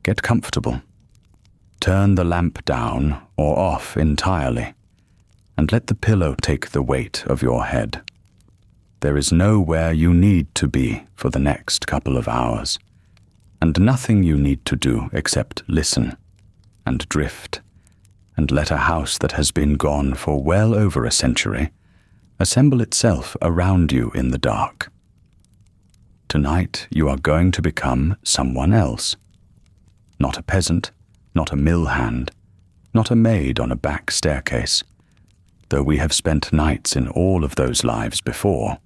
Get comfortable. Turn the lamp down or off entirely, and let the pillow take the weight of your head. There is nowhere you need to be for the next couple of hours, and nothing you need to do except listen and drift and let a house that has been gone for well over a century assemble itself around you in the dark. Tonight you are going to become someone else. Not a peasant, not a mill hand, not a maid on a back staircase, though we have spent nights in all of those lives before.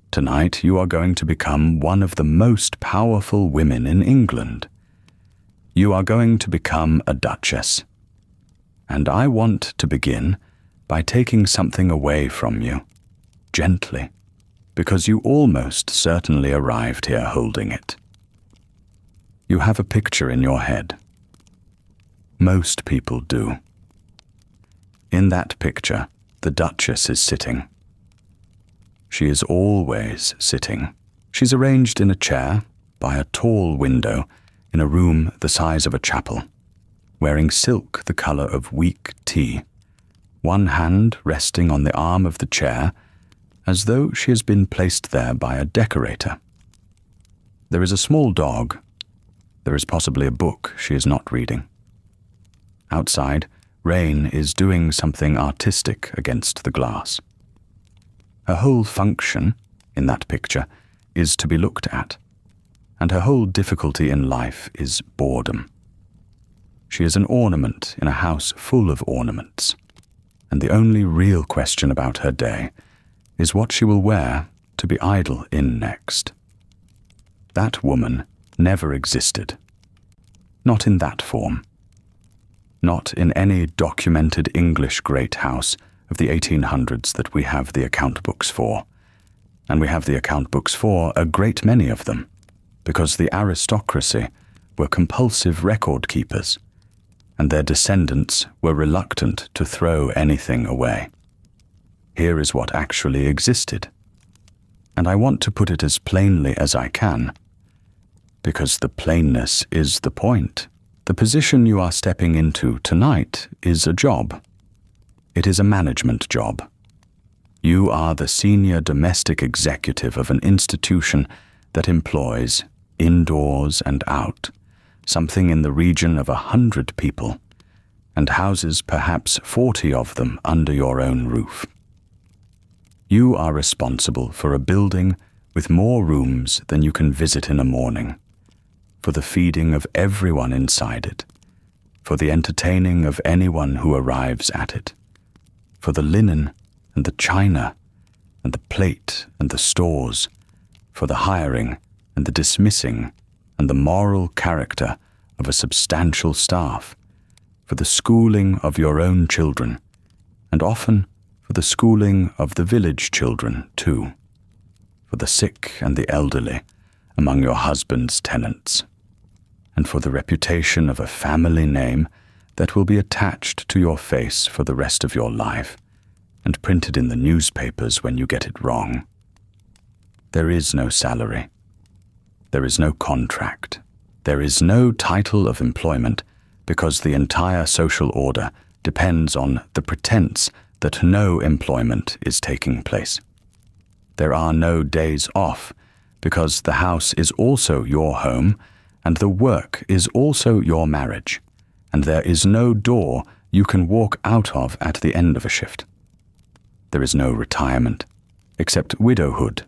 Tonight you are going to become one of the most powerful women in England. You are going to become a duchess. And I want to begin by taking something away from you, gently, because you almost certainly arrived here holding it. You have a picture in your head. Most people do. In that picture, the Duchess is sitting. She is always sitting. She's arranged in a chair by a tall window in a room the size of a chapel, wearing silk the color of weak tea, one hand resting on the arm of the chair as though she has been placed there by a decorator. There is a small dog. There is possibly a book she is not reading. Outside, rain is doing something artistic against the glass. Her whole function, in that picture, is to be looked at, and her whole difficulty in life is boredom. She is an ornament in a house full of ornaments, and the only real question about her day is what she will wear to be idle in next. That woman never existed. Not in that form. Not in any documented English great house of the 1800s that we have the account books for. And we have the account books for a great many of them, because the aristocracy were compulsive record keepers, and their descendants were reluctant to throw anything away. Here is what actually existed, and I want to put it as plainly as I can, because the plainness is the point. The position you are stepping into tonight is a job. It is a management job. You are the senior domestic executive of an institution that employs, indoors and out, something in the region of 100 people, and houses perhaps 40 of them under your own roof. You are responsible for a building with more rooms than you can visit in a morning, for the feeding of everyone inside it, for the entertaining of anyone who arrives at it, for the linen and the china and the plate and the stores, for the hiring and the dismissing and the moral character of a substantial staff, for the schooling of your own children, and often for the schooling of the village children too, for the sick and the elderly among your husband's tenants, and for the reputation of a family name that will be attached to your face for the rest of your life and printed in the newspapers when you get it wrong. There is no salary. There is no contract. There is no title of employment, because the entire social order depends on the pretense that no employment is taking place. There are no days off, because the house is also your home, and the work is also your marriage, and there is no door you can walk out of at the end of a shift. There is no retirement, except widowhood,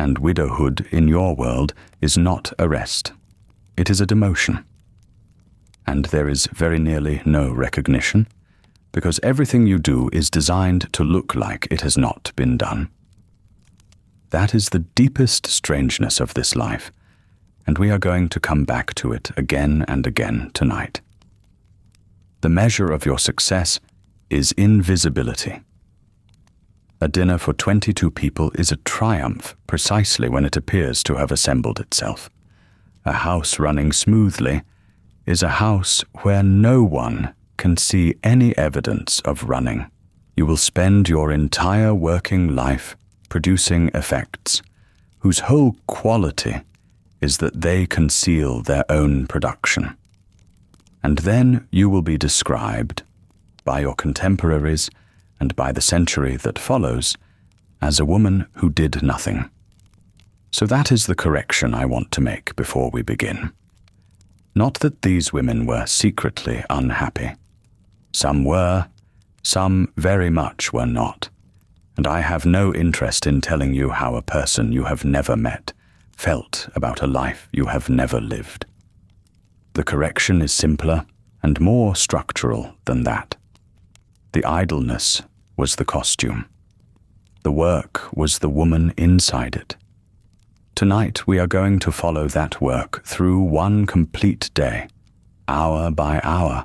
and widowhood in your world is not a rest. It is a demotion. And there is very nearly no recognition, because everything you do is designed to look like it has not been done. That is the deepest strangeness of this life, and we are going to come back to it again and again tonight. The measure of your success is invisibility. A dinner for 22 people is a triumph precisely when it appears to have assembled itself. A house running smoothly is a house where no one can see any evidence of running. You will spend your entire working life producing effects whose whole quality is that they conceal their own production. And then you will be described, by your contemporaries and by the century that follows, as a woman who did nothing. So that is the correction I want to make before we begin. Not that these women were secretly unhappy. Some were, some very much were not. And I have no interest in telling you how a person you have never met felt about a life you have never lived. The correction is simpler and more structural than that. The idleness was the costume. The work was the woman inside it. Tonight we are going to follow that work through one complete day, hour by hour,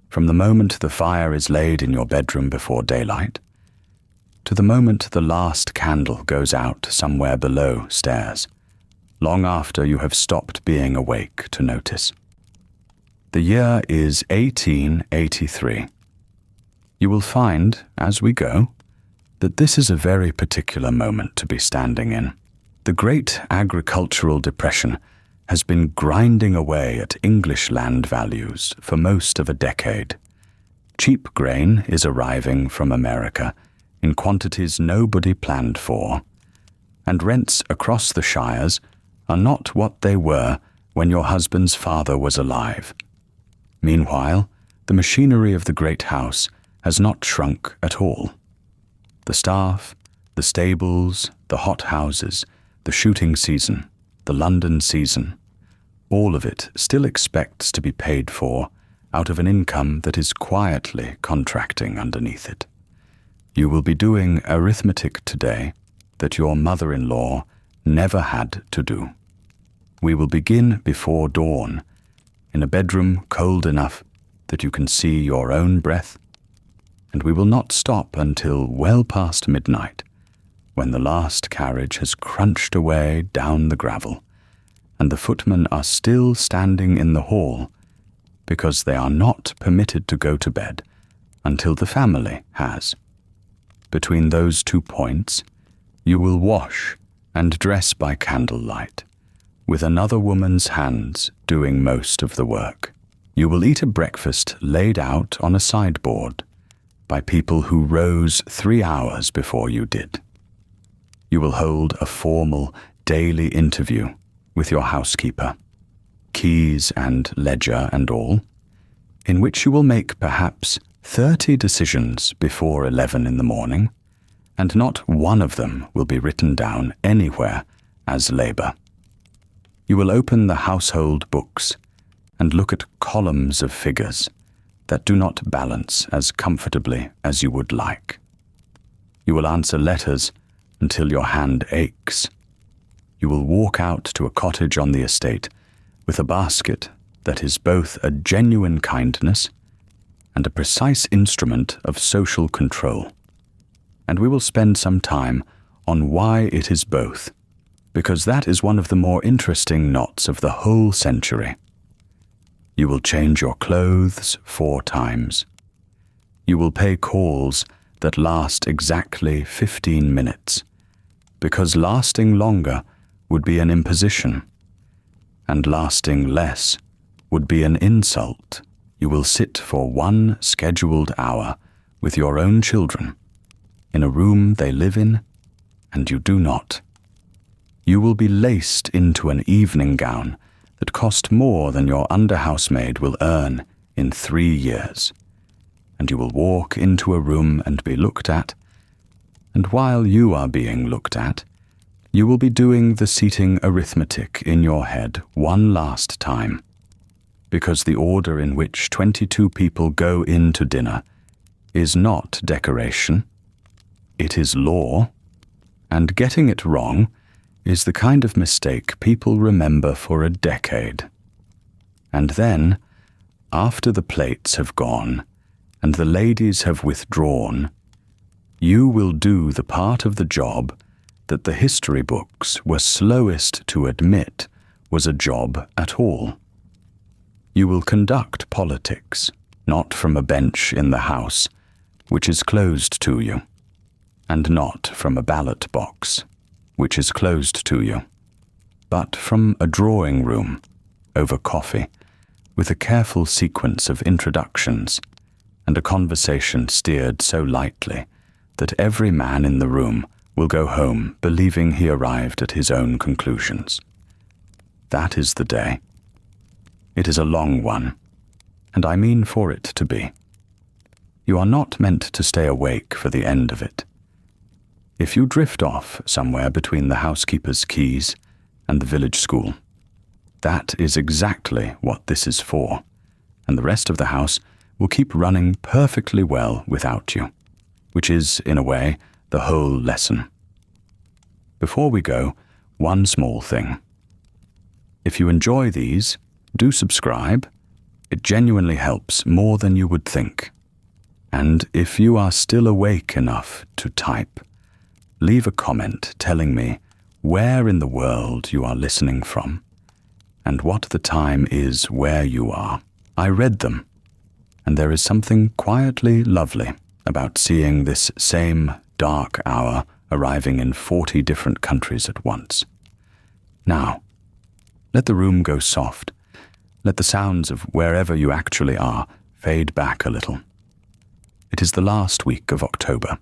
from the moment the fire is laid in your bedroom before daylight, to the moment the last candle goes out somewhere below stairs, long after you have stopped being awake to notice. The year is 1883. You will find, as we go, that this is a very particular moment to be standing in. The great agricultural depression has been grinding away at English land values for most of a decade. Cheap grain is arriving from America in quantities nobody planned for, and rents across the shires are not what they were when your husband's father was alive. Meanwhile, the machinery of the great house has not shrunk at all. The staff, the stables, the hothouses, the shooting season, the London season, all of it still expects to be paid for out of an income that is quietly contracting underneath it. You will be doing arithmetic today that your mother-in-law never had to do. We will begin before dawn, in a bedroom cold enough that you can see your own breath, and we will not stop until well past midnight, when the last carriage has crunched away down the gravel, and the footmen are still standing in the hall, because they are not permitted to go to bed until the family has. Between those 2 points, you will wash and dress by candlelight, with another woman's hands doing most of the work. You will eat a breakfast laid out on a sideboard by people who rose 3 hours before you did. You will hold a formal daily interview with your housekeeper, keys and ledger and all, in which you will make perhaps 30 decisions before 11 in the morning, and not one of them will be written down anywhere as labor. You will open the household books and look at columns of figures that do not balance as comfortably as you would like. You will answer letters until your hand aches. You will walk out to a cottage on the estate with a basket that is both a genuine kindness and a precise instrument of social control. And we will spend some time on why it is both, because that is one of the more interesting knots of the whole century. You will change your clothes 4 times. You will pay calls that last exactly 15 minutes, because lasting longer would be an imposition, and lasting less would be an insult. You will sit for 1 scheduled hour with your own children, in a room they live in, and you do not. You will be laced into an evening gown that cost more than your under-housemaid will earn in 3 years, and you will walk into a room and be looked at, and while you are being looked at, you will be doing the seating arithmetic in your head one last time, because the order in which 22 people go in to dinner is not decoration, it is law, and getting it wrong is the kind of mistake people remember for a decade. And then, after the plates have gone and the ladies have withdrawn, you will do the part of the job that the history books were slowest to admit was a job at all. You will conduct politics, not from a bench in the House, which is closed to you, and not from a ballot box, which is closed to you. but from a drawing room, over coffee, with a careful sequence of introductions and a conversation steered so lightly that every man in the room will go home believing he arrived at his own conclusions. That is the day. It is a long one, and I mean for it to be. You are not meant to stay awake for the end of it. If you drift off somewhere between the housekeeper's keys and the village school, that is exactly what this is for, and the rest of the house will keep running perfectly well without you, which is, in a way, the whole lesson. Before we go, one small thing. If you enjoy these, do subscribe. It genuinely helps more than you would think. And if you are still awake enough to type, leave a comment telling me where in the world you are listening from and what the time is where you are. I read them, and there is something quietly lovely about seeing this same dark hour arriving in 40 different countries at once. Now, let the room go soft. Let the sounds of wherever you actually are fade back a little. It is the last week of October,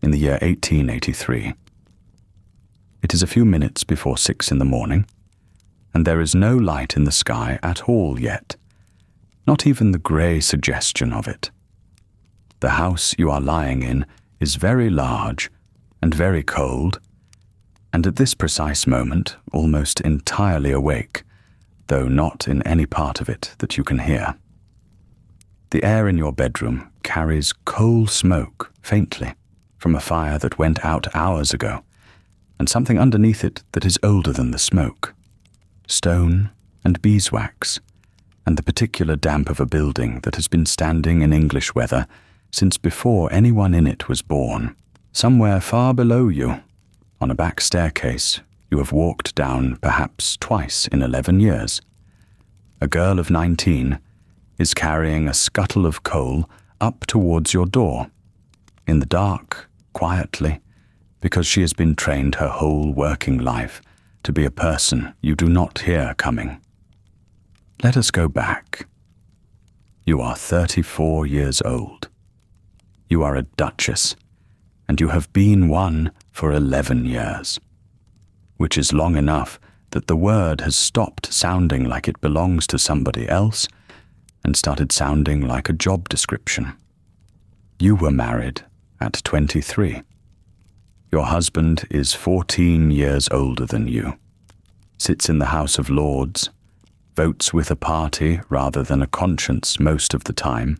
in the year 1883. It is a few minutes before 6 in the morning, and there is no light in the sky at all yet, not even the grey suggestion of it. The house you are lying in is very large and very cold, and at this precise moment almost entirely awake, though not in any part of it that you can hear. The air in your bedroom carries coal smoke faintly from a fire that went out hours ago, and something underneath it that is older than the smoke. Stone and beeswax, and the particular damp of a building that has been standing in English weather since before anyone in it was born. Somewhere far below you, on a back staircase, you have walked down perhaps twice in 11 years. A girl of 19 is carrying a scuttle of coal up towards your door, in the dark, quietly, because she has been trained her whole working life to be a person you do not hear coming. Let us go back. You are 34 years old. You are a duchess, and you have been one for 11 years, which is long enough that the word has stopped sounding like it belongs to somebody else and started sounding like a job description. You were married at 23. Your husband is 14 years older than you, sits in the House of Lords, votes with a party rather than a conscience most of the time,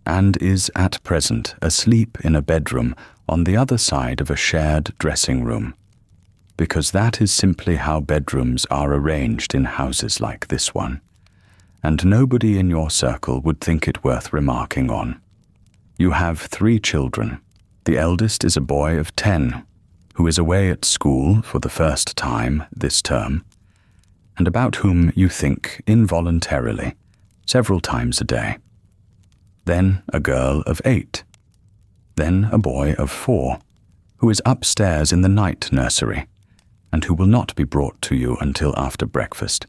and is at present asleep in a bedroom on the other side of a shared dressing room, because that is simply how bedrooms are arranged in houses like this one, and nobody in your circle would think it worth remarking on. You have 3 children. The eldest is a boy of 10, who is away at school for the first time this term, and about whom you think involuntarily, several times a day. Then a girl of 8. Then a boy of 4, who is upstairs in the night nursery, and who will not be brought to you until after breakfast,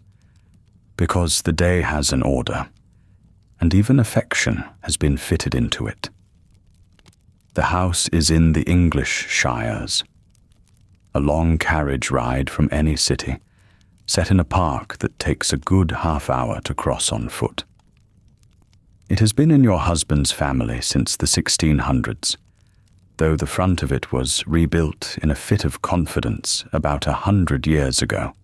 because the day has an order, and even affection has been fitted into it. The house is in the English shires, a long carriage ride from any city, set in a park that takes a good half-hour to cross on foot. It has been in your husband's family since the 1600s, though the front of it was rebuilt in a fit of confidence about 100 years ago,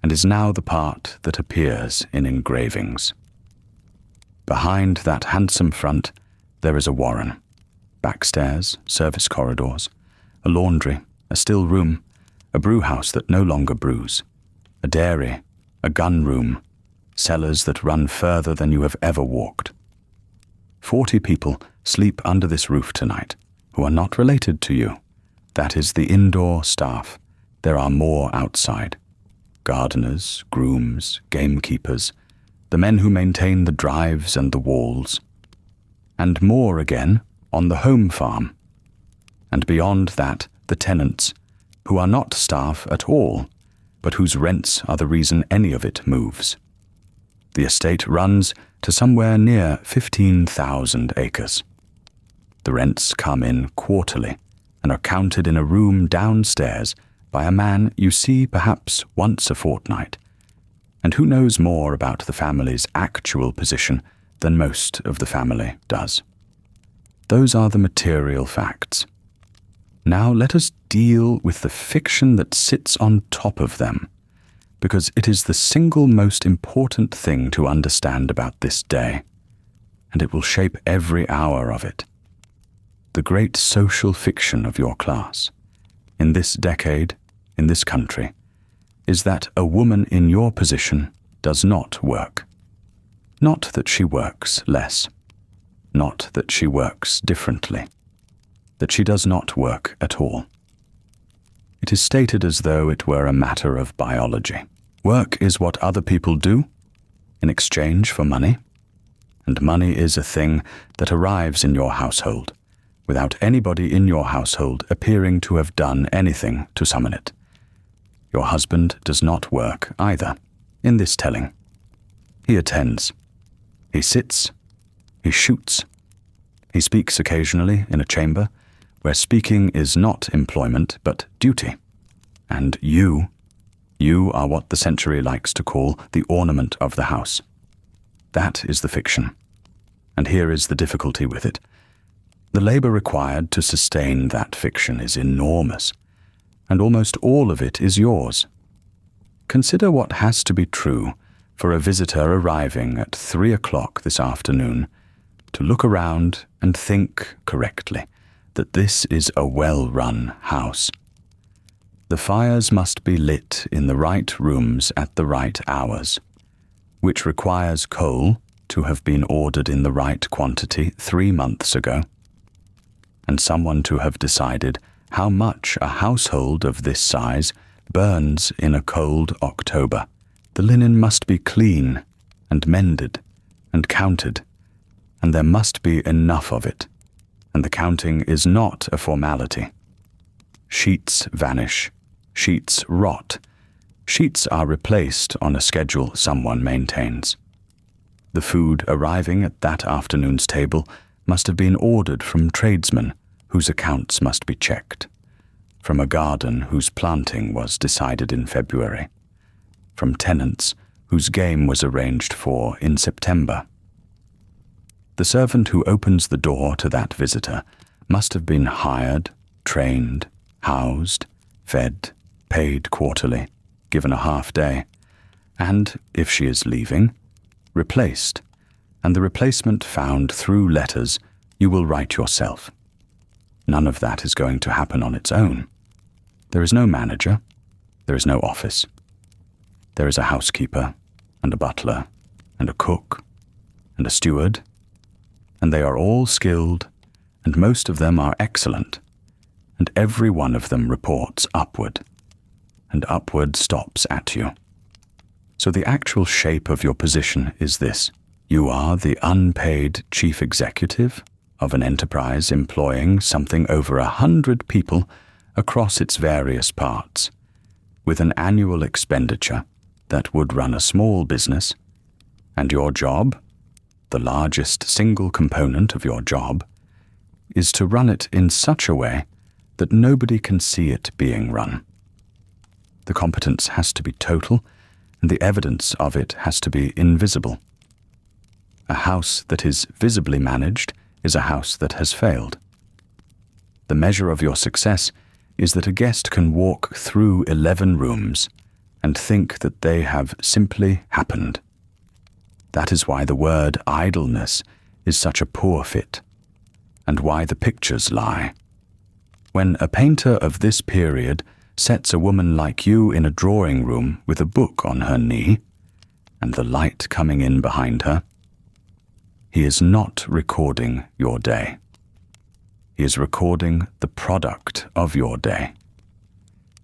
and is now the part that appears in engravings. Behind that handsome front there is a warren, backstairs, service corridors, a laundry, a still room, a brewhouse that no longer brews, a dairy, a gun room, cellars that run further than you have ever walked. 40 people sleep under this roof tonight, who are not related to you. That is the indoor staff. There are more outside. Gardeners, grooms, gamekeepers, the men who maintain the drives and the walls, and more again on the home farm. And beyond that, the tenants, who are not staff at all, but whose rents are the reason any of it moves. The estate runs to somewhere near 15,000 acres. The rents come in quarterly and are counted in a room downstairs by a man you see perhaps once a fortnight, and who knows more about the family's actual position than most of the family does. Those are the material facts. Now let us deal with the fiction that sits on top of them, because it is the single most important thing to understand about this day, and it will shape every hour of it. The great social fiction of your class, in this decade, in this country, is that a woman in your position does not work. Not that she works less, not that she works differently, that she does not work at all. It is stated as though it were a matter of biology. Work is what other people do in exchange for money, and money is a thing that arrives in your household without anybody in your household appearing to have done anything to summon it. Your husband does not work either, in this telling. He attends. He sits. He shoots. He speaks occasionally in a chamber where speaking is not employment but duty. And you are what the century likes to call the ornament of the house. That is the fiction. And here is the difficulty with it. The labor required to sustain that fiction is enormous, and almost all of it is yours. Consider what has to be true for a visitor arriving at 3 o'clock this afternoon to look around and think correctly that this is a well-run house. The fires must be lit in the right rooms at the right hours, which requires coal to have been ordered in the right quantity 3 months ago, and someone to have decided how much a household of this size burns in a cold October. The linen must be clean and mended and counted, and there must be enough of it, and the counting is not a formality. Sheets vanish, sheets rot, sheets are replaced on a schedule someone maintains. The food arriving at that afternoon's table must have been ordered from tradesmen whose accounts must be checked, from a garden whose planting was decided in February, from tenants whose game was arranged for in September. The servant who opens the door to that visitor must have been hired, trained, housed, fed, paid quarterly, given a half day, and, if she is leaving, replaced, and the replacement found through letters you will write yourself. None of that is going to happen on its own. There is no manager, there is no office. There is a housekeeper, and a butler, and a cook, and a steward, and they are all skilled, and most of them are excellent, and every one of them reports upward, and upward stops at you. So the actual shape of your position is this. You are the unpaid chief executive of an enterprise employing something over 100 people across its various parts, with an annual expenditure that would run a small business, and your job, the largest single component of your job, is to run it in such a way that nobody can see it being run. The competence has to be total, and the evidence of it has to be invisible. A house that is visibly managed is a house that has failed. The measure of your success is that a guest can walk through 11 rooms and think that they have simply happened. That is why the word idleness is such a poor fit, and why the pictures lie. When a painter of this period sets a woman like you in a drawing room with a book on her knee, and the light coming in behind her, he is not recording your day. He is recording the product of your day.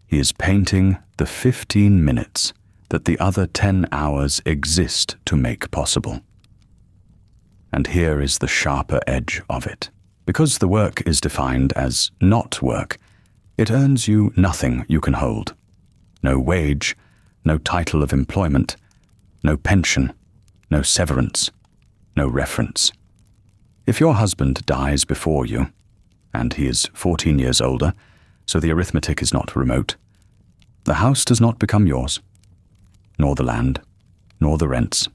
He is painting the 15 minutes that the other 10 hours exist to make possible. And here is the sharper edge of it. Because the work is defined as not work, it earns you nothing you can hold. No wage, no title of employment, no pension, no severance, no reference. If your husband dies before you, and he is 14 years older, so the arithmetic is not remote, the house does not become yours, nor the land, nor the rents.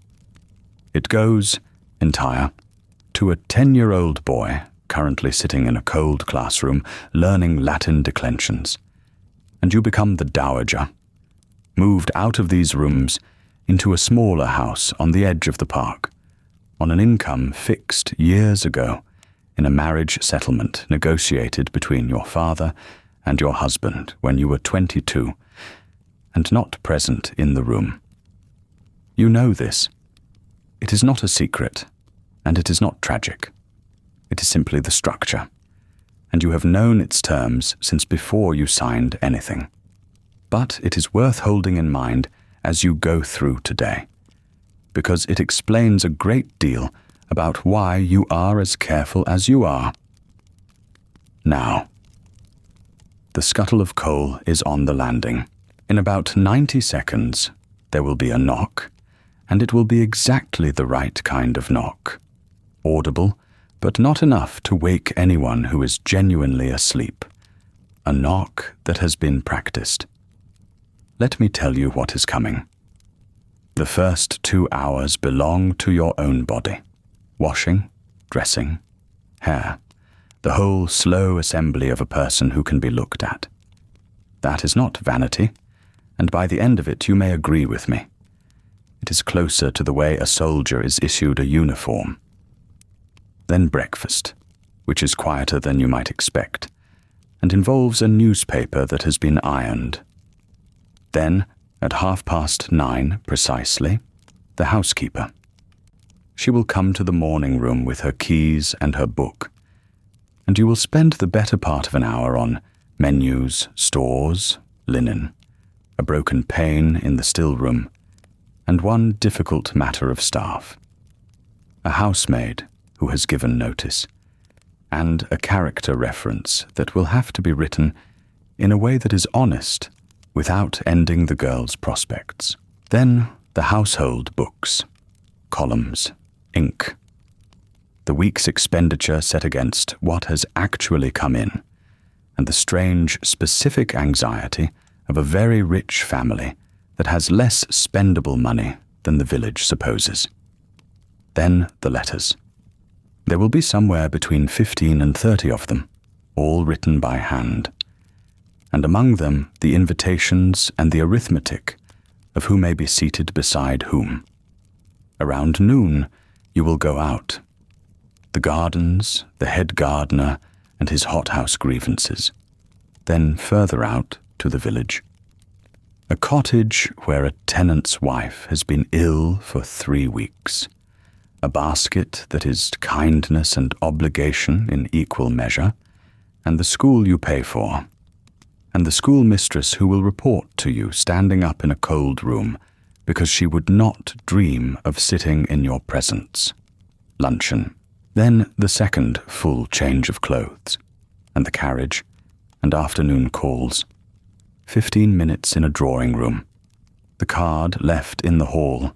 It goes, entire, to a 10-year-old boy currently sitting in a cold classroom learning Latin declensions, and you become the dowager, moved out of these rooms into a smaller house on the edge of the park, on an income fixed years ago in a marriage settlement negotiated between your father and your husband when you were 22 and not present in the room. You know this. It is not a secret, and it is not tragic. It is simply the structure, and you have known its terms since before you signed anything. But it is worth holding in mind as you go through today, because it explains a great deal about why you are as careful as you are. Now, the scuttle of coal is on the landing. In about 90 seconds, there will be a knock, and it will be exactly the right kind of knock. Audible, but not enough to wake anyone who is genuinely asleep. A knock that has been practiced. Let me tell you what is coming. The first 2 hours belong to your own body. Washing, dressing, hair, the whole slow assembly of a person who can be looked at. That is not vanity, and by the end of it you may agree with me. It is closer to the way a soldier is issued a uniform. Then breakfast, which is quieter than you might expect, and involves a newspaper that has been ironed. Then, at 9:30 precisely, the housekeeper. She will come to the morning room with her keys and her book, and you will spend the better part of an hour on menus, stores, linen, a broken pane in the still room, and one difficult matter of staff. A housemaid who has given notice, and a character reference that will have to be written in a way that is honest without ending the girl's prospects. Then the household books, columns, ink. The week's expenditure set against what has actually come in, and the strange, specific anxiety of a very rich family that has less spendable money than the village supposes. Then the letters. There will be somewhere between 15 and 30 of them, all written by hand, and among them the invitations and the arithmetic of who may be seated beside whom. Around noon you will go out. The gardens, the head gardener and his hothouse grievances. Then further out to the village. A cottage where a tenant's wife has been ill for 3 weeks. A basket that is kindness and obligation in equal measure, and the school you pay for, and the schoolmistress who will report to you standing up in a cold room because she would not dream of sitting in your presence. Luncheon. Then the second full change of clothes, and the carriage, and afternoon calls. 15 minutes in a drawing room. The card left in the hall.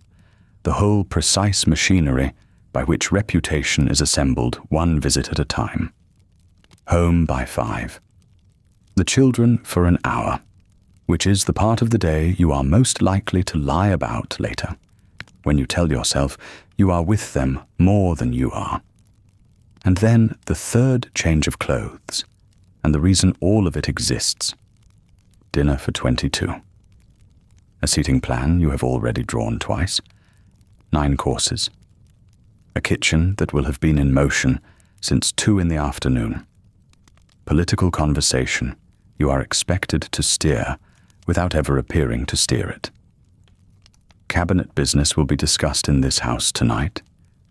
The whole precise machinery by which reputation is assembled one visit at a time. Home by 5. The children for an hour, which is the part of the day you are most likely to lie about later, when you tell yourself you are with them more than you are. And then the third change of clothes, and the reason all of it exists. Dinner for 22. A seating plan you have already drawn twice. 9 courses. A kitchen that will have been in motion since 2 in the afternoon. Political conversation you are expected to steer without ever appearing to steer it. Cabinet business will be discussed in this house tonight,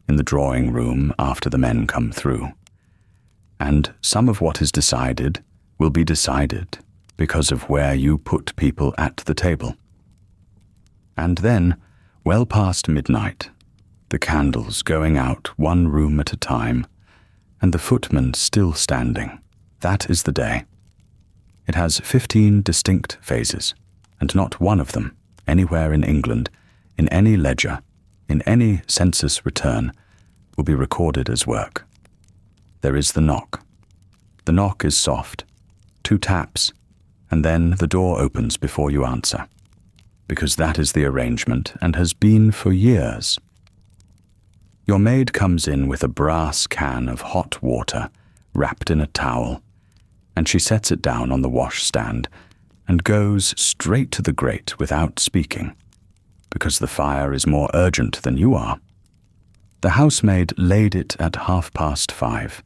in the drawing room after the men come through. And some of what is decided will be decided because of where you put people at the table. And then, well past midnight, the candles going out one room at a time, and the footman still standing. That is the day. It has 15 distinct phases, and not one of them anywhere in England, in any ledger, in any census return, will be recorded as work. There is the knock. The knock is soft, 2 taps, and then the door opens before you answer, because that is the arrangement and has been for years. Your maid comes in with a brass can of hot water wrapped in a towel, and she sets it down on the washstand and goes straight to the grate without speaking, because the fire is more urgent than you are. The housemaid laid it at 5:30.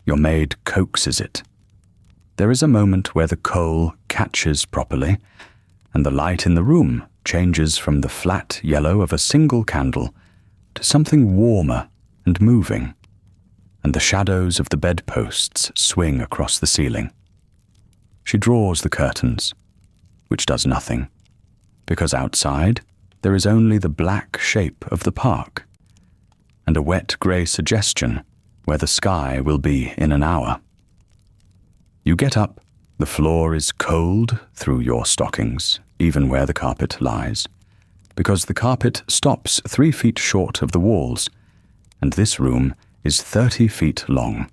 Your maid coaxes it. There is a moment where the coal catches properly, and the light in the room changes from the flat yellow of a single candle to something warmer and moving, and the shadows of the bedposts swing across the ceiling. She draws the curtains, which does nothing, because outside there is only the black shape of the park, and a wet grey suggestion where the sky will be in an hour. You get up, the floor is cold through your stockings, even where the carpet lies, because the carpet stops 3 feet short of the walls, and this room is 30 feet long.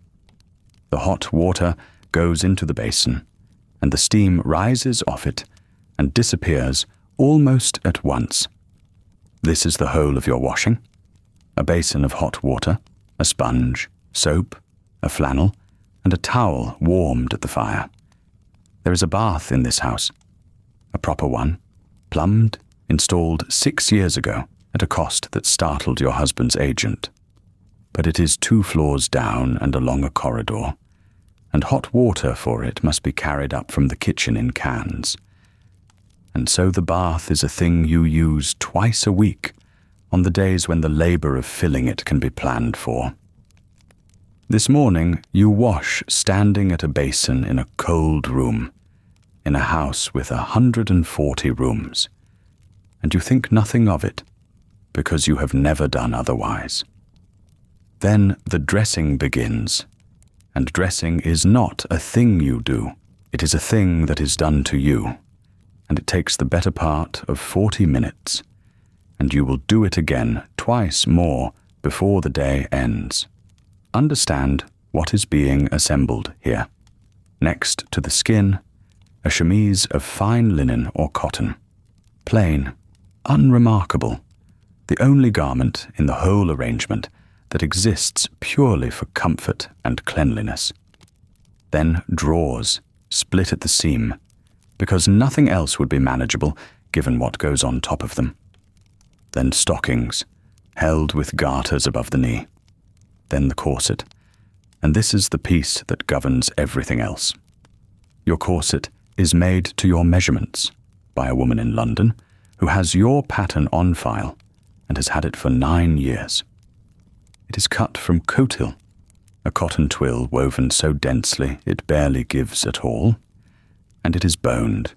The hot water goes into the basin, and the steam rises off it and disappears almost at once. This is the whole of your washing: a basin of hot water, a sponge, soap, a flannel, and a towel warmed at the fire. There is a bath in this house, a proper one, plumbed, installed 6 years ago at a cost that startled your husband's agent. But it is 2 floors down and along a corridor, and hot water for it must be carried up from the kitchen in cans. And so the bath is a thing you use twice a week, on the days when the labor of filling it can be planned for. This morning you wash standing at a basin in a cold room, in a house with 140 rooms, and you think nothing of it, because you have never done otherwise. Then the dressing begins, and dressing is not a thing you do, it is a thing that is done to you, and it takes the better part of 40 minutes, and you will do it again twice more before the day ends. Understand what is being assembled here. Next to the skin, a chemise of fine linen or cotton, plain, unremarkable, the only garment in the whole arrangement that exists purely for comfort and cleanliness. Then drawers, split at the seam, because nothing else would be manageable given what goes on top of them. Then stockings, held with garters above the knee. Then the corset, and this is the piece that governs everything else. Your corset is made to your measurements by a woman in London who has your pattern on file and has had it for 9 years. It is cut from coatil, a cotton twill woven so densely it barely gives at all, and it is boned,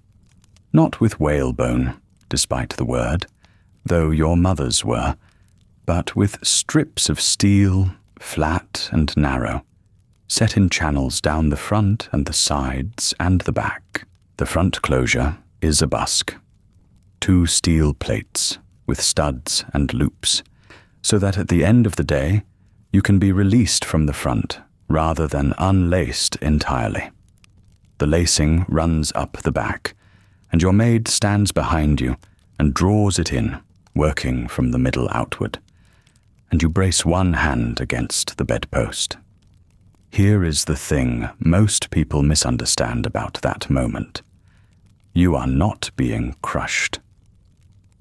not with whalebone, despite the word, though your mother's were, but with strips of steel, flat and narrow, set in channels down the front and the sides and the back. The front closure is a busk, 2 steel plates with studs and loops, so that at the end of the day you can be released from the front rather than unlaced entirely. The lacing runs up the back, and your maid stands behind you and draws it in, working from the middle outward, and you brace one hand against the bedpost. Here is the thing most people misunderstand about that moment. You are not being crushed.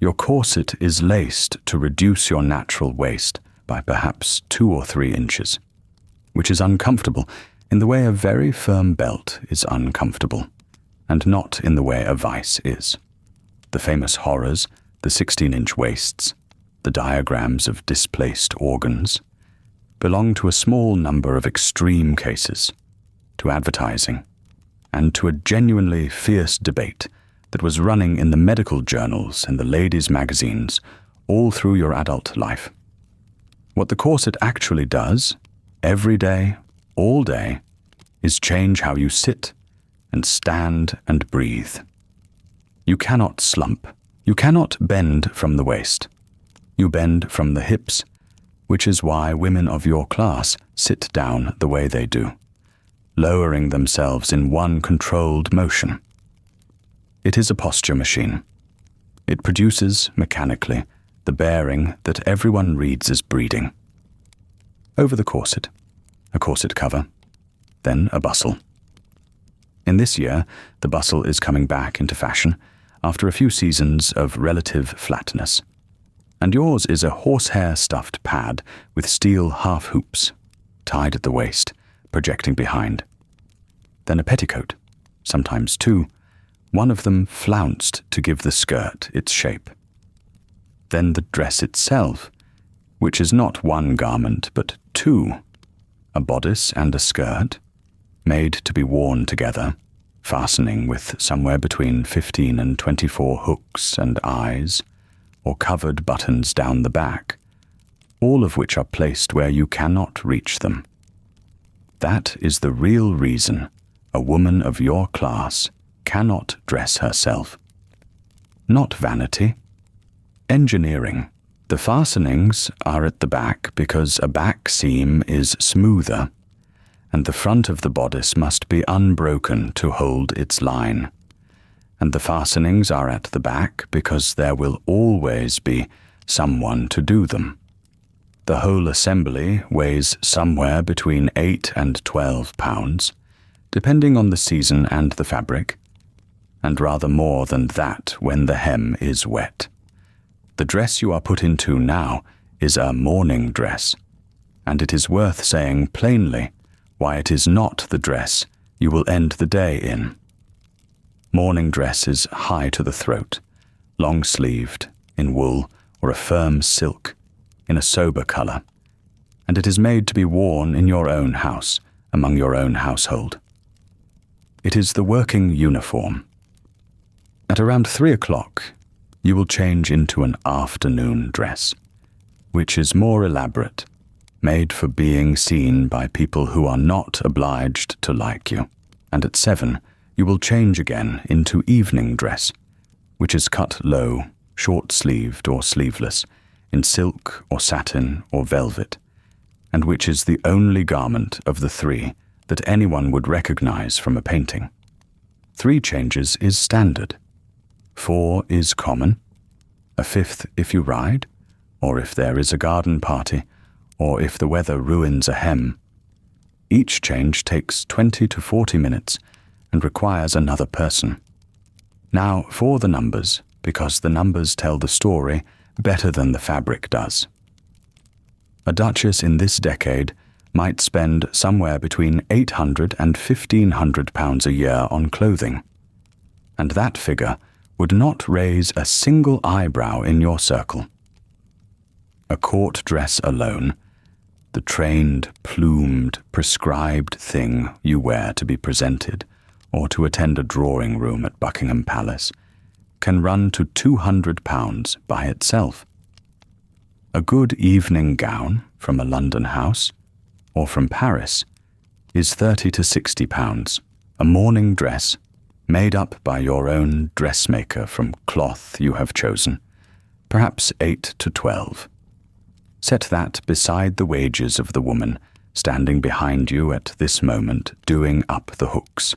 Your corset is laced to reduce your natural waist by perhaps 2 or 3 inches, which is uncomfortable in the way a very firm belt is uncomfortable, and not in the way a vice is. The famous horrors, the 16-inch waists, the diagrams of displaced organs, belong to a small number of extreme cases, to advertising, and to a genuinely fierce debate that was running in the medical journals and the ladies' magazines all through your adult life. What the corset actually does, every day, all day, is change how you sit and stand and breathe. You cannot slump, You cannot bend from the waist. You bend from the hips, which is why women of your class sit down the way they do, lowering themselves in one controlled motion. It is a posture machine. It produces, mechanically, the bearing that everyone reads as breeding. Over the corset, a corset cover, then a bustle. In this year, the bustle is coming back into fashion after a few seasons of relative flatness. And yours is a horsehair stuffed pad with steel half-hoops, tied at the waist, projecting behind. Then a petticoat, sometimes two, one of them flounced to give the skirt its shape. Then the dress itself, which is not one garment but two, a bodice and a skirt, made to be worn together, fastening with somewhere between 15 and 24 hooks and eyes, or covered buttons down the back, all of which are placed where you cannot reach them. That is the real reason a woman of your class cannot dress herself. Not vanity. Engineering. The fastenings are at the back because a back seam is smoother, and the front of the bodice must be unbroken to hold its line. And the fastenings are at the back because there will always be someone to do them. The whole assembly weighs somewhere between 8 and 12 pounds, depending on the season and the fabric, and rather more than that when the hem is wet. The dress you are put into now is a morning dress, and it is worth saying plainly why it is not the dress you will end the day in. Morning dress is high to the throat, long-sleeved, in wool or a firm silk, in a sober colour, and it is made to be worn in your own house, among your own household. It is the working uniform. At around 3 o'clock, you will change into an afternoon dress, which is more elaborate, made for being seen by people who are not obliged to like you, and at 7, you will change again into evening dress, which is cut low, short-sleeved or sleeveless, in silk or satin or velvet, and which is the only garment of the 3 that anyone would recognize from a painting. 3 changes is standard. 4 is common. A 5th if you ride, or if there is a garden party, or if the weather ruins a hem. Each change takes 20 to 40 minutes and requires another person. Now for the numbers, because the numbers tell the story better than the fabric does. A duchess in this decade might spend somewhere between £800 and £1,500 a year on clothing, and that figure would not raise a single eyebrow in your circle. A court dress alone, the trained, plumed, prescribed thing you wear to be presented or to attend a drawing room at Buckingham Palace, can run to £200 by itself. A good evening gown from a London house, or from Paris, is £30 to £60. A morning dress, made up by your own dressmaker from cloth you have chosen, perhaps 8 to 12. Set that beside the wages of the woman standing behind you at this moment doing up the hooks.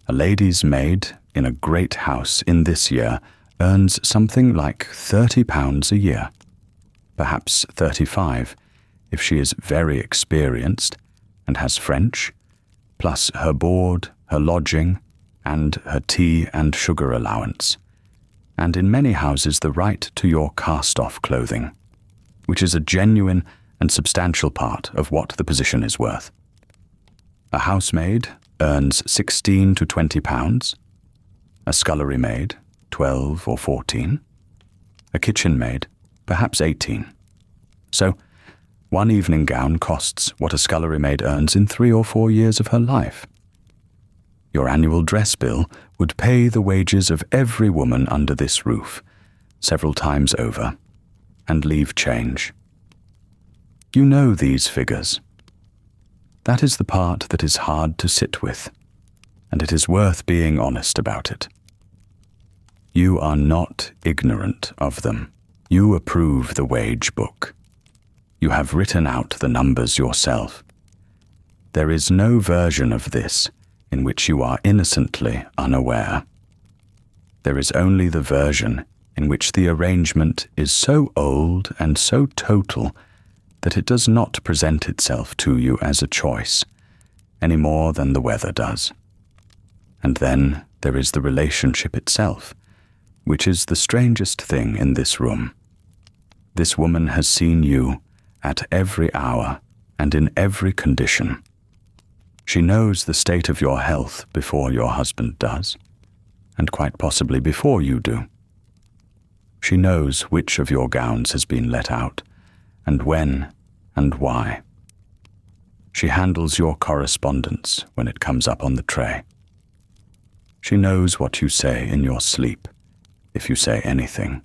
A lady's maid in a great house in this year earns something like £30 a year, perhaps 35 if she is very experienced and has French, plus her board, her lodging, and her tea and sugar allowance, and in many houses the right to your cast-off clothing, which is a genuine and substantial part of what the position is worth. A housemaid earns 16 to 20 pounds, a scullery maid 12 or 14, a kitchen maid perhaps 18. So, one evening gown costs what a scullery maid earns in 3 or 4 years of her life. Your annual dress bill would pay the wages of every woman under this roof, several times over, and leave change. You know these figures. That is the part that is hard to sit with, and it is worth being honest about it. You are not ignorant of them. You approve the wage book. You have written out the numbers yourself. There is no version of this in which you are innocently unaware. There is only the version in which the arrangement is so old and so total that it does not present itself to you as a choice, any more than the weather does. And then there is the relationship itself, which is the strangest thing in this room. This woman has seen you at every hour and in every condition. She knows the state of your health before your husband does, and quite possibly before you do. She knows which of your gowns has been let out, and when, and why. She handles your correspondence when it comes up on the tray. She knows what you say in your sleep, if you say anything,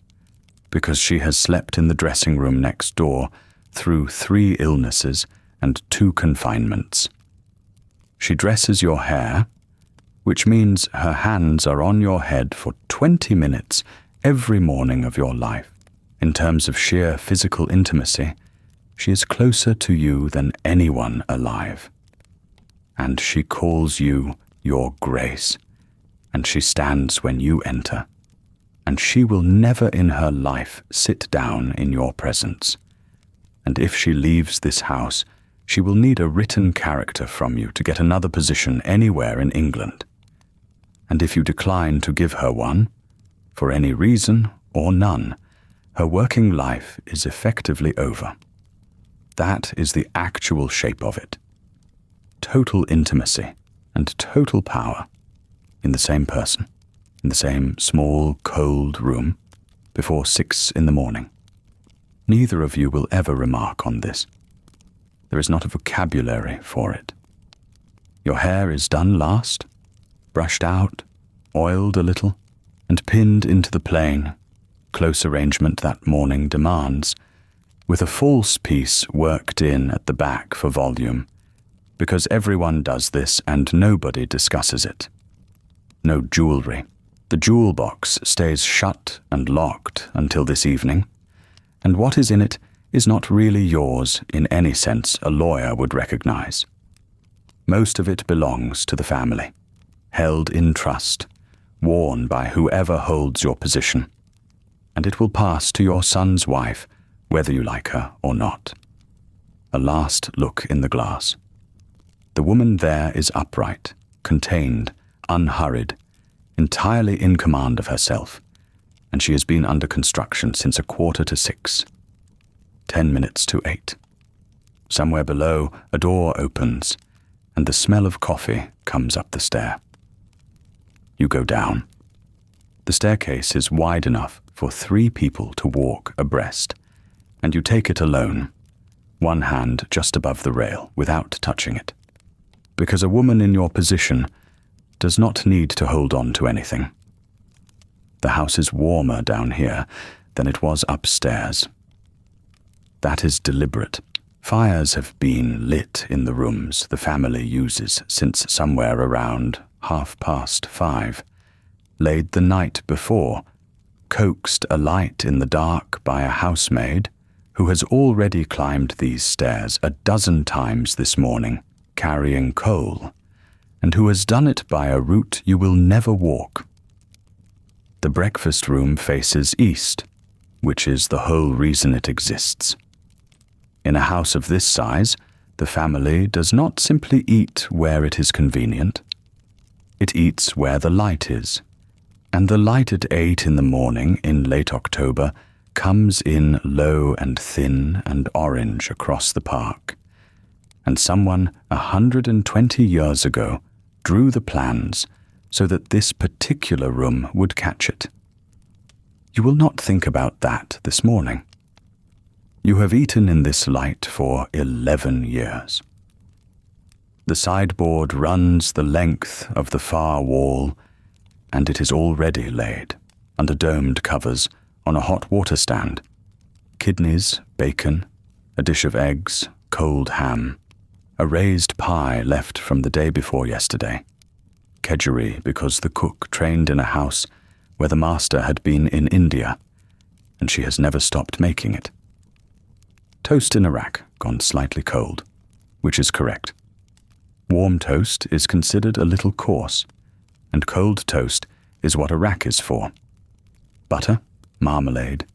because she has slept in the dressing room next door through 3 illnesses and 2 confinements. She dresses your hair, which means her hands are on your head for 20 minutes every morning of your life. In terms of sheer physical intimacy, she is closer to you than anyone alive. And she calls you your grace, and she stands when you enter, and she will never in her life sit down in your presence. And if she leaves this house, she will need a written character from you to get another position anywhere in England. And if you decline to give her one, for any reason or none, her working life is effectively over. That is the actual shape of it. Total intimacy and total power in the same person, in the same small, cold room, before 6 in the morning. Neither of you will ever remark on this. There is not a vocabulary for it. Your hair is done last, brushed out, oiled a little, and pinned into the plain, close arrangement that morning demands, with a false piece worked in at the back for volume, because everyone does this and nobody discusses it. No jewelry. The jewel box stays shut and locked until this evening, and what is in it is not really yours in any sense a lawyer would recognize. Most of it belongs to the family, held in trust, worn by whoever holds your position, and it will pass to your son's wife, whether you like her or not. A last look in the glass. The woman there is upright, contained, unhurried, entirely in command of herself, and she has been under construction since 6:15. 10 minutes to 8. Somewhere below, a door opens, and the smell of coffee comes up the stair. You go down. The staircase is wide enough for 3 people to walk abreast, and you take it alone, one hand just above the rail, without touching it, because a woman in your position does not need to hold on to anything. The house is warmer down here than it was upstairs. That is deliberate. Fires have been lit in the rooms the family uses since somewhere around 5:30, laid the night before, coaxed a light in the dark by a housemaid who has already climbed these stairs 12 times this morning, carrying coal, and who has done it by a route you will never walk. The breakfast room faces east, which is the whole reason it exists. In a house of this size, the family does not simply eat where it is convenient. It eats where the light is, and the light at 8 in the morning in late October comes in low and thin and orange across the park, and someone 120 years ago drew the plans so that this particular room would catch it. You will not think about that this morning. You have eaten in this light for 11 years. The sideboard runs the length of the far wall, and it is already laid, under domed covers, on a hot water stand. Kidneys, bacon, a dish of eggs, cold ham, a raised pie left from the day before yesterday, kedgeree because the cook trained in a house where the master had been in India, and she has never stopped making it. Toast in a rack, gone slightly cold, which is correct. Warm toast is considered a little coarse, and cold toast is what a rack is for. Butter, marmalade,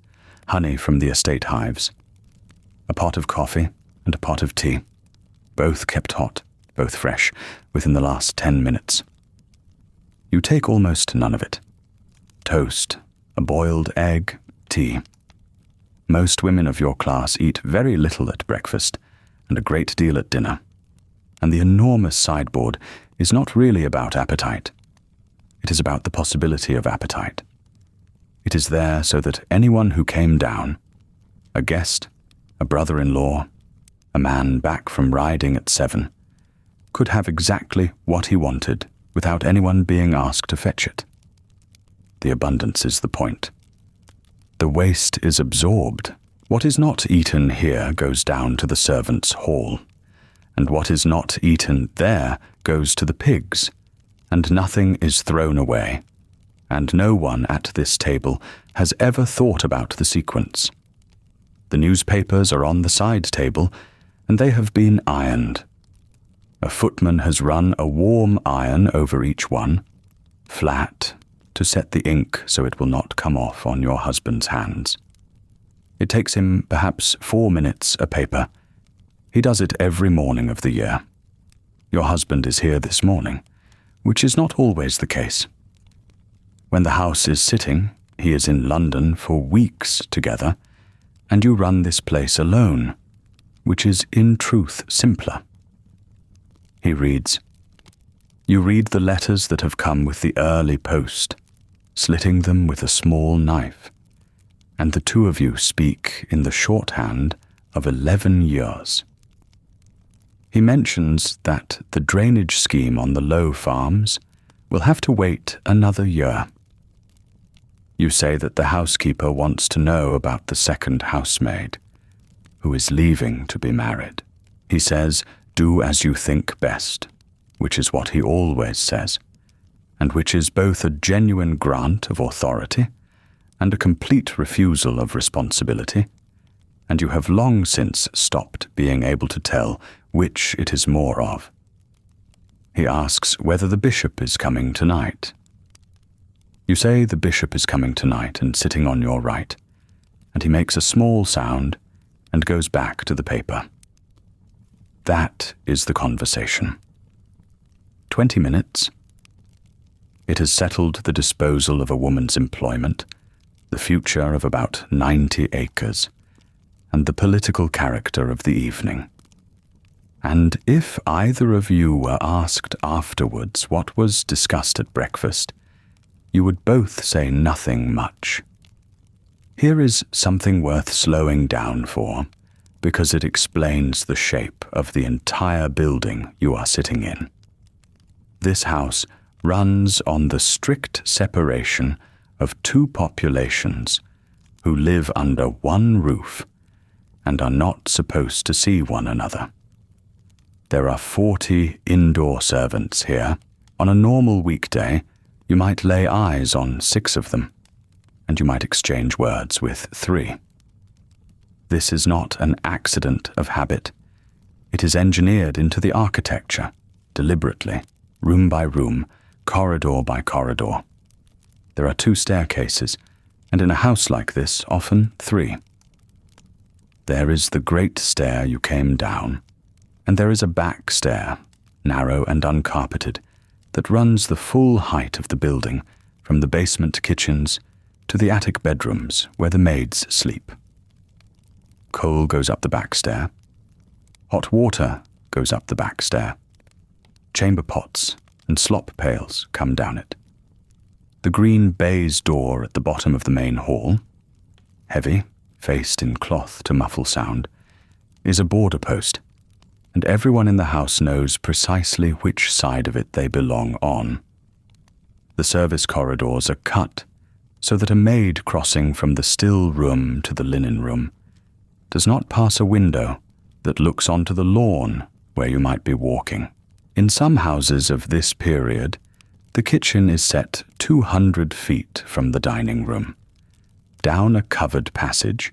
honey from the estate hives, a pot of coffee and a pot of tea, both kept hot, both fresh, within the last 10 minutes. You take almost none of it. Toast, a boiled egg, tea. Most women of your class eat very little at breakfast and a great deal at dinner. And the enormous sideboard is not really about appetite. It is about the possibility of appetite. It is there so that anyone who came down, a guest, a brother-in-law, a man back from riding at 7, could have exactly what he wanted without anyone being asked to fetch it. The abundance is the point. The waste is absorbed. What is not eaten here goes down to the servants' hall, and what is not eaten there goes to the pigs, and nothing is thrown away, and no one at this table has ever thought about the sequence. The newspapers are on the side table, and they have been ironed. A footman has run a warm iron over each one, flat, to set the ink so it will not come off on your husband's hands. It takes him perhaps 4 minutes a paper. He does it every morning of the year. Your husband is here this morning, which is not always the case. When the house is sitting, he is in London for weeks together, and you run this place alone, which is in truth simpler. He reads. You read the letters that have come with the early post, slitting them with a small knife, and the two of you speak in the shorthand of 11 years. He mentions that the drainage scheme on the Low Farms will have to wait another year. You say that the housekeeper wants to know about the second housemaid, who is leaving to be married. He says, do as you think best, which is what he always says, and which is both a genuine grant of authority and a complete refusal of responsibility, and you have long since stopped being able to tell which it is more of. He asks whether the bishop is coming tonight. You say the bishop is coming tonight and sitting on your right, and he makes a small sound and goes back to the paper. That is the conversation. 20 minutes. It has settled the disposal of a woman's employment, the future of about 90 acres, and the political character of the evening. And if either of you were asked afterwards what was discussed at breakfast, you would both say nothing much. Here is something worth slowing down for, because it explains the shape of the entire building you are sitting in. This house runs on the strict separation of two populations who live under one roof and are not supposed to see one another. There are 40 indoor servants here. On a normal weekday, you might lay eyes on 6 of them, and you might exchange words with 3. This is not an accident of habit. It is engineered into the architecture, deliberately, room by room, corridor by corridor. There are 2 staircases, and in a house like this, often 3. There is the great stair you came down, and there is a back stair, narrow and uncarpeted, that runs the full height of the building, from the basement kitchens to the attic bedrooms where the maids sleep. Coal goes up the back stair. Hot water goes up the back stair. Chamber pots and slop pails come down it. The green baize door at the bottom of the main hall, heavy, faced in cloth to muffle sound, is a border post, and everyone in the house knows precisely which side of it they belong on. The service corridors are cut so that a maid crossing from the still room to the linen room does not pass a window that looks onto the lawn where you might be walking. In some houses of this period, The kitchen is set 200 feet from the dining room, down a covered passage,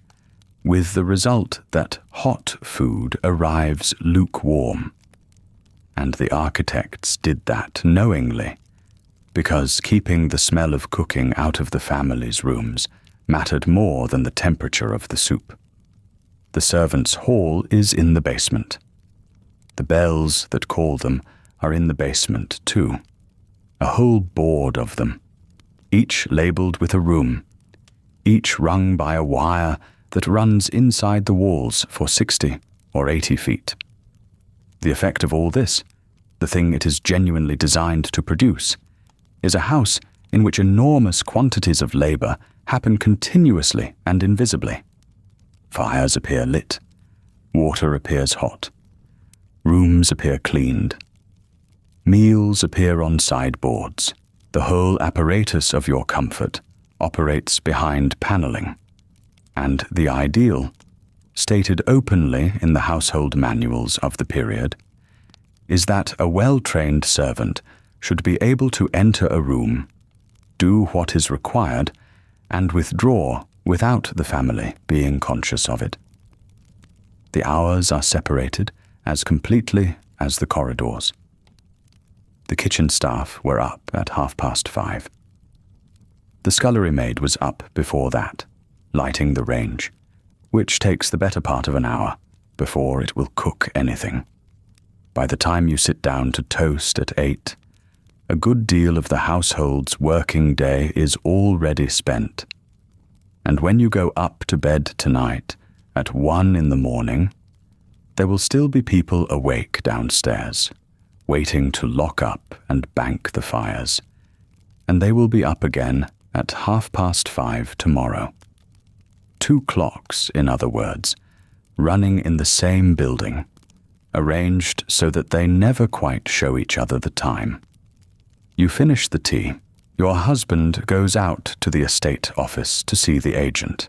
with the result that hot food arrives lukewarm. And the architects did that knowingly, because keeping the smell of cooking out of the family's rooms mattered more than the temperature of the soup. The servants' hall is in the basement. The bells that call them are in the basement too. A whole board of them, each labelled with a room, each rung by a wire that runs inside the walls for 60 or 80 feet. The effect of all this, the thing it is genuinely designed to produce, is a house in which enormous quantities of labour happen continuously and invisibly. Fires appear lit, water appears hot, rooms appear cleaned, meals appear on sideboards. The whole apparatus of your comfort operates behind panelling, and the ideal, stated openly in the household manuals of the period, is that a well-trained servant should be able to enter a room, do what is required, and withdraw without the family being conscious of it. The hours are separated as completely as the corridors. The kitchen staff were up at 5:30. The scullery maid was up before that, lighting the range, which takes the better part of an hour before it will cook anything. By the time you sit down to toast at 8, a good deal of the household's working day is already spent. And when you go up to bed tonight at 1 in the morning, there will still be people awake downstairs, waiting to lock up and bank the fires, and they will be up again at 5:30 tomorrow. 2 clocks, in other words, running in the same building, arranged so that they never quite show each other the time. You finish the tea. Your husband goes out to the estate office to see the agent,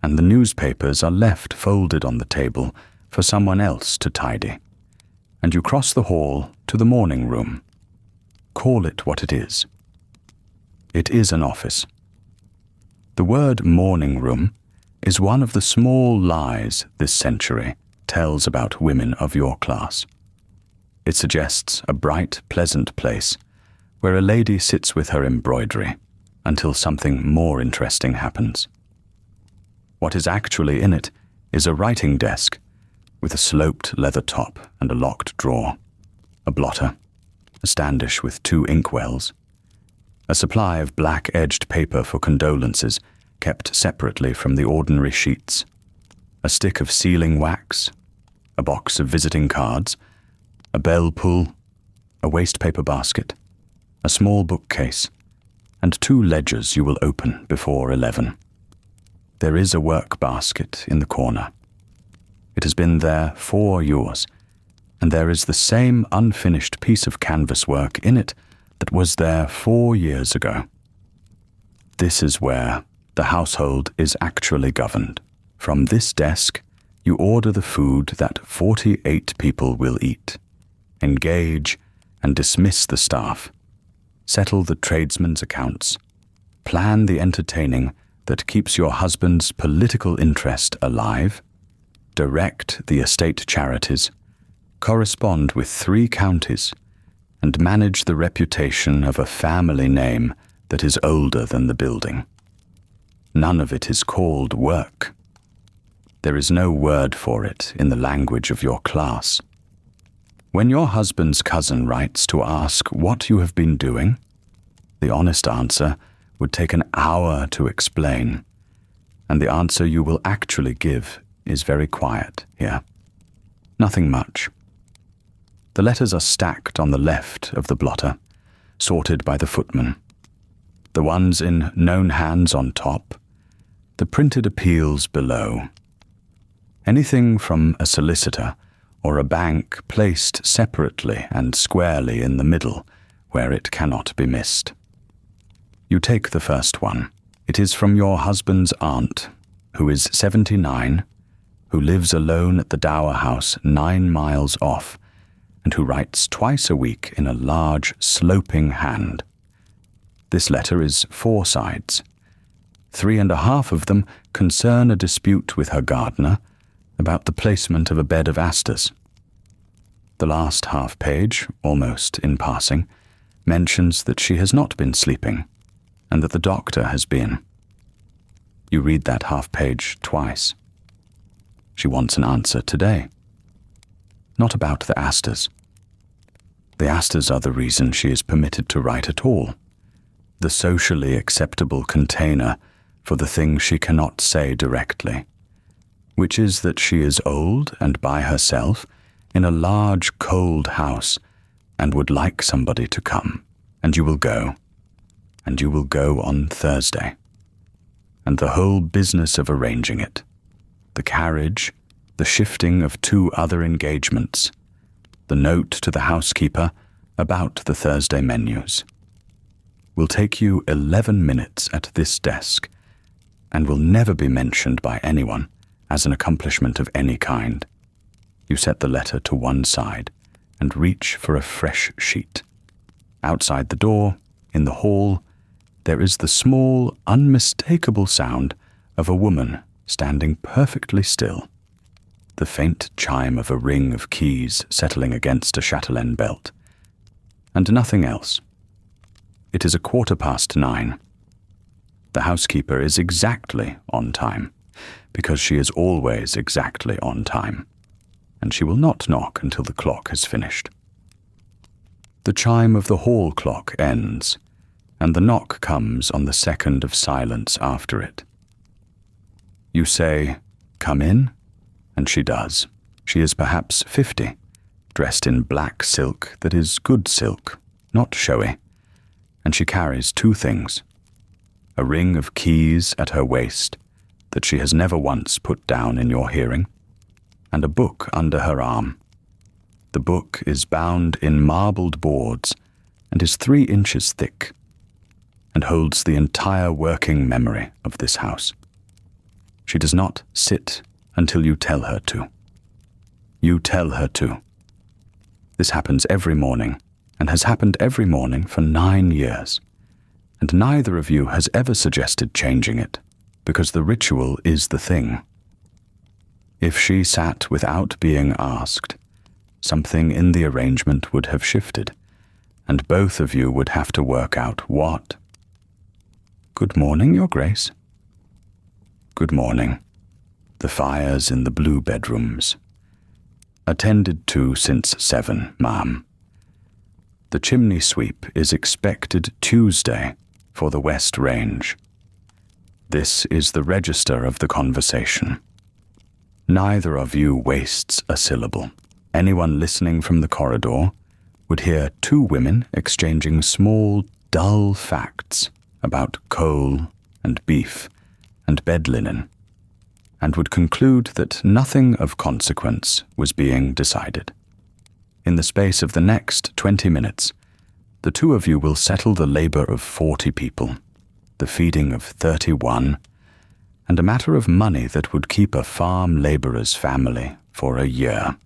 and the newspapers are left folded on the table for someone else to tidy, and you cross the hall to the morning room. Call it what it is. It is an office. The word morning room is one of the small lies this century tells about women of your class. It suggests a bright, pleasant place where a lady sits with her embroidery until something more interesting happens. What is actually in it is a writing desk with a sloped leather top and a locked drawer, a blotter, a standish with 2 inkwells, a supply of black-edged paper for condolences kept separately from the ordinary sheets, a stick of sealing wax, a box of visiting cards, a bell pull, a wastepaper basket, a small bookcase, and 2 ledgers you will open before 11. There is a work basket in the corner. It has been there 4 years, and there is the same unfinished piece of canvas work in it that was there 4 years ago. This is where the household is actually governed. From this desk, you order the food that 48 people will eat, engage and dismiss the staff, settle the tradesmen's accounts, plan the entertaining that keeps your husband's political interest alive, direct the estate charities, correspond with 3 counties, and manage the reputation of a family name that is older than the building. None of it is called work. There is no word for it in the language of your class. When your husband's cousin writes to ask what you have been doing, the honest answer would take an hour to explain, and the answer you will actually give is very quiet here. Nothing much. The letters are stacked on the left of the blotter, sorted by the footman. The ones in known hands on top, the printed appeals below. Anything from a solicitor or a bank placed separately and squarely in the middle, where it cannot be missed. You take the first one. It is from your husband's aunt, who is 79, who lives alone at the dower house 9 miles off, and who writes twice a week in a large, sloping hand. This letter is 4 sides. 3.5 of them concern a dispute with her gardener about the placement of a bed of asters. The last half-page, almost in passing, mentions that she has not been sleeping, and that the doctor has been. You read that half-page twice. She wants an answer today. Not about the asters. The asters are the reason she is permitted to write at all, the socially acceptable container for the thing she cannot say directly, which is that she is old and by herself in a large, cold house and would like somebody to come, and you will go, and you will go on Thursday. And the whole business of arranging it, the carriage, the shifting of 2 other engagements, the note to the housekeeper about the Thursday menus, will take you 11 minutes at this desk and will never be mentioned by anyone as an accomplishment of any kind. You set the letter to one side and reach for a fresh sheet. Outside the door, in the hall, there is the small, unmistakable sound of a woman standing perfectly still, the faint chime of a ring of keys settling against a chatelaine belt, and nothing else. It is 9:15. The housekeeper is exactly on time, because she is always exactly on time, and she will not knock until the clock has finished. The chime of the hall clock ends, and the knock comes on the second of silence after it. You say, "Come in," and she does. She is perhaps 50, dressed in black silk that is good silk, not showy, and she carries 2 things: a ring of keys at her waist that she has never once put down in your hearing, and a book under her arm. The book is bound in marbled boards and is 3 inches thick, and holds the entire working memory of this house. She does not sit until you tell her to. You tell her to. This happens every morning, and has happened every morning for 9 years, and neither of you has ever suggested changing it, because the ritual is the thing. If she sat without being asked, something in the arrangement would have shifted, and both of you would have to work out what. "Good morning, Your Grace." "Good morning." The fires in the blue bedrooms. "Attended to since 7, ma'am." The chimney sweep is expected Tuesday for the West Range. This is the register of the conversation. Neither of you wastes a syllable. Anyone listening from the corridor would hear 2 women exchanging small, dull facts about coal and beef and bed linen, and would conclude that nothing of consequence was being decided. In the space of the next 20 minutes, the 2 of you will settle the labor of 40 people, the feeding of 31, and a matter of money that would keep a farm laborer's family for a year.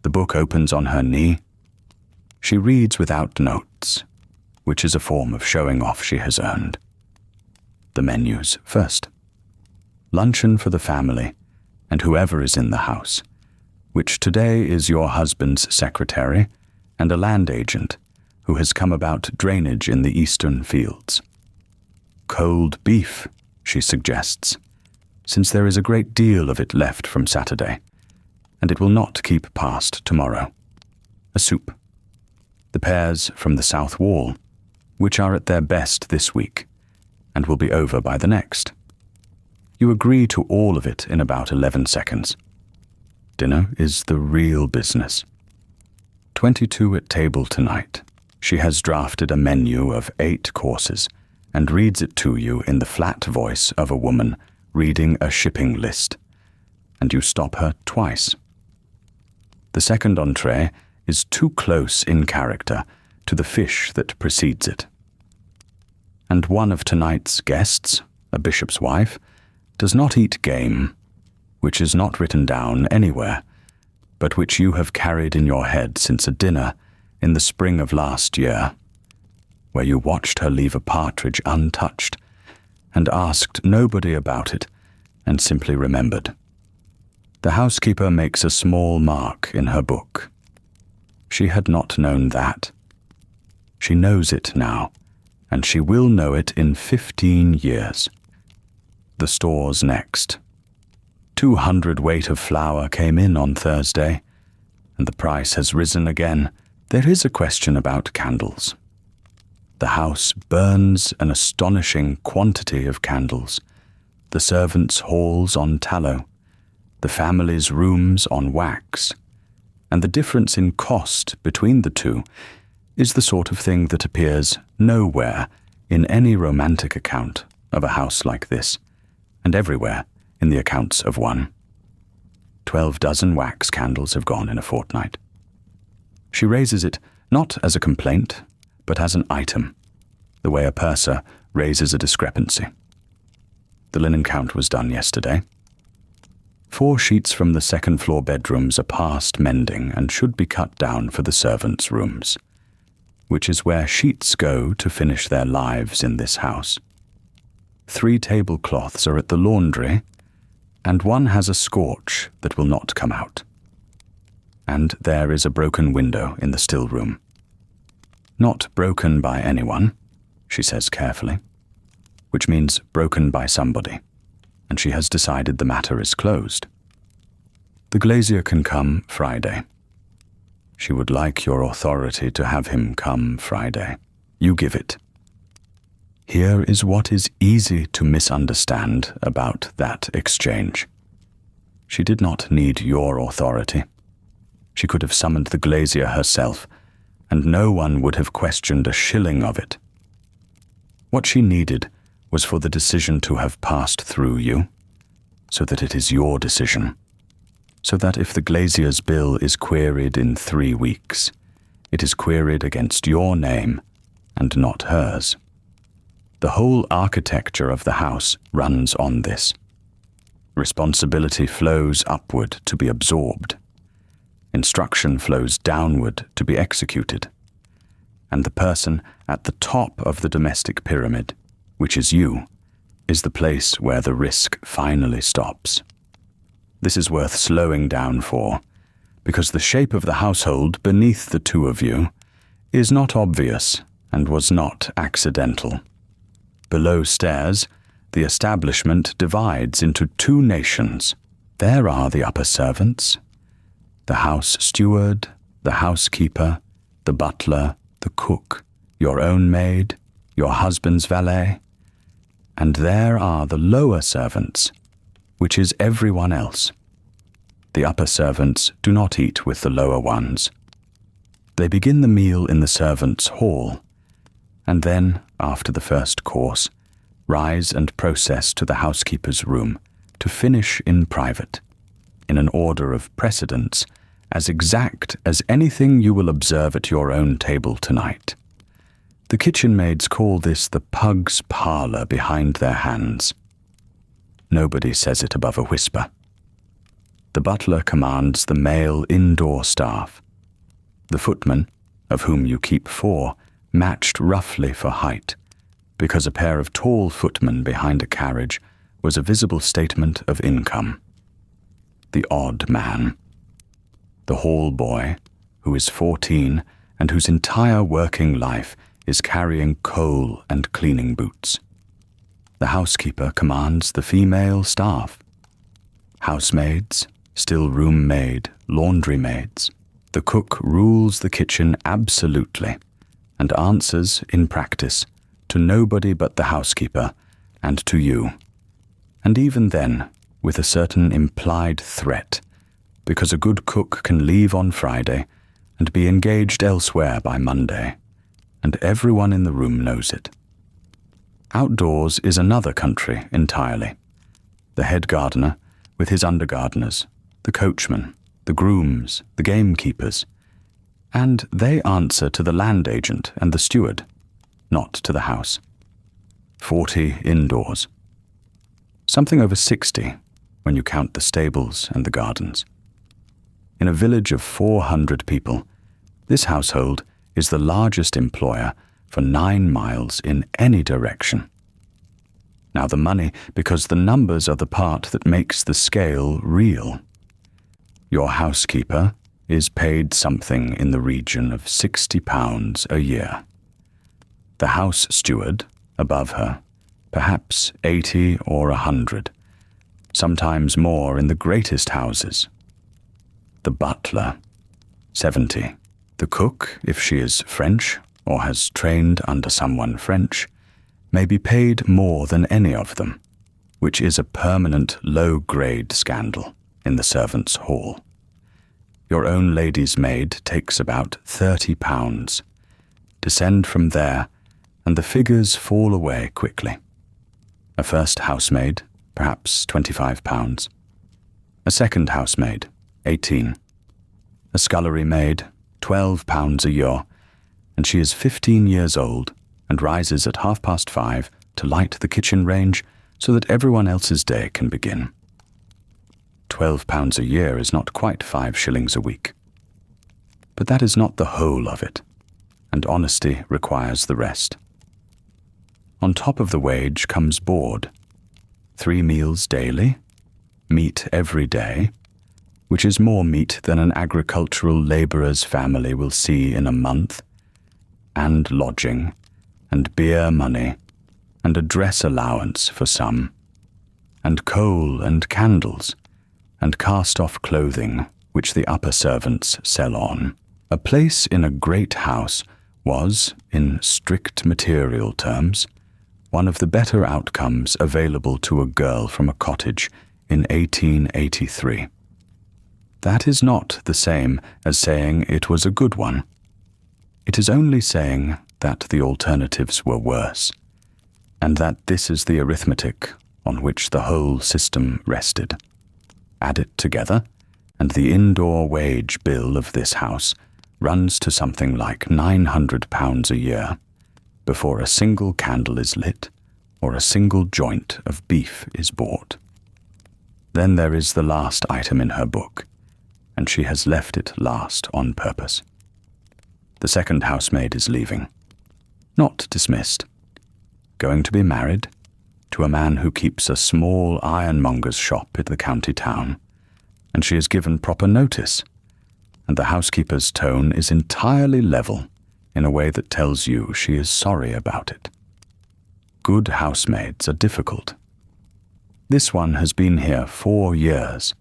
The book opens on her knee. She reads without notes, which is a form of showing off she has earned. The menus first. Luncheon for the family and whoever is in the house, which today is your husband's secretary and a land agent who has come about drainage in the eastern fields. Cold beef, she suggests, since there is a great deal of it left from Saturday, and it will not keep past tomorrow. A soup. The pears from the south wall, which are at their best this week, and will be over by the next. You agree to all of it in about 11 seconds. Dinner is the real business. 22 at table tonight. She has drafted a menu of 8 courses and reads it to you in the flat voice of a woman reading a shipping list, and you stop her twice. The second entree is too close in character to the fish that precedes it. And one of tonight's guests, a bishop's wife, does not eat game, which is not written down anywhere, but which you have carried in your head since a dinner in the spring of last year, where you watched her leave a partridge untouched and asked nobody about it and simply remembered. The housekeeper makes a small mark in her book. She had not known that. She knows it now, and she will know it in 15 years. The stores next. 200 weight of flour came in on Thursday, and the price has risen again. There is a question about candles. The house burns an astonishing quantity of candles. The servants' halls on tallow, the family's rooms on wax, and the difference in cost between the two is the sort of thing that appears nowhere in any romantic account of a house like this, and everywhere in the accounts of one. 12 dozen wax candles have gone in a fortnight. She raises it not as a complaint, but as an item, the way a purser raises a discrepancy. The linen count was done yesterday. 4 sheets from the second-floor bedrooms are past mending and should be cut down for the servants' rooms, which is where sheets go to finish their lives in this house. 3 tablecloths are at the laundry, and 1 has a scorch that will not come out. And there is a broken window in the still room. Not broken by anyone, she says carefully, which means broken by somebody, and she has decided the matter is closed. The glazier can come Friday. She would like your authority to have him come Friday. You give it. Here is what is easy to misunderstand about that exchange. She did not need your authority. She could have summoned the glazier herself, and no one would have questioned a shilling of it. What she needed was for the decision to have passed through you, so that it is your decision, so that if the glazier's bill is queried in 3 weeks, it is queried against your name and not hers. The whole architecture of the house runs on this. Responsibility flows upward to be absorbed. Instruction flows downward to be executed. And the person at the top of the domestic pyramid, which is you, is the place where the risk finally stops. This is worth slowing down for, because the shape of the household beneath the two of you is not obvious and was not accidental. Below stairs, the establishment divides into 2 nations. There are the upper servants, the house steward, the housekeeper, the butler, the cook, your own maid, your husband's valet. And there are the lower servants, which is everyone else. The upper servants do not eat with the lower ones. They begin the meal in the servants' hall, and then, after the first course, rise and process to the housekeeper's room to finish in private, in an order of precedence as exact as anything you will observe at your own table tonight. The kitchen maids call this the pug's parlour behind their hands. Nobody says it above a whisper. The butler commands the male indoor staff. The footman, of whom you keep 4, matched roughly for height, because a pair of tall footmen behind a carriage was a visible statement of income. The odd man. The hall boy, who is 14 and whose entire working life is carrying coal and cleaning boots. The housekeeper commands the female staff. Housemaids, still-room maid, laundry maids. The cook rules the kitchen absolutely and answers, in practice, to nobody but the housekeeper and to you, and even then with a certain implied threat, because a good cook can leave on Friday and be engaged elsewhere by Monday, and everyone in the room knows it. Outdoors is another country entirely. The head gardener with his under-gardeners, the coachman, the grooms, the gamekeepers, and they answer to the land agent and the steward, not to the house. 40 indoors. Something over 60 when you count the stables and the gardens. In a village of 400 people, this household is the largest employer for 9 miles in any direction. Now the money, because the numbers are the part that makes the scale real. Your housekeeper is paid something in the region of £60 a year. The house steward, above her, perhaps 80 or 100, sometimes more in the greatest houses. The butler, 70. The cook, if she is French or has trained under someone French, may be paid more than any of them, which is a permanent low-grade scandal in the servants' hall. Your own lady's maid takes about £30. Descend from there, and the figures fall away quickly. A first housemaid, perhaps £25. A second housemaid, 18. A scullery maid, £12 a year, and she is 15 years old and rises at 5:30 to light the kitchen range so that everyone else's day can begin. £12 a year is not quite 5 shillings a week. But that is not the whole of it, and honesty requires the rest. On top of the wage comes board, 3 meals daily, meat every day, which is more meat than an agricultural labourer's family will see in a month, and lodging, and beer money, and a dress allowance for some, and coal and candles, and cast-off clothing which the upper servants sell on. A place in a great house was, in strict material terms, one of the better outcomes available to a girl from a cottage in 1883. That is not the same as saying it was a good one. It is only saying that the alternatives were worse, and that this is the arithmetic on which the whole system rested. Add it together, and the indoor wage bill of this house runs to something like £900 a year before a single candle is lit or a single joint of beef is bought. Then there is the last item in her book, and she has left it last on purpose. The second housemaid is leaving. Not dismissed. Going to be married to a man who keeps a small ironmonger's shop in the county town, and she is given proper notice, and the housekeeper's tone is entirely level in a way that tells you she is sorry about it. Good housemaids are difficult. This one has been here 4 years,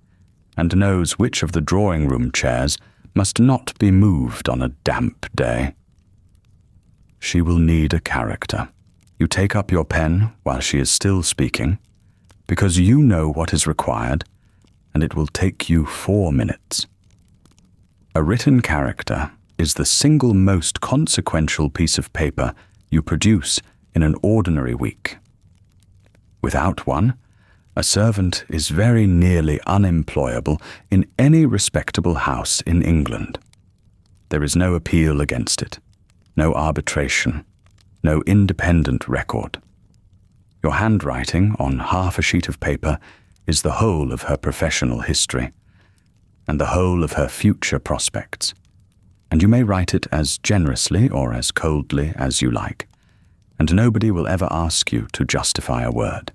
and knows which of the drawing-room chairs must not be moved on a damp day. She will need a character. You take up your pen while she is still speaking, because you know what is required, and it will take you 4 minutes. A written character is the single most consequential piece of paper you produce in an ordinary week. Without one, a servant is very nearly unemployable in any respectable house in England. There is no appeal against it, no arbitration, no independent record. Your handwriting on half a sheet of paper is the whole of her professional history, and the whole of her future prospects, and you may write it as generously or as coldly as you like, and nobody will ever ask you to justify a word.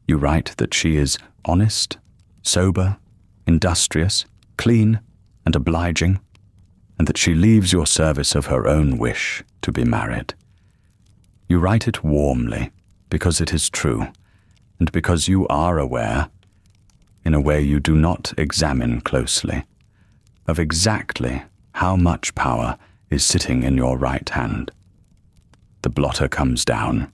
You write that she is honest, sober, industrious, clean, and obliging, and that she leaves your service of her own wish to be married. You write it warmly, because it is true, and because you are aware, in a way you do not examine closely, of exactly how much power is sitting in your right hand. The blotter comes down.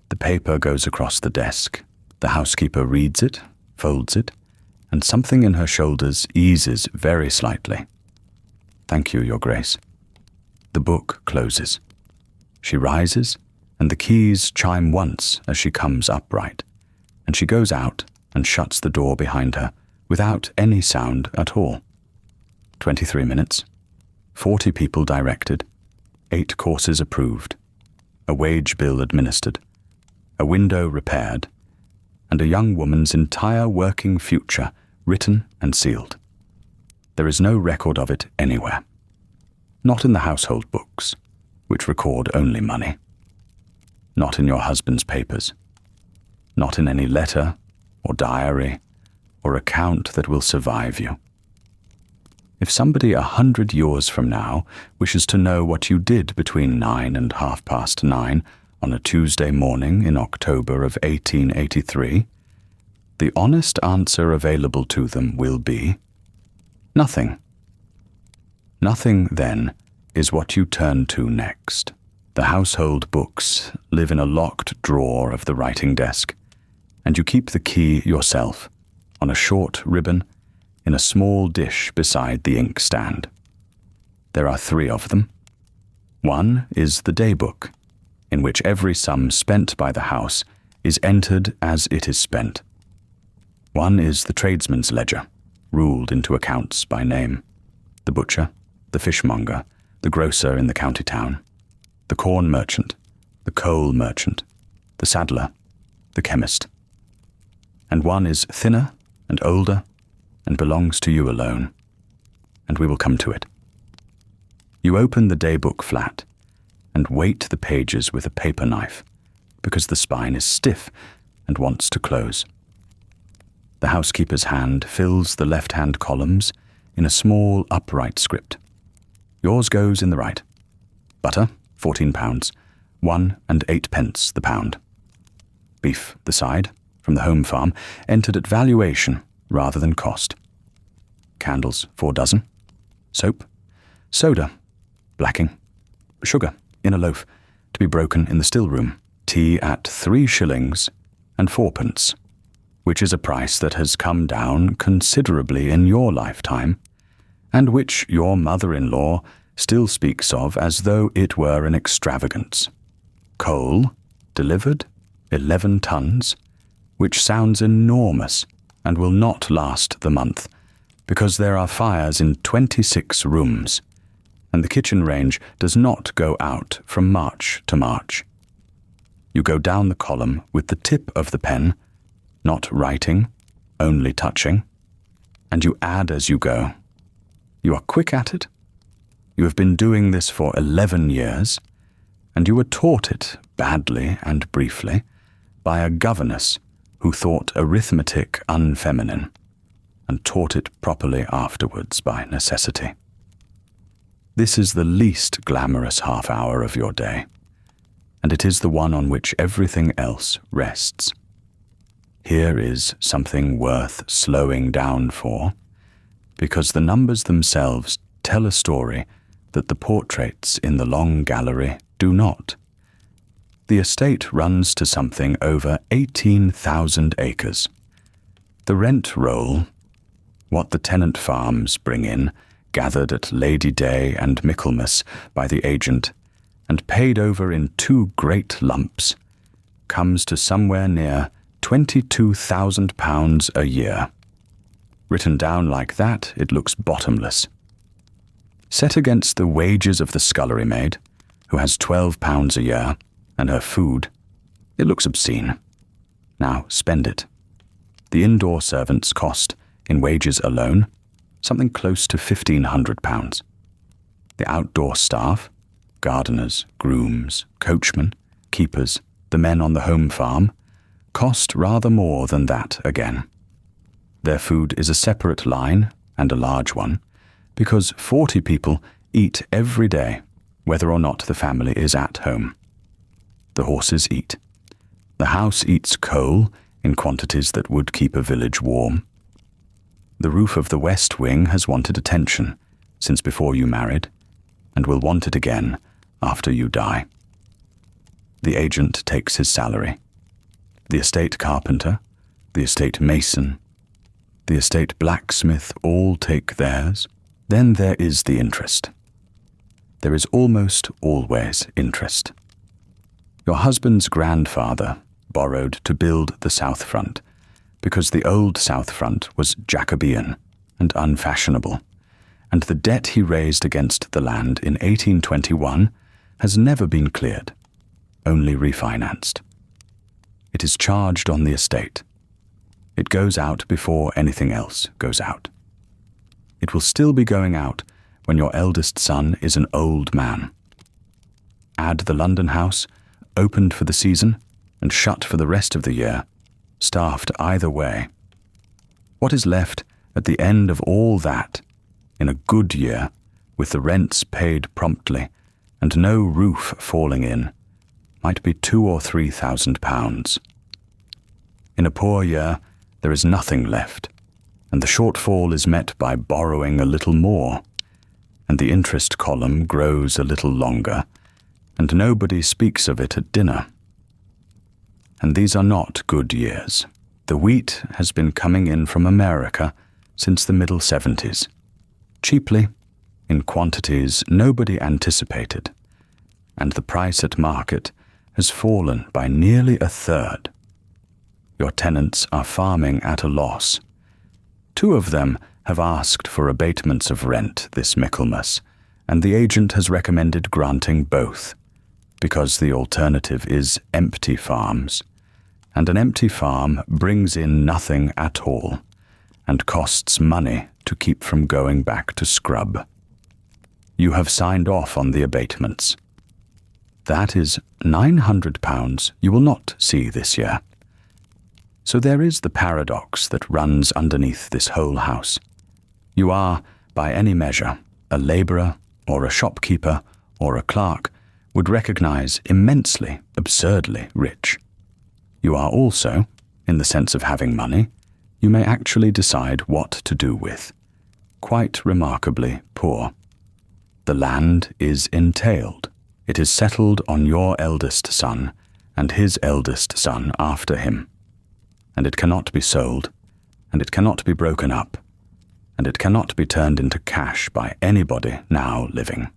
The paper goes across the desk. The housekeeper reads it, folds it, and something in her shoulders eases very slightly. Thank you, Your Grace. The book closes. She rises, and the keys chime once as she comes upright, and she goes out and shuts the door behind her without any sound at all. 23 minutes, 40 people directed, 8 courses approved, a wage bill administered, a window repaired, and a young woman's entire working future written and sealed. There is no record of it anywhere. Not in the household books, which record only money. Not in your husband's papers. Not in any letter or diary or account that will survive you. If somebody 100 years from now wishes to know what you did between 9 and 9:30 on a Tuesday morning in October of 1883, the honest answer available to them will be nothing. Nothing, then, is what you turn to next. The household books live in a locked drawer of the writing desk, and you keep the key yourself, on a short ribbon, in a small dish beside the inkstand. There are 3 of them. One is the daybook, in which every sum spent by the house is entered as it is spent. One is the tradesman's ledger, ruled into accounts by name. The butcher, the fishmonger, the grocer in the county town, the corn merchant, the coal merchant, the saddler, the chemist. And one is thinner and older and belongs to you alone, and we will come to it. You open the daybook flat and weight the pages with a paper knife, because the spine is stiff and wants to close. The housekeeper's hand fills the left-hand columns in a small upright script. Yours goes in the right. Butter, 14 pounds, 1 and 8 pence the pound. Beef, the side, from the home farm, entered at valuation rather than cost. Candles, 4 dozen. Soap, soda, blacking, sugar in a loaf, to be broken in the still room. Tea at 3 shillings and 4 pence, which is a price that has come down considerably in your lifetime, and which your mother-in-law still speaks of as though it were an extravagance. Coal, delivered, 11 tons, which sounds enormous and will not last the month, because there are fires in 26 rooms, and the kitchen range does not go out from March to March. You go down the column with the tip of the pen, not writing, only touching, and you add as you go. You are quick at it. You have been doing this for 11 years, and you were taught it badly and briefly by a governess who thought arithmetic unfeminine, and taught it properly afterwards by necessity. This is the least glamorous half-hour of your day, and it is the one on which everything else rests. Here is something worth slowing down for, because the numbers themselves tell a story that the portraits in the long gallery do not. The estate runs to something over 18,000 acres. The rent roll, what the tenant farms bring in, gathered at Lady Day and Michaelmas by the agent, and paid over in 2 great lumps, comes to somewhere near £22,000 a year. Written down like that, it looks bottomless. Set against the wages of the scullery maid, who has £12 a year, and her food, it looks obscene. Now spend it. The indoor servants cost, in wages alone, something close to £1,500. The outdoor staff, gardeners, grooms, coachmen, keepers, the men on the home farm, cost rather more than that again. Their food is a separate line, and a large one, because 40 people eat every day, whether or not the family is at home. The horses eat. The house eats coal in quantities that would keep a village warm. The roof of the west wing has wanted attention since before you married, and will want it again after you die. The agent takes his salary. The estate carpenter, the estate mason, the estate blacksmith all take theirs. Then there is the interest. There is almost always interest. Your husband's grandfather borrowed to build the south front, because the old south front was Jacobean and unfashionable, and the debt he raised against the land in 1821 has never been cleared, only refinanced. It is charged on the estate. It goes out before anything else goes out. It will still be going out when your eldest son is an old man. Add the London house, opened for the season and shut for the rest of the year, staffed either way. What is left at the end of all that, in a good year, with the rents paid promptly and no roof falling in, might be £2,000 or £3,000. In a poor year, there is nothing left, and the shortfall is met by borrowing a little more, and the interest column grows a little longer, and nobody speaks of it at dinner. And these are not good years. The wheat has been coming in from America since the middle 70s. Cheaply, in quantities nobody anticipated, and the price at market has fallen by nearly a third. Your tenants are farming at a loss. 2 of them have asked for abatements of rent this Michaelmas, and the agent has recommended granting both, because the alternative is empty farms, and an empty farm brings in nothing at all, and costs money to keep from going back to scrub. You have signed off on the abatements. That is £900 you will not see this year. So there is the paradox that runs underneath this whole house. You are, by any measure, a labourer or a shopkeeper or a clerk would recognise immensely, absurdly rich. You are also, in the sense of having money, you may actually decide what to do with, quite remarkably poor. The land is entailed. It is settled on your eldest son and his eldest son after him. And it cannot be sold, and it cannot be broken up, and it cannot be turned into cash by anybody now living.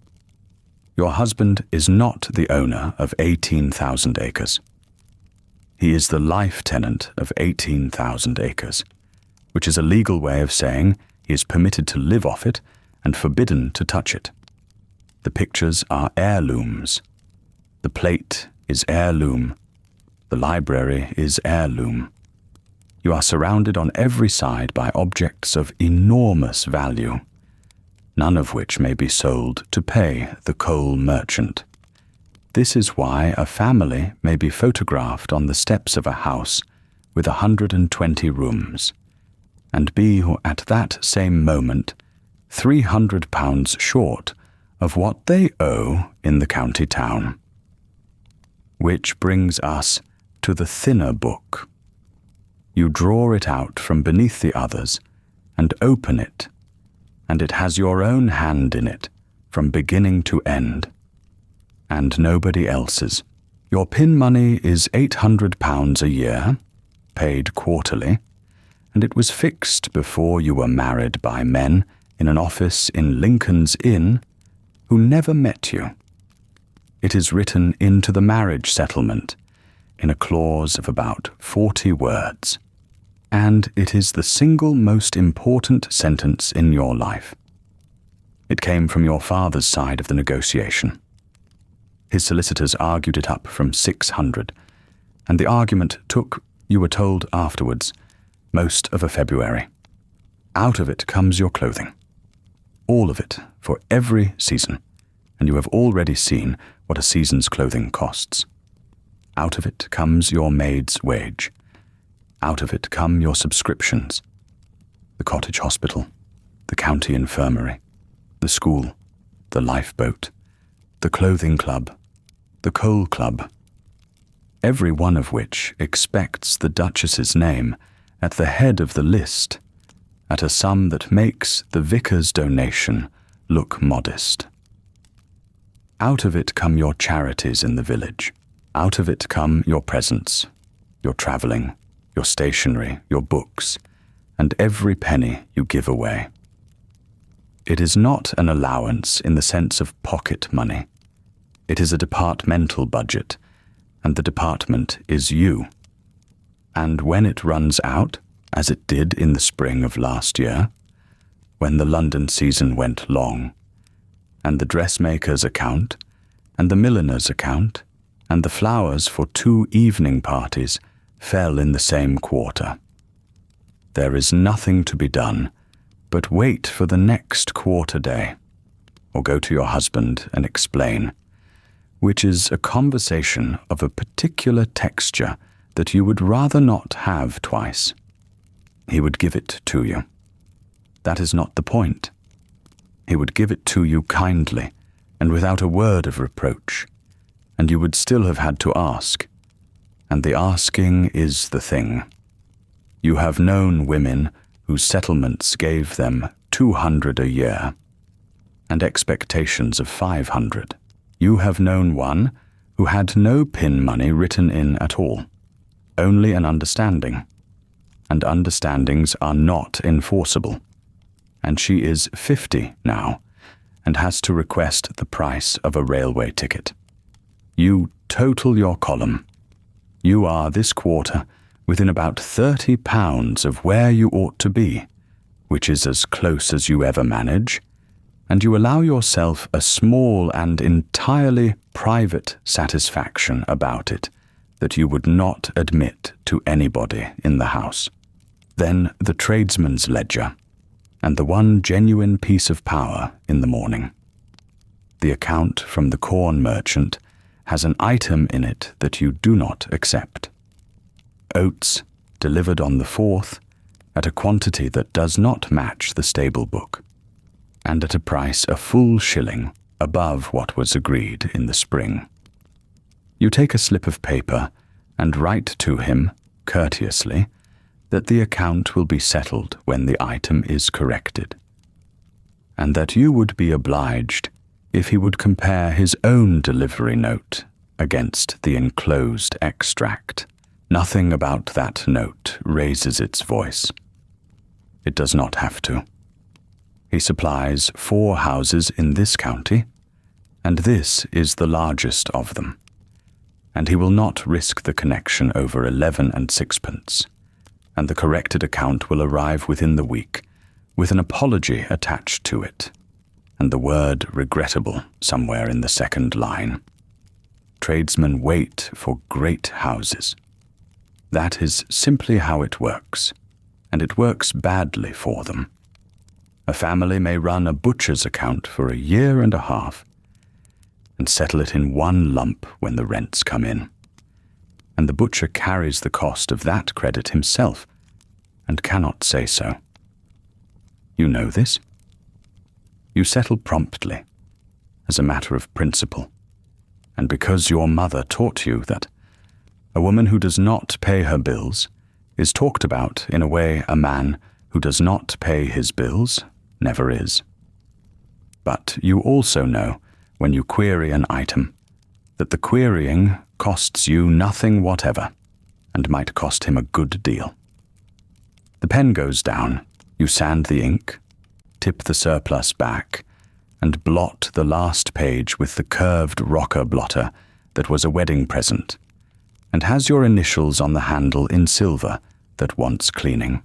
Your husband is not the owner of 18,000 acres. He is the life tenant of 18,000 acres, which is a legal way of saying he is permitted to live off it and forbidden to touch it. The pictures are heirlooms. The plate is heirloom. The library is heirloom. You are surrounded on every side by objects of enormous value, none of which may be sold to pay the coal merchant. This is why a family may be photographed on the steps of a house with 120 rooms, and be at that same moment £300 short of what they owe in the county town. Which brings us to the thinner book. You draw it out from beneath the others and open it, and it has your own hand in it from beginning to end, and nobody else's. Your pin money is £800 a year, paid quarterly, and it was fixed before you were married by men in an office in Lincoln's Inn who never met you. It is written into the marriage settlement in a clause of about 40 words, and it is the single most important sentence in your life. It came from your father's side of the negotiation. His solicitors argued it up from 600, and the argument took, you were told afterwards, most of a February. Out of it comes your clothing. All of it, for every season, and you have already seen what a season's clothing costs. Out of it comes your maid's wage. Out of it come your subscriptions. The cottage hospital, the county infirmary, the school, the lifeboat, the clothing club, the coal club, every one of which expects the Duchess's name at the head of the list, at a sum that makes the vicar's donation look modest. Out of it come your charities in the village. Out of it come your presents, your travelling, your stationery, your books, and every penny you give away. It is not an allowance in the sense of pocket money. It is a departmental budget, and the department is you. And when it runs out, as it did in the spring of last year, when the London season went long, and the dressmaker's account, and the milliner's account, and the flowers for 2 evening parties fell in the same quarter, there is nothing to be done but wait for the next quarter day, or go to your husband and explain, which is a conversation of a particular texture that you would rather not have twice. He would give it to you. That is not the point. He would give it to you kindly and without a word of reproach, and you would still have had to ask. And the asking is the thing. You have known women whose settlements gave them 200 a year and expectations of 500. You have known one who had no pin money written in at all, only an understanding, and understandings are not enforceable. And she is 50 now and has to request the price of a railway ticket. You total your column. You are this quarter within about £30 of where you ought to be, which is as close as you ever manage, and you allow yourself a small and entirely private satisfaction about it that you would not admit to anybody in the house. Then the tradesman's ledger, and the one genuine piece of power in the morning. The account from the corn merchant has an item in it that you do not accept. Oats delivered on the 4th at a quantity that does not match the stable book, and at a price a full shilling above what was agreed in the spring. You take a slip of paper and write to him, courteously, that the account will be settled when the item is corrected, and that you would be obliged if he would compare his own delivery note against the enclosed extract. Nothing about that note raises its voice. It does not have to. He supplies 4 houses in this county, and this is the largest of them, and he will not risk the connection over 11 and 6pence, and the corrected account will arrive within the week, with an apology attached to it, and the word regrettable somewhere in the second line. Tradesmen wait for great houses. That is simply how it works, and it works badly for them. A family may run a butcher's account for a year and a half, and settle it in one lump when the rents come in, and the butcher carries the cost of that credit himself, and cannot say so. You know this. You settle promptly, as a matter of principle, and because your mother taught you that a woman who does not pay her bills is talked about in a way a man who does not pay his bills never is. But you also know, when you query an item, that the querying costs you nothing whatever, and might cost him a good deal. The pen goes down, you sand the ink, tip the surplus back, and blot the last page with the curved rocker blotter that was a wedding present, and has your initials on the handle in silver that wants cleaning.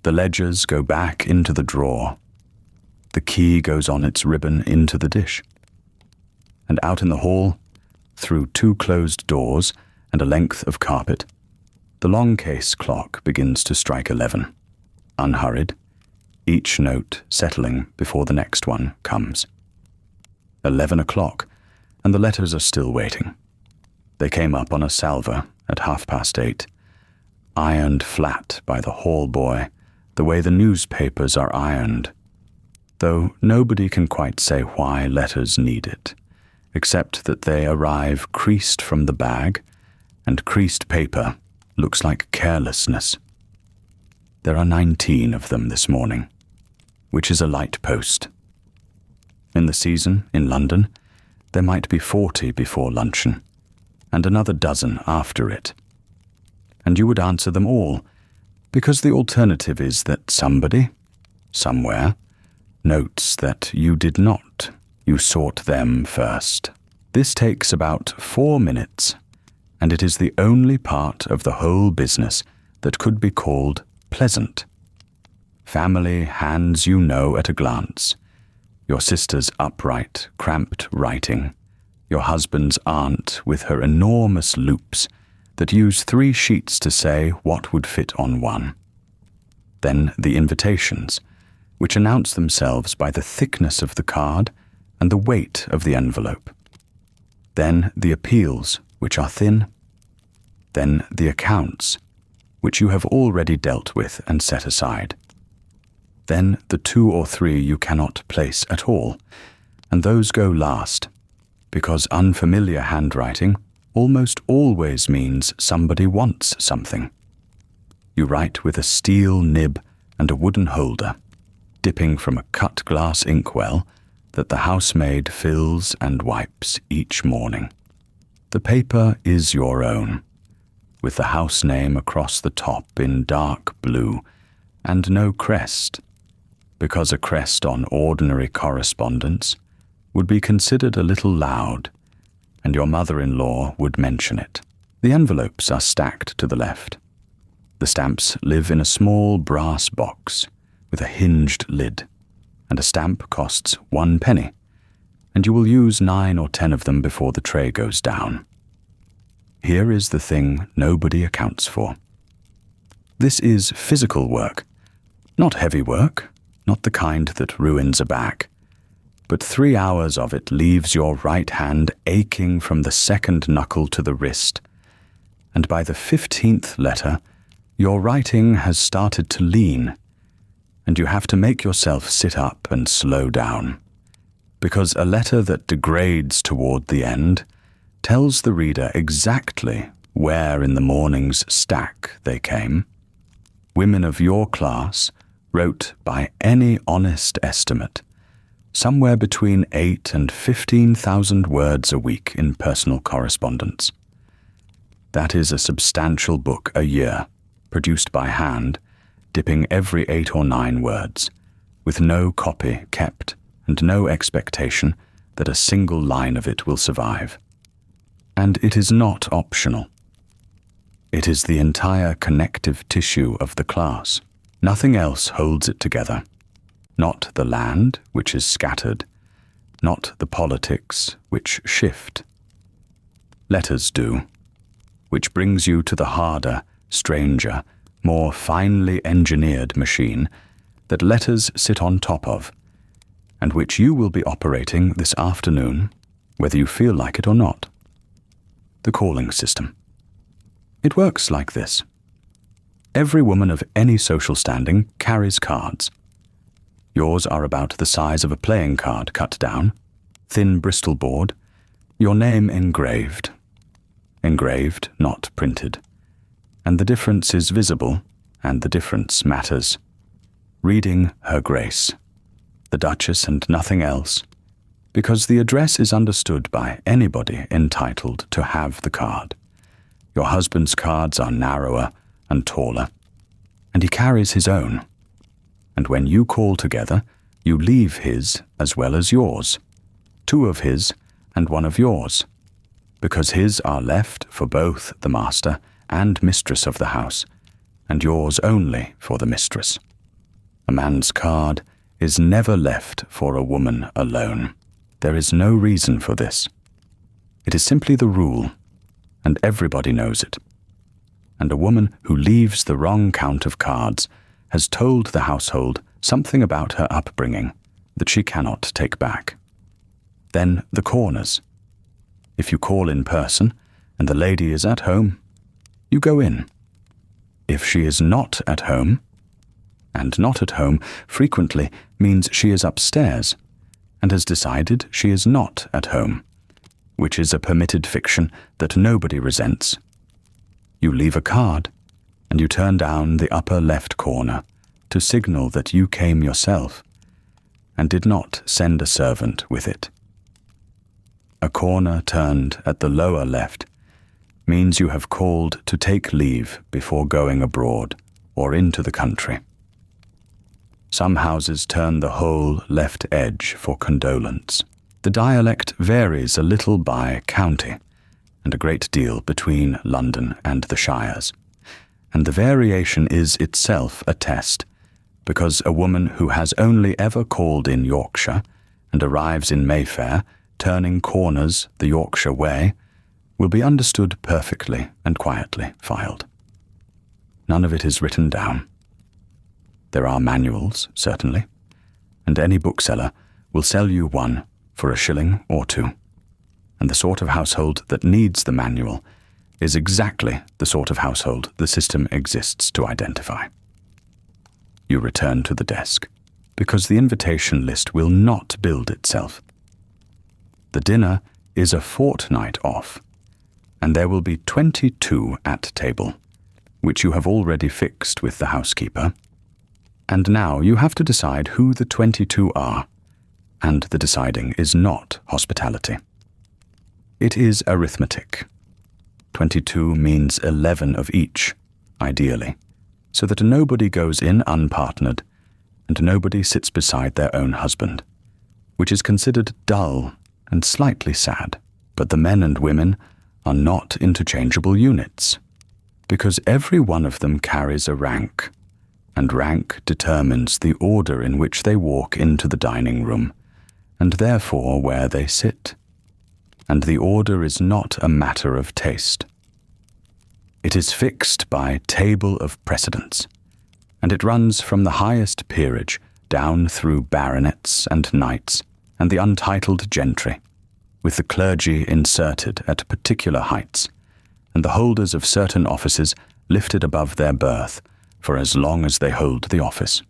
The ledgers go back into the drawer. The key goes on its ribbon into the dish. And out in the hall, through 2 closed doors and a length of carpet, the long case clock begins to strike 11, unhurried, each note settling before the next one comes. 11 o'clock, and the letters are still waiting. They came up on a salver at 8:30, ironed flat by the hall boy, the way the newspapers are ironed, though nobody can quite say why letters need it, except that they arrive creased from the bag, and creased paper looks like carelessness. There are 19 of them this morning, which is a light post. In the season, in London, there might be 40 before luncheon, and another dozen after it. And you would answer them all, because the alternative is that somebody, somewhere, notes that you did not. You sought them first. This takes about 4 minutes, and it is the only part of the whole business that could be called pleasant. Family hands you know at a glance, your sister's upright, cramped writing, your husband's aunt with her enormous loops that use 3 sheets to say what would fit on one. Then the invitations, which announce themselves by the thickness of the card and the weight of the envelope. Then the appeals, which are thin. Then the accounts, which you have already dealt with and set aside. Then the 2 or 3 you cannot place at all, and those go last, because unfamiliar handwriting almost always means somebody wants something. You write with a steel nib and a wooden holder, dipping from a cut glass inkwell that the housemaid fills and wipes each morning. The paper is your own, with the house name across the top in dark blue, and no crest, because a crest on ordinary correspondence would be considered a little loud, and your mother-in-law would mention it. The envelopes are stacked to the left. The stamps live in a small brass box with a hinged lid, and a stamp costs 1 penny, and you will use 9 or 10 of them before the tray goes down. Here is the thing nobody accounts for. This is physical work, not heavy work, not the kind that ruins a back, but 3 hours of it leaves your right hand aching from the second knuckle to the wrist, and by the 15th letter, your writing has started to lean, and you have to make yourself sit up and slow down, because a letter that degrades toward the end tells the reader exactly where in the morning's stack they came. Women of your class wrote, by any honest estimate, somewhere between 8 and 15,000 words a week in personal correspondence. That is a substantial book a year, produced by hand, dipping every 8 or 9 words, with no copy kept and no expectation that a single line of it will survive. And it is not optional. It is the entire connective tissue of the class. Nothing else holds it together. Not the land, which is scattered, not the politics, which shift. Letters do, which brings you to the harder, stranger, more finely engineered machine that letters sit on top of, and which you will be operating this afternoon, whether you feel like it or not. The calling system. It works like this. Every woman of any social standing carries cards. Yours are about the size of a playing card cut down, thin Bristol board, your name engraved. Engraved, not printed. And the difference is visible, and the difference matters. Reading Her Grace, the Duchess and nothing else, because the address is understood by anybody entitled to have the card. Your husband's cards are narrower and taller, and he carries his own. And when you call together, you leave his as well as yours, 2 of his and 1 of yours, because his are left for both the master and mistress of the house, and yours only for the mistress. A man's card is never left for a woman alone. There is no reason for this. It is simply the rule, and everybody knows it. And a woman who leaves the wrong count of cards has told the household something about her upbringing that she cannot take back. Then the corners. If you call in person and the lady is at home, you go in. If she is not at home, and not at home frequently means she is upstairs and has decided she is not at home, which is a permitted fiction that nobody resents. You leave a card, and you turn down the upper left corner to signal that you came yourself and did not send a servant with it. A corner turned at the lower left means you have called to take leave before going abroad or into the country. Some houses turn the whole left edge for condolence. The dialect varies a little by county, and a great deal between London and the shires. And the variation is itself a test, because a woman who has only ever called in Yorkshire and arrives in Mayfair, turning corners the Yorkshire way, will be understood perfectly and quietly filed. None of it is written down. There are manuals, certainly, and any bookseller will sell you one for a shilling or two. And the sort of household that needs the manual is exactly the sort of household the system exists to identify. You return to the desk, because the invitation list will not build itself. The dinner is a fortnight off, and there will be 22 at table, which you have already fixed with the housekeeper. And now you have to decide who the 22 are, and the deciding is not hospitality. It is arithmetic. 22 means 11 of each, ideally, so that nobody goes in unpartnered, and nobody sits beside their own husband, which is considered dull and slightly sad. But the men and women are not interchangeable units, because every one of them carries a rank, and rank determines the order in which they walk into the dining room, and therefore where they sit. And the order is not a matter of taste. It is fixed by table of precedence, and it runs from the highest peerage down through baronets and knights and the untitled gentry, with the clergy inserted at particular heights, and the holders of certain offices lifted above their birth for as long as they hold the office.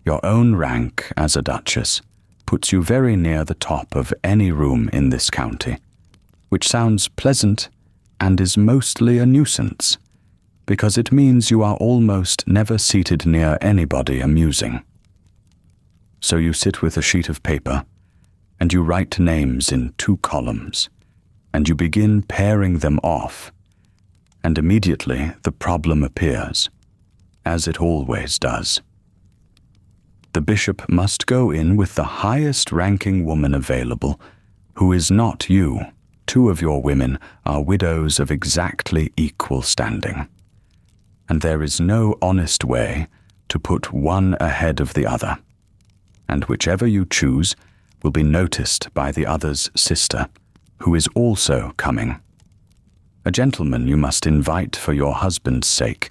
Your own rank as a duchess puts you very near the top of any room in this county, which sounds pleasant and is mostly a nuisance, because it means you are almost never seated near anybody amusing. So you sit with a sheet of paper, and you write names in 2 columns, and you begin pairing them off, and immediately the problem appears, as it always does. The bishop must go in with the highest-ranking woman available, who is not you. 2 of your women are widows of exactly equal standing, and there is no honest way to put one ahead of the other, and whichever you choose will be noticed by the other's sister, who is also coming. A gentleman you must invite for your husband's sake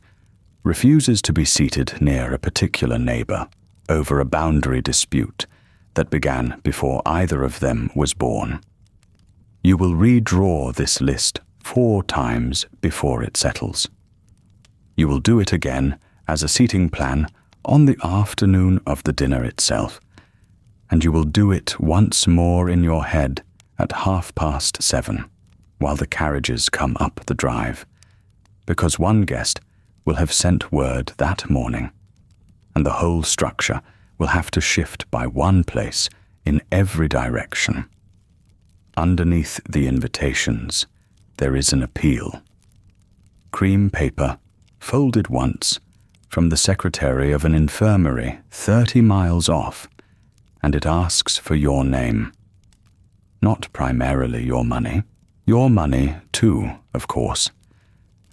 refuses to be seated near a particular neighbor over a boundary dispute that began before either of them was born. You will redraw this list 4 times before it settles. You will do it again as a seating plan on the afternoon of the dinner itself, and you will do it once more in your head at 7:30, while the carriages come up the drive, because one guest will have sent word that morning, and the whole structure will have to shift by 1 place in every direction. Underneath the invitations, there is an appeal. Cream paper, folded once, from the secretary of an infirmary 30 miles off, and it asks for your name. Not primarily your money too, of course,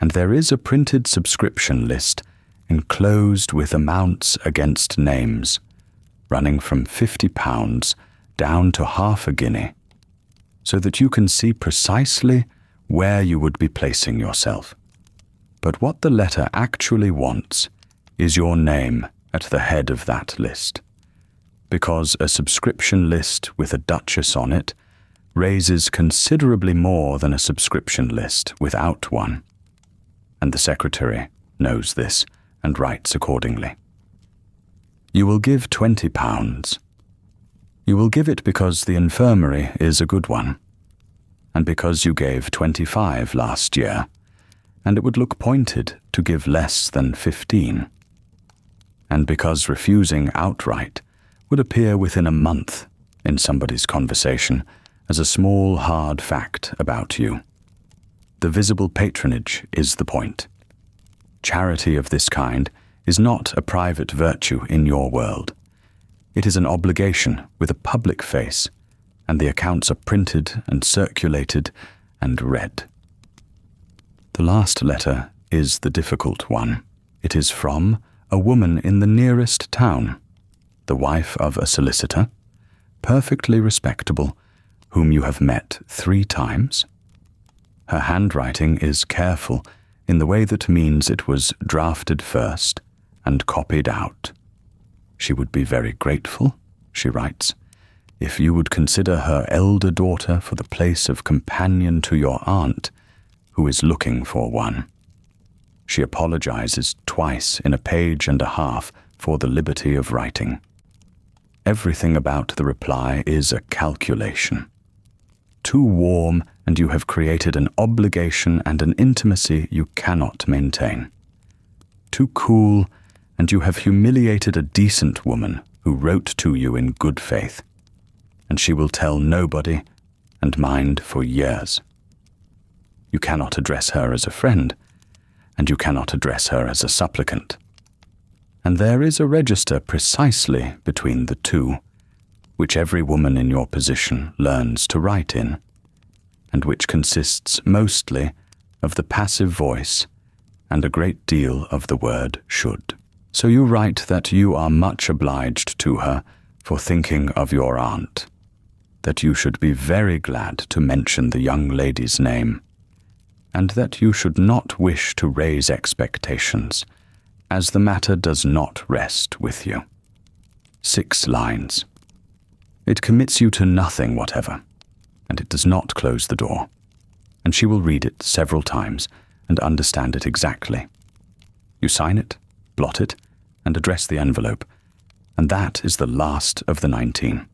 and there is a printed subscription list enclosed with amounts against names, running from £50 down to half a guinea, so that you can see precisely where you would be placing yourself. But what the letter actually wants is your name at the head of that list, because a subscription list with a duchess on it raises considerably more than a subscription list without one, and the secretary knows this and writes accordingly. You will give £20. You will give it because the infirmary is a good one, and because you gave 25 last year, and it would look pointed to give less than 15, and because refusing outright would appear within a month in somebody's conversation as a small hard fact about you. The visible patronage is the point. Charity of this kind is not a private virtue in your world. It is an obligation with a public face, and the accounts are printed and circulated and read. The last letter is the difficult one. It is from a woman in the nearest town, the wife of a solicitor, perfectly respectable, whom you have met 3 times. Her handwriting is careful in the way that means it was drafted first and copied out. She would be very grateful, she writes, if you would consider her elder daughter for the place of companion to your aunt, who is looking for one. She apologizes twice in a page and a half for the liberty of writing. Everything about the reply is a calculation. Too warm, and you have created an obligation and an intimacy you cannot maintain. Too cool, and you have humiliated a decent woman who wrote to you in good faith, and she will tell nobody and mind for years. You cannot address her as a friend, and you cannot address her as a supplicant. And there is a register precisely between the two, which every woman in your position learns to write in, and which consists mostly of the passive voice and a great deal of the word should. So you write that you are much obliged to her for thinking of your aunt, that you should be very glad to mention the young lady's name, and that you should not wish to raise expectations, as the matter does not rest with you. 6 lines. It commits you to nothing whatever, and it does not close the door, and she will read it several times and understand it exactly. You sign it, blot it, and address the envelope, and that is the last of the 19.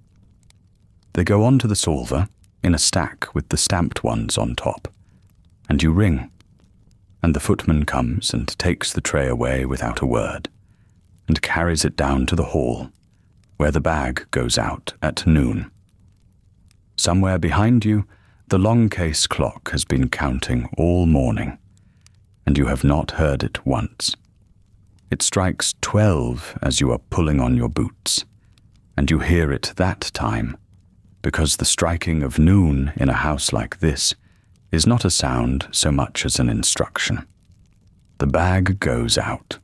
They go on to the salver in a stack with the stamped ones on top, and you ring, and the footman comes and takes the tray away without a word, and carries it down to the hall, where the bag goes out at noon. Somewhere behind you, the long case clock has been counting all morning, and you have not heard it once. It strikes 12 as you are pulling on your boots, and you hear it that time, because the striking of noon in a house like this is not a sound so much as an instruction. The bag goes out.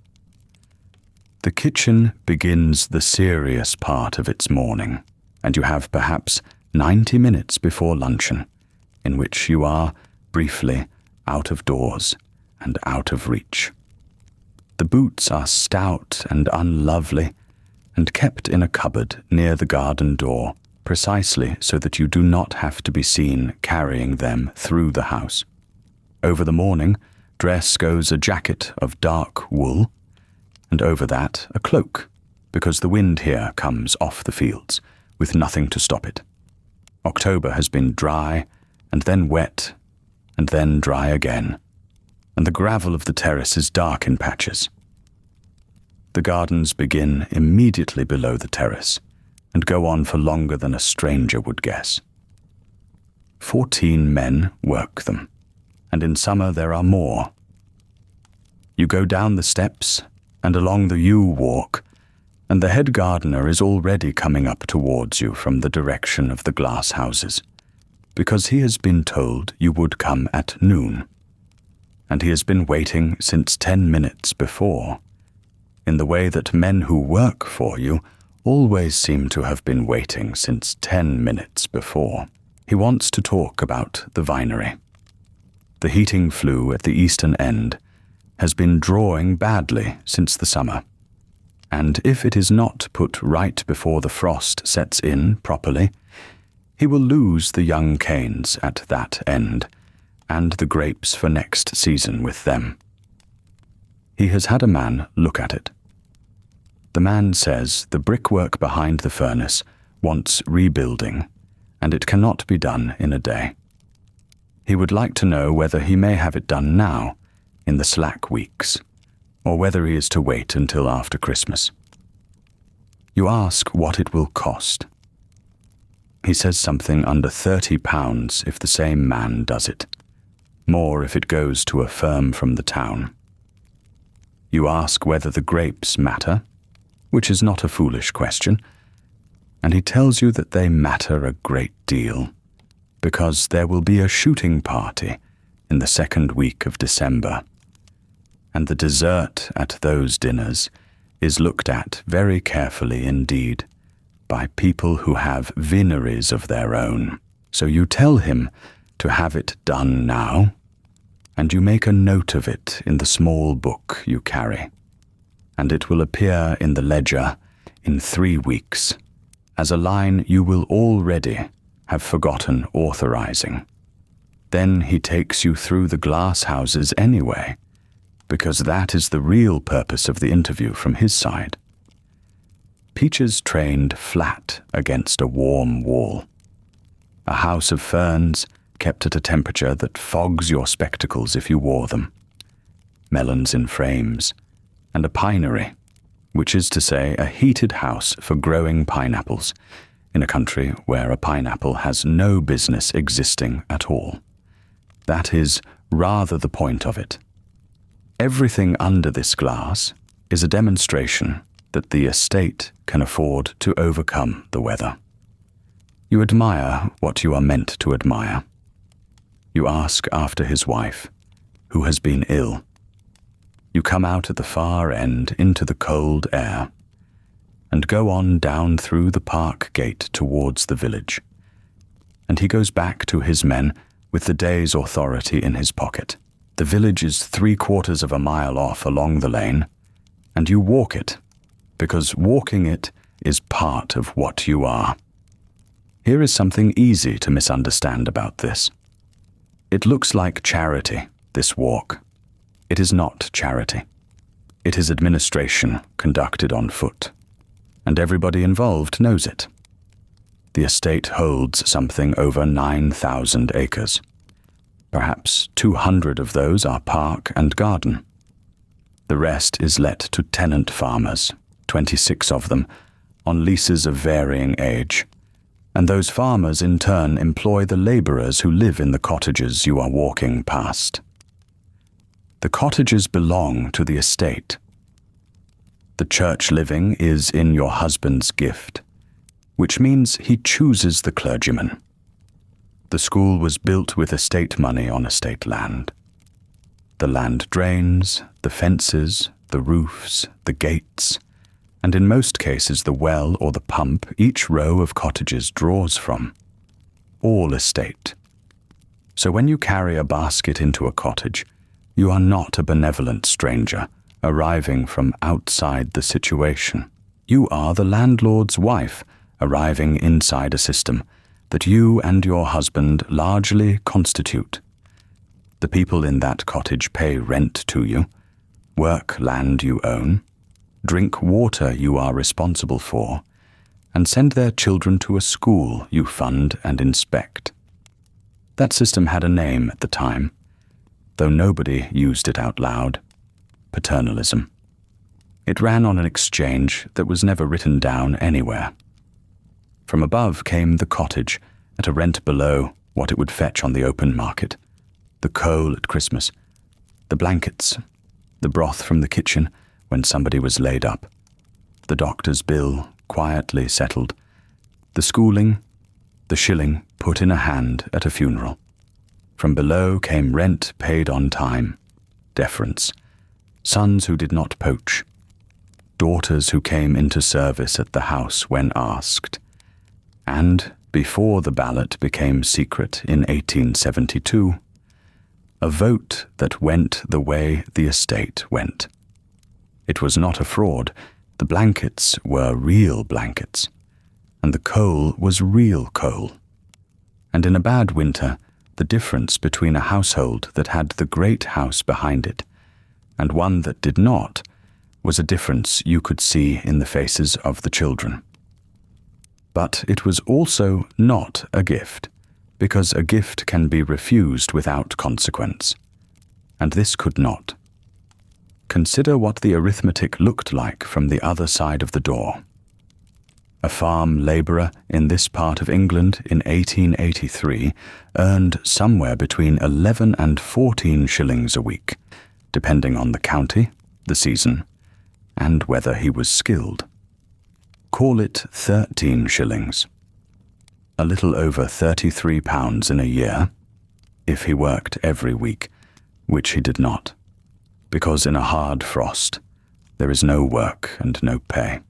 The kitchen begins the serious part of its morning, and you have perhaps 90 minutes before luncheon, in which you are, briefly, out of doors and out of reach. The boots are stout and unlovely, and kept in a cupboard near the garden door, precisely so that you do not have to be seen carrying them through the house. Over the morning dress goes a jacket of dark wool, and over that a cloak, because the wind here comes off the fields, with nothing to stop it. October has been dry, and then wet, and then dry again, and the gravel of the terrace is dark in patches. The gardens begin immediately below the terrace, and go on for longer than a stranger would guess. 14 men work them, and in summer there are more. You go down the steps and along the yew walk, and the head gardener is already coming up towards you from the direction of the glass houses, because he has been told you would come at noon, and he has been waiting since 10 minutes before, in the way that men who work for you always seem to have been waiting since 10 minutes before. He wants to talk about the vinery. The heating flue at the eastern end has been drawing badly since the summer, and if it is not put right before the frost sets in properly, he will lose the young canes at that end, and the grapes for next season with them. He has had a man look at it. The man says the brickwork behind the furnace wants rebuilding, and it cannot be done in a day. He would like to know whether he may have it done now, in the slack weeks, or whether he is to wait until after Christmas. You ask what it will cost. He says something under £30 if the same man does it, more if it goes to a firm from the town. You ask whether the grapes matter, which is not a foolish question, and he tells you that they matter a great deal, because there will be a shooting party in the 2nd week of December, and the dessert at those dinners is looked at very carefully indeed by people who have vineries of their own. So you tell him to have it done now, and you make a note of it in the small book you carry, and it will appear in the ledger in 3 weeks, as a line you will already have forgotten authorizing. Then he takes you through the glass houses anyway, because that is the real purpose of the interview from his side. Peaches trained flat against a warm wall. A house of ferns kept at a temperature that fogs your spectacles if you wore them. Melons in frames, and a pinery, which is to say a heated house for growing pineapples, in a country where a pineapple has no business existing at all. That is rather the point of it. Everything under this glass is a demonstration that the estate can afford to overcome the weather. You admire what you are meant to admire. You ask after his wife, who has been ill. You come out at the far end into the cold air, and go on down through the park gate towards the village. And he goes back to his men with the day's authority in his pocket. The village is 3/4 of a mile off along the lane, and you walk it, because walking it is part of what you are. Here is something easy to misunderstand about this. It looks like charity, this walk. It is not charity. It is administration conducted on foot, and everybody involved knows it. The estate holds something over 9,000 acres. Perhaps 200 of those are park and garden. The rest is let to tenant farmers, 26 of them, on leases of varying age, and those farmers in turn employ the labourers who live in the cottages you are walking past. The cottages belong to the estate. The church living is in your husband's gift, which means he chooses the clergyman. The school was built with estate money on estate land. The land drains, the fences, the roofs, the gates, and in most cases the well or the pump each row of cottages draws from. All estate. So when you carry a basket into a cottage, you are not a benevolent stranger arriving from outside the situation. You are the landlord's wife arriving inside a system that you and your husband largely constitute. The people in that cottage pay rent to you, work land you own, drink water you are responsible for, and send their children to a school you fund and inspect. That system had a name at the time, though nobody used it out loud: paternalism. It ran on an exchange that was never written down anywhere. From above came the cottage at a rent below what it would fetch on the open market, the coal at Christmas, the blankets, the broth from the kitchen when somebody was laid up, the doctor's bill quietly settled, the schooling, the shilling put in a hand at a funeral. From below came rent paid on time, deference, sons who did not poach, daughters who came into service at the house when asked, and, before the ballot became secret in 1872, a vote that went the way the estate went. It was not a fraud. The blankets were real blankets, and the coal was real coal. And in a bad winter, the difference between a household that had the great house behind it and one that did not was a difference you could see in the faces of the children. But it was also not a gift, because a gift can be refused without consequence, and this could not. Consider what the arithmetic looked like from the other side of the door. A farm labourer in this part of England in 1883 earned somewhere between 11 and 14 shillings a week, depending on the county, the season, and whether he was skilled. Call it 13 shillings. A little over £33 in a year, if he worked every week, which he did not, because in a hard frost there is no work and no pay.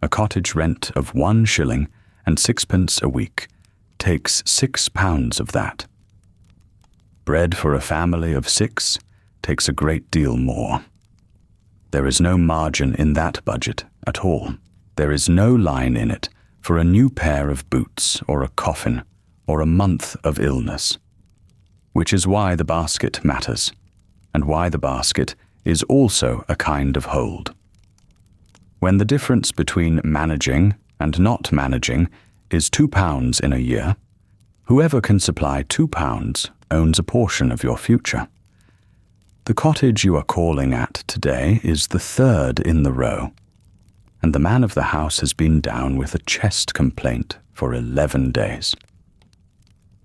A cottage rent of 1 shilling and 6pence a week takes £6 of that. Bread for a family of 6 takes a great deal more. There is no margin in that budget at all. There is no line in it for a new pair of boots or a coffin or a month of illness. Which is why the basket matters, and why the basket is also a kind of hold. When the difference between managing and not managing is £2 in a year, whoever can supply £2 owns a portion of your future. The cottage you are calling at today is the third in the row, and the man of the house has been down with a chest complaint for 11 days.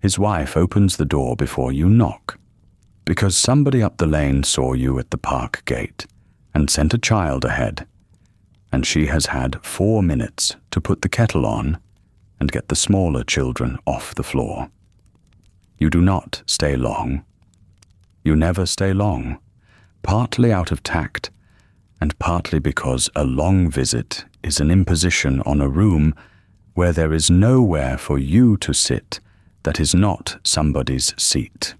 His wife opens the door before you knock, because somebody up the lane saw you at the park gate and sent a child ahead, and she has had 4 minutes to put the kettle on and get the smaller children off the floor. You do not stay long. You never stay long, partly out of tact, and partly because a long visit is an imposition on a room where there is nowhere for you to sit that is not somebody's seat.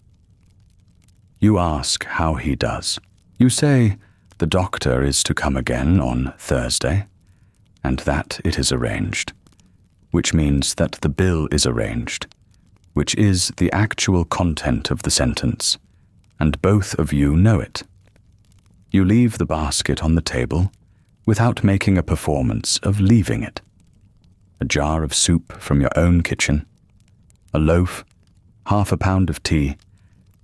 You ask how he does. You say the doctor is to come again on Thursday, and that it is arranged, which means that the bill is arranged, which is the actual content of the sentence, and both of you know it. You leave the basket on the table without making a performance of leaving it. A jar of soup from your own kitchen, a loaf, half a pound of tea,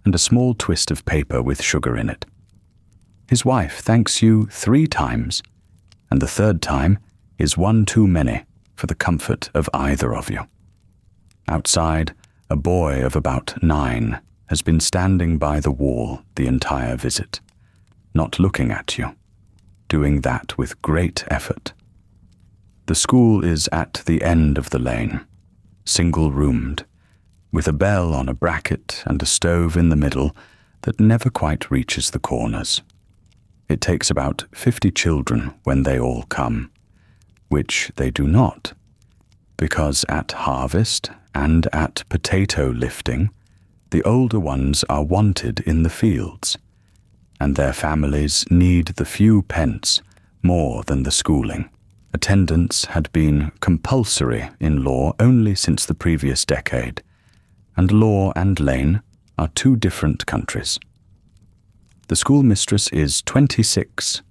and a small twist of paper with sugar in it. His wife thanks you 3 times, and the 3rd time is one too many for the comfort of either of you. Outside, a boy of about 9 has been standing by the wall the entire visit, not looking at you, doing that with great effort. The school is at the end of the lane, single-roomed, with a bell on a bracket and a stove in the middle that never quite reaches the corners. It takes about 50 children when they all come, which they do not, because at harvest and at potato lifting, the older ones are wanted in the fields, and their families need the few pence more than the schooling. Attendance had been compulsory in law only since the previous decade, and law and lane are 2 different countries. The schoolmistress is 26,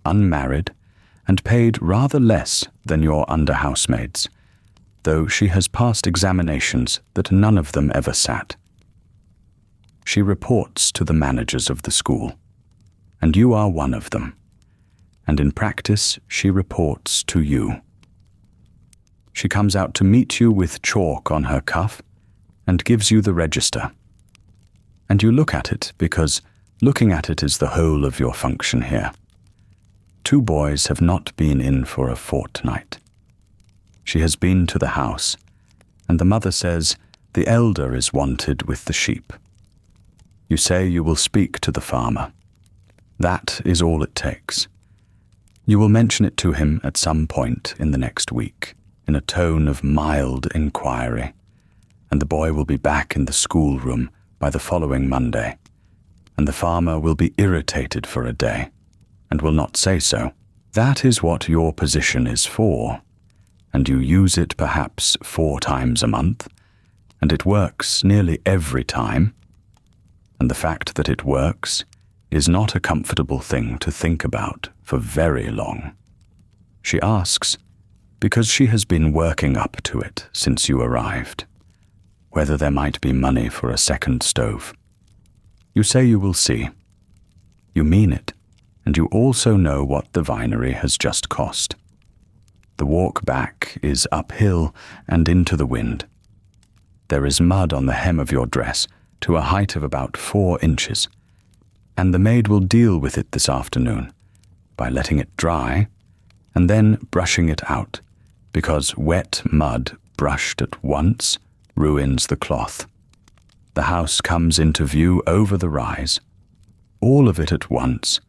unmarried, and paid rather less than your under-housemaids, though she has passed examinations that none of them ever sat. She reports to the managers of the school, and you are one of them, and in practice she reports to you. She comes out to meet you with chalk on her cuff and gives you the register. And you look at it because looking at it is the whole of your function here. 2 boys have not been in for a fortnight. She has been to the house, and the mother says the elder is wanted with the sheep. You say you will speak to the farmer. That is all it takes. You will mention it to him at some point in the next week, in a tone of mild inquiry, and the boy will be back in the schoolroom by the following Monday, and the farmer will be irritated for a day, and will not say so. That is what your position is for, and you use it perhaps 4 times a month, and it works nearly every time, and the fact that it works is not a comfortable thing to think about for very long. She asks, because she has been working up to it since you arrived, whether there might be money for a second stove. You say you will see. You mean it, and you also know what the vinery has just cost. The walk back is uphill and into the wind. There is mud on the hem of your dress to a height of about 4 inches, and the maid will deal with it this afternoon by letting it dry and then brushing it out, because wet mud brushed at once ruins the cloth. The house comes into view over the rise, all of it at once,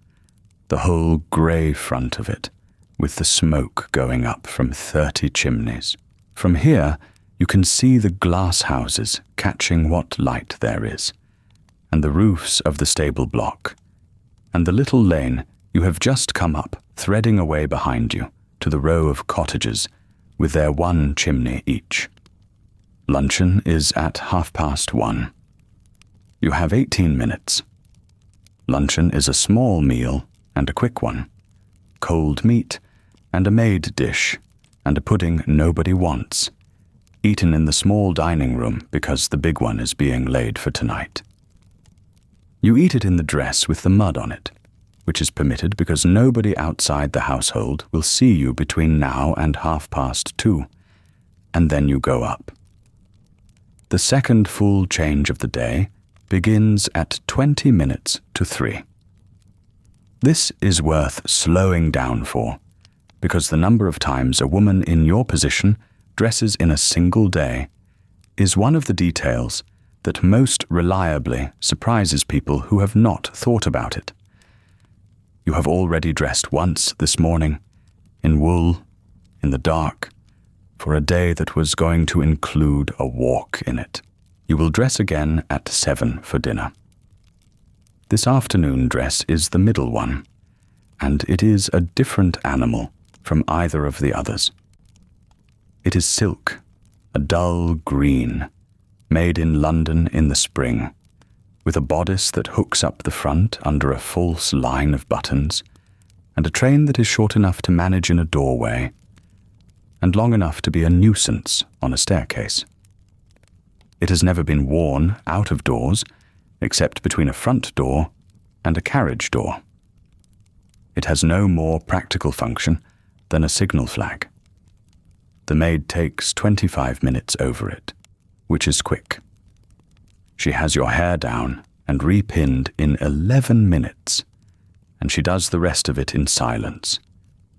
the whole grey front of it, with the smoke going up from 30 chimneys. From here, you can see the glass houses catching what light there is, and the roofs of the stable block, and the little lane you have just come up threading away behind you, to the row of cottages with their one chimney each. Luncheon is at 1:30. You have 18 minutes. Luncheon is a small meal and a quick one. Cold meat and a made dish and a pudding nobody wants, eaten in the small dining room because the big one is being laid for tonight. You eat it in the dress with the mud on it, which is permitted because nobody outside the household will see you between now and 2:30, and then you go up. The second full change of the day begins at 20 minutes to 3. This is worth slowing down for, because the number of times a woman in your position dresses in a single day is one of the details that most reliably surprises people who have not thought about it. You have already dressed once this morning, in wool, in the dark, for a day that was going to include a walk in it. You will dress again at 7 for dinner. This afternoon dress is the middle one, and it is a different animal from either of the others. It is silk, a dull green, made in London in the spring, with a bodice that hooks up the front under a false line of buttons, and a train that is short enough to manage in a doorway, and long enough to be a nuisance on a staircase. It has never been worn out of doors, except between a front door and a carriage door. It has no more practical function than a signal flag. The maid takes 25 minutes over it, which is quick. She has your hair down and repinned in 11 minutes, and she does the rest of it in silence,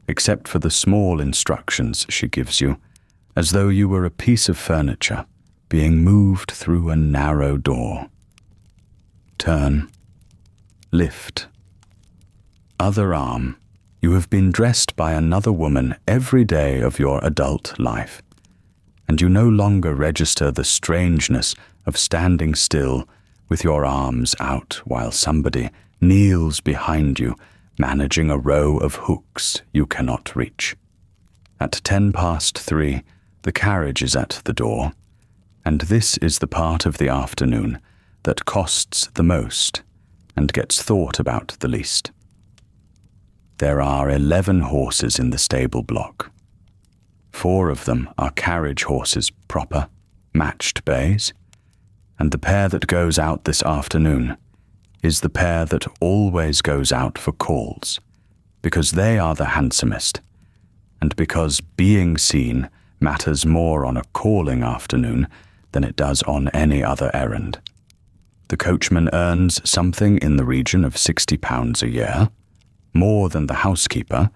except for the small instructions she gives you, as though you were a piece of furniture being moved through a narrow door. Turn. Lift. Other arm. You have been dressed by another woman every day of your adult life, and you no longer register the strangeness of standing still with your arms out while somebody kneels behind you, managing a row of hooks you cannot reach. At 3:10, the carriage is at the door, and this is the part of the afternoon that costs the most and gets thought about the least. There are 11 horses in the stable block. 4 of them are carriage horses proper, matched bays, and the pair that goes out this afternoon is the pair that always goes out for calls, because they are the handsomest, and because being seen matters more on a calling afternoon than it does on any other errand. The coachman earns something in the region of £60 a year, more than the housekeeper,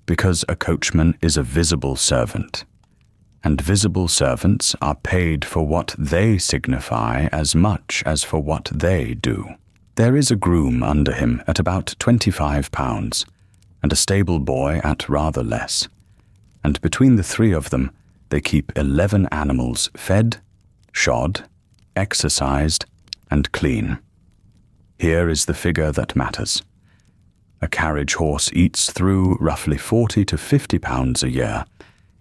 because a coachman is a visible servant, and visible servants are paid for what they signify as much as for what they do. There is a groom under him at about £25, and a stable boy at rather less, and between the 3 of them they keep 11 animals fed, shod, exercised, and clean. Here is the figure that matters. A carriage horse eats through roughly £40 to £50 a year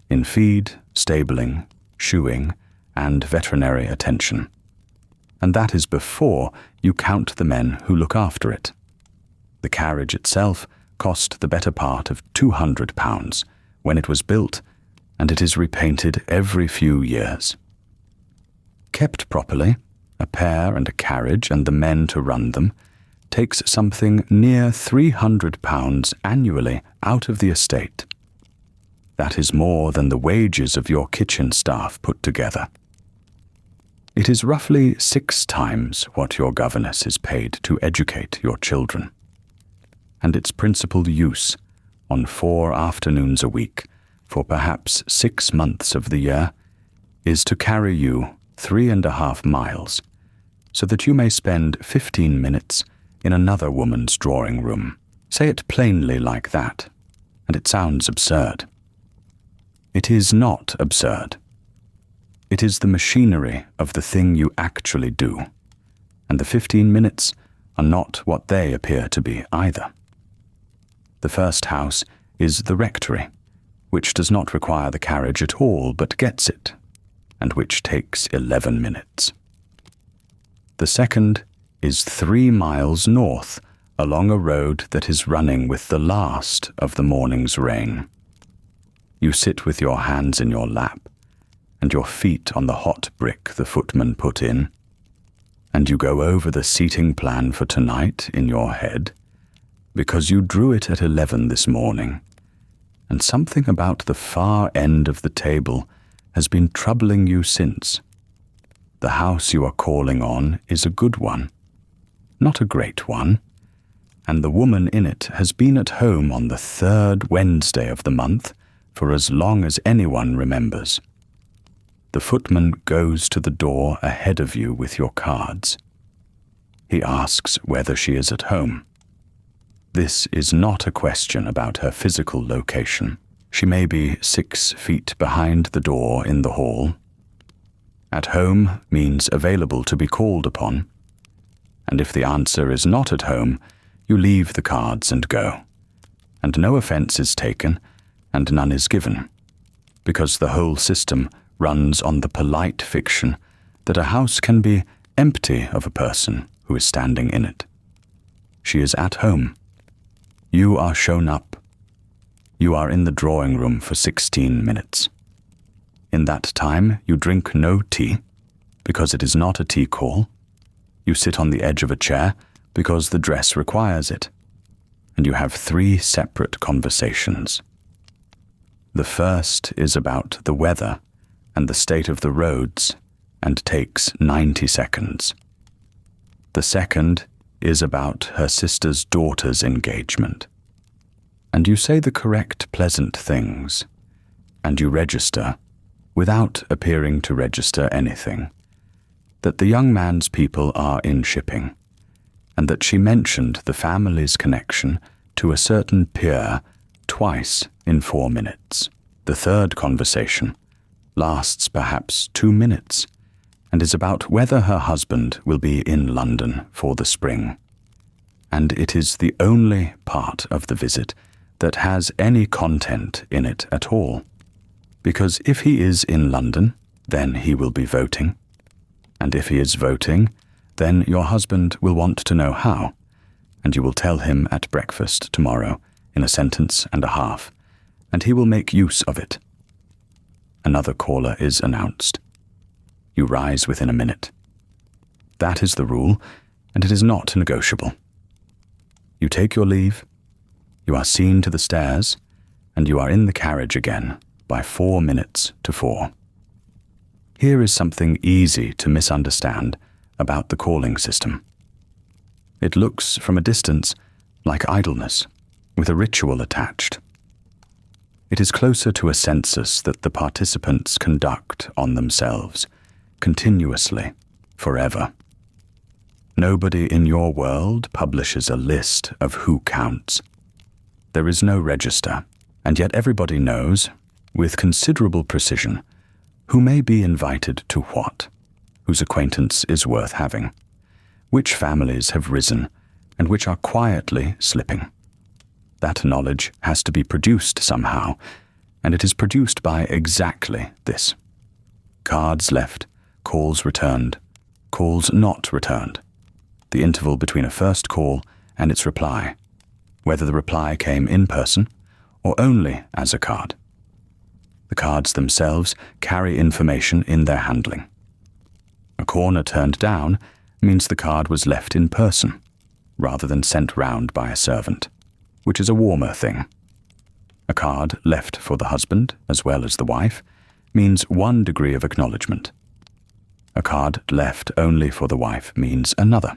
in feed, stabling, shoeing, and veterinary attention. And that is before you count the men who look after it. The carriage itself cost the better part of £200 when it was built, and it is repainted every few years. Kept properly, a pair and a carriage and the men to run them takes something near £300 annually out of the estate. That is more than the wages of your kitchen staff put together. It is roughly 6 times what your governess is paid to educate your children, and its principal use, on 4 afternoons a week for perhaps 6 months of the year, is to carry you 3.5 miles, so that you may spend 15 minutes in another woman's drawing room. Say it plainly like that, and it sounds absurd. It is not absurd. It is the machinery of the thing you actually do, and the 15 minutes are not what they appear to be either. The first house is the rectory, which does not require the carriage at all but gets it, and which takes 11 minutes. The second is 3 miles north along a road that is running with the last of the morning's rain. You sit with your hands in your lap and your feet on the hot brick the footman put in, and you go over the seating plan for tonight in your head, because you drew it at 11 this morning, and something about the far end of the table has been troubling you since. The house you are calling on is a good one, not a great one, and the woman in it has been at home on the 3rd Wednesday of the month for as long as anyone remembers. The footman goes to the door ahead of you with your cards. He asks whether she is at home. This is not a question about her physical location. She may be 6 feet behind the door in the hall. At home means available to be called upon, and if the answer is not at home, you leave the cards and go, and no offense is taken and none is given, because the whole system runs on the polite fiction that a house can be empty of a person who is standing in it. She is at home. You are shown up. You are in the drawing room for 16 minutes. In that time, you drink no tea, because it is not a tea call. You sit on the edge of a chair, because the dress requires it. And you have 3 separate conversations. The first is about the weather and the state of the roads, and takes 90 seconds. The second is about her sister's daughter's engagement. And you say the correct pleasant things, and you register, without appearing to register anything, that the young man's people are in shipping, and that she mentioned the family's connection to a certain pier twice in 4 minutes. The third conversation lasts perhaps 2 minutes, and is about whether her husband will be in London for the spring. And it is the only part of the visit that has any content in it at all, because if he is in London, then he will be voting, and if he is voting, then your husband will want to know how, and you will tell him at breakfast tomorrow in a sentence and a half, and he will make use of it. Another caller is announced. You rise within a minute. That is the rule, and it is not negotiable. You take your leave, you are seen to the stairs, and you are in the carriage again by 4 minutes to 4. Here is something easy to misunderstand about the calling system. It looks from a distance like idleness, with a ritual attached. It is closer to a census that the participants conduct on themselves, continuously, forever. Nobody in your world publishes a list of who counts. There is no register, and yet everybody knows, with considerable precision, who may be invited to what, whose acquaintance is worth having, which families have risen, and which are quietly slipping. That knowledge has to be produced somehow, and it is produced by exactly this. Cards left, calls returned, calls not returned, the interval between a first call and its reply, whether the reply came in person or only as a card. The cards themselves carry information in their handling. A corner turned down means the card was left in person, rather than sent round by a servant, which is a warmer thing. A card left for the husband, as well as the wife, means 1 degree of acknowledgement. A card left only for the wife means another.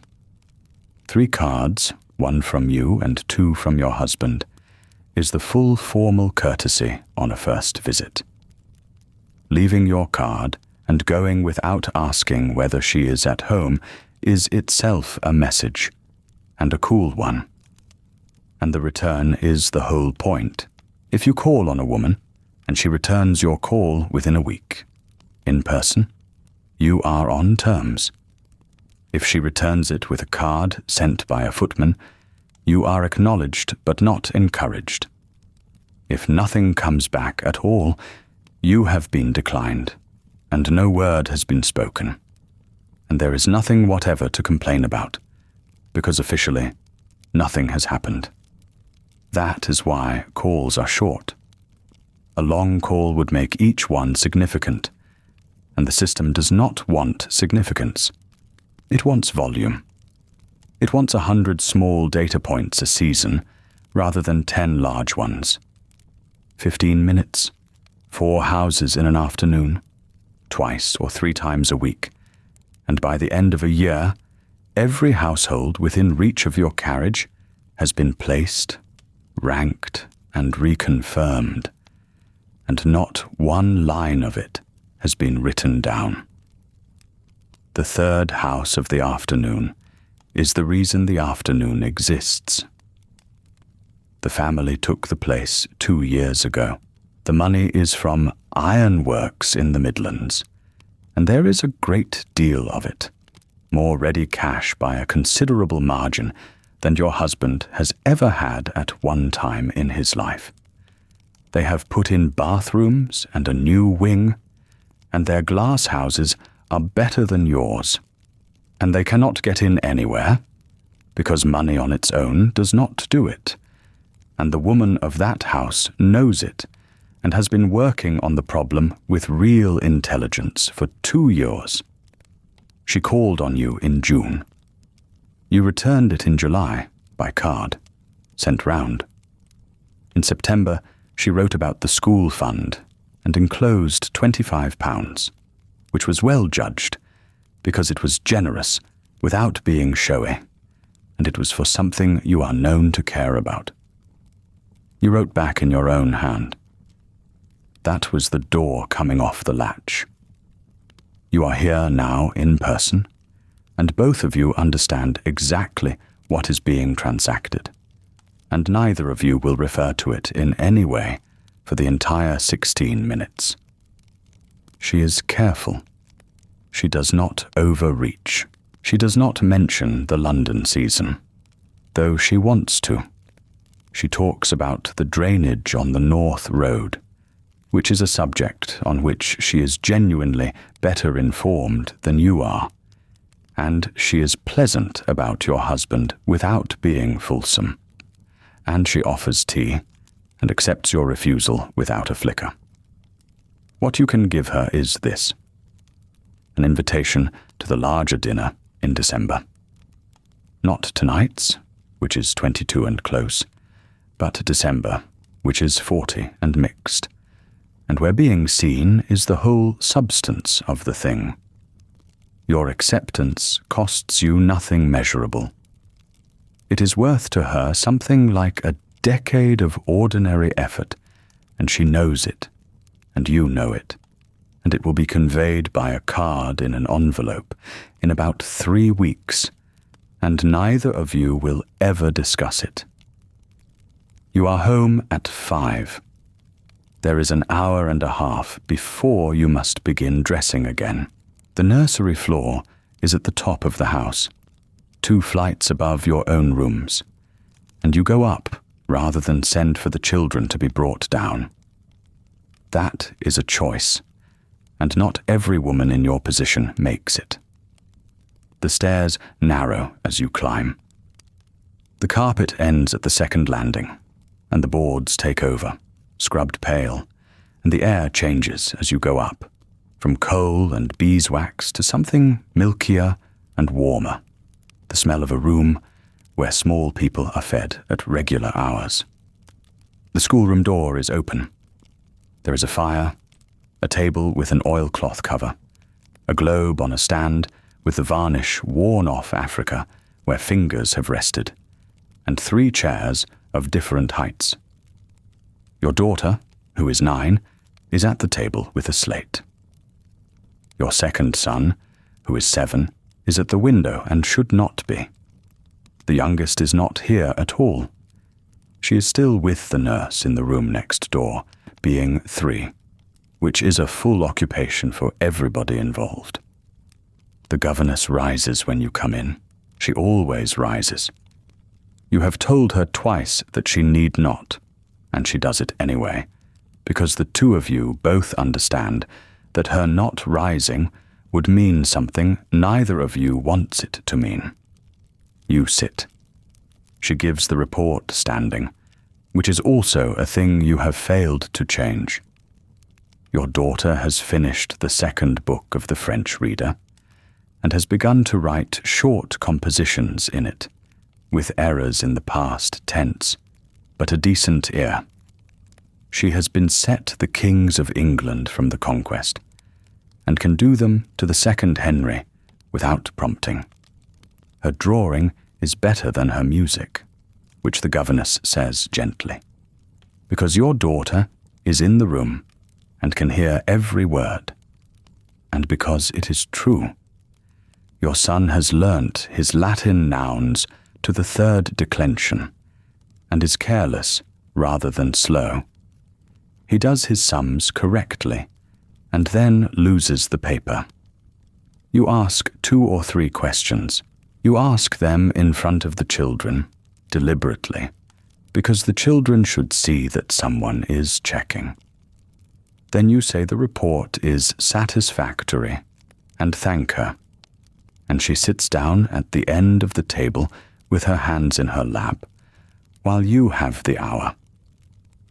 3 cards, 1 from you and 2 from your husband, is the full formal courtesy on a first visit. Leaving your card and going without asking whether she is at home is itself a message, and a cool one. And the return is the whole point. If you call on a woman, and she returns your call within a week, in person, you are on terms. If she returns it with a card sent by a footman, you are acknowledged but not encouraged. If nothing comes back at all, you have been declined, and no word has been spoken. And there is nothing whatever to complain about, because officially, nothing has happened. That is why calls are short. A long call would make each one significant, and the system does not want significance. It wants volume. It wants 100 small data points a season, rather than 10 large ones. 15 minutes, 4 houses in an afternoon, twice or 3 times a week, and by the end of a year, every household within reach of your carriage has been placed, ranked, and reconfirmed, and not one line of it has been written down. The third house of the afternoon is the reason the afternoon exists. The family took the place 2 years ago. The money is from ironworks in the Midlands, and there is a great deal of it, more ready cash by a considerable margin than your husband has ever had at one time in his life. They have put in bathrooms and a new wing, and their glass houses are better than yours. And they cannot get in anywhere, because money on its own does not do it. And the woman of that house knows it, and has been working on the problem with real intelligence for 2 years. She called on you in June. You returned it in July, by card, sent round. In September, she wrote about the school fund and enclosed £25, which was well judged, because it was generous without being showy, and it was for something you are known to care about. You wrote back in your own hand. That was the door coming off the latch. You are here now in person, and both of you understand exactly what is being transacted, and neither of you will refer to it in any way for the entire 16 minutes. She is careful. She does not overreach. She does not mention the London season, though she wants to. She talks about the drainage on the North Road, which is a subject on which she is genuinely better informed than you are, and she is pleasant about your husband without being fulsome, and she offers tea and accepts your refusal without a flicker. What you can give her is this: an invitation to the larger dinner in December. Not tonight's, which is 22 and close, but December, which is 40 and mixed, and where being seen is the whole substance of the thing. Your acceptance costs you nothing measurable. It is worth to her something like a decade of ordinary effort, and she knows it, and you know it, and it will be conveyed by a card in an envelope in about 3 weeks, and neither of you will ever discuss it. You are home at 5. There is an hour and a half before you must begin dressing again. The nursery floor is at the top of the house, 2 flights above your own rooms, and you go up rather than send for the children to be brought down. That is a choice, and not every woman in your position makes it. The stairs narrow as you climb. The carpet ends at the second landing, and the boards take over, scrubbed pale, and the air changes as you go up, from coal and beeswax to something milkier and warmer, the smell of a room where small people are fed at regular hours. The schoolroom door is open. There is a fire, a table with an oilcloth cover, a globe on a stand with the varnish worn off Africa where fingers have rested, and 3 chairs of different heights. Your daughter, who is 9, is at the table with a slate. Your second son, who is 7, is at the window and should not be. The youngest is not here at all. She is still with the nurse in the room next door, being 3, which is a full occupation for everybody involved. The governess rises when you come in. She always rises. You have told her twice that she need not. and she does it anyway, because the two of you both understand that her not rising would mean something neither of you wants it to mean. You sit. She gives the report standing, which is also a thing you have failed to change. Your daughter has finished the second book of the French Reader, and has begun to write short compositions in it, with errors in the past tense, but a decent ear. She has been set the kings of England from the conquest, and can do them to the second Henry without prompting. Her drawing is better than her music, which the governess says gently, because your daughter is in the room and can hear every word, and because it is true. Your son has learnt his Latin nouns to the third declension, and is careless rather than slow. He does his sums correctly, and then loses the paper. You ask 2 or 3 questions. You ask them in front of the children, deliberately, because the children should see that someone is checking. Then you say the report is satisfactory, and thank her, and she sits down at the end of the table with her hands in her lap, while you have the hour.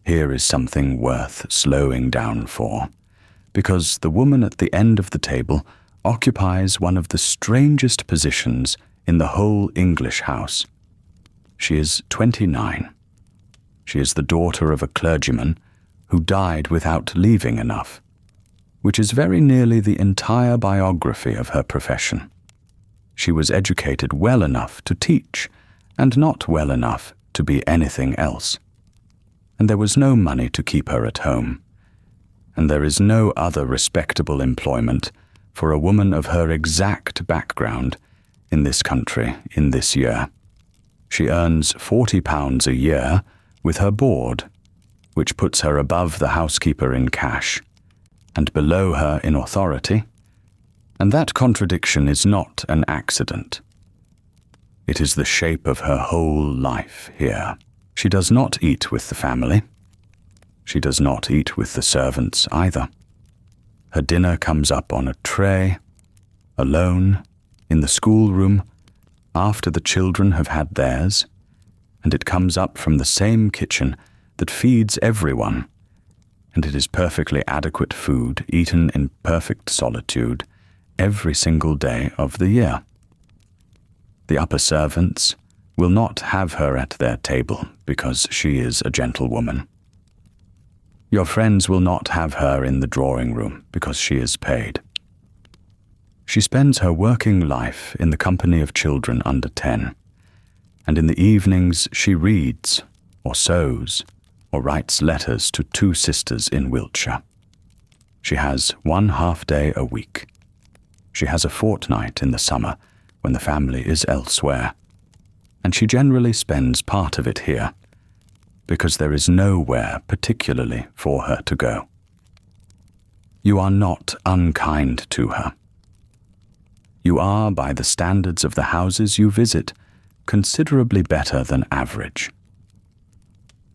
Here is something worth slowing down for, because the woman at the end of the table occupies one of the strangest positions in the whole English house. She is 29. She is the daughter of a clergyman who died without leaving enough, which is very nearly the entire biography of her profession. She was educated well enough to teach, and not well enough to be anything else. And there was no money to keep her at home, and there is no other respectable employment for a woman of her exact background in this country in this year. She earns £40 a year with her board, which puts her above the housekeeper in cash, and below her in authority, and that contradiction is not an accident. It is the shape of her whole life here. She does not eat with the family. She does not eat with the servants either. Her dinner comes up on a tray, alone, in the schoolroom, after the children have had theirs, and it comes up from the same kitchen that feeds everyone, and it is perfectly adequate food eaten in perfect solitude every single day of the year. The upper servants will not have her at their table because she is a gentlewoman. Your friends will not have her in the drawing room because she is paid. She spends her working life in the company of children under 10, and in the evenings she reads, or sews, or writes letters to 2 sisters in Wiltshire. She has 1 half-day a week. She has a fortnight in the summer when the family is elsewhere, and she generally spends part of it here, because there is nowhere particularly for her to go. You are not unkind to her. You are, by the standards of the houses you visit, considerably better than average.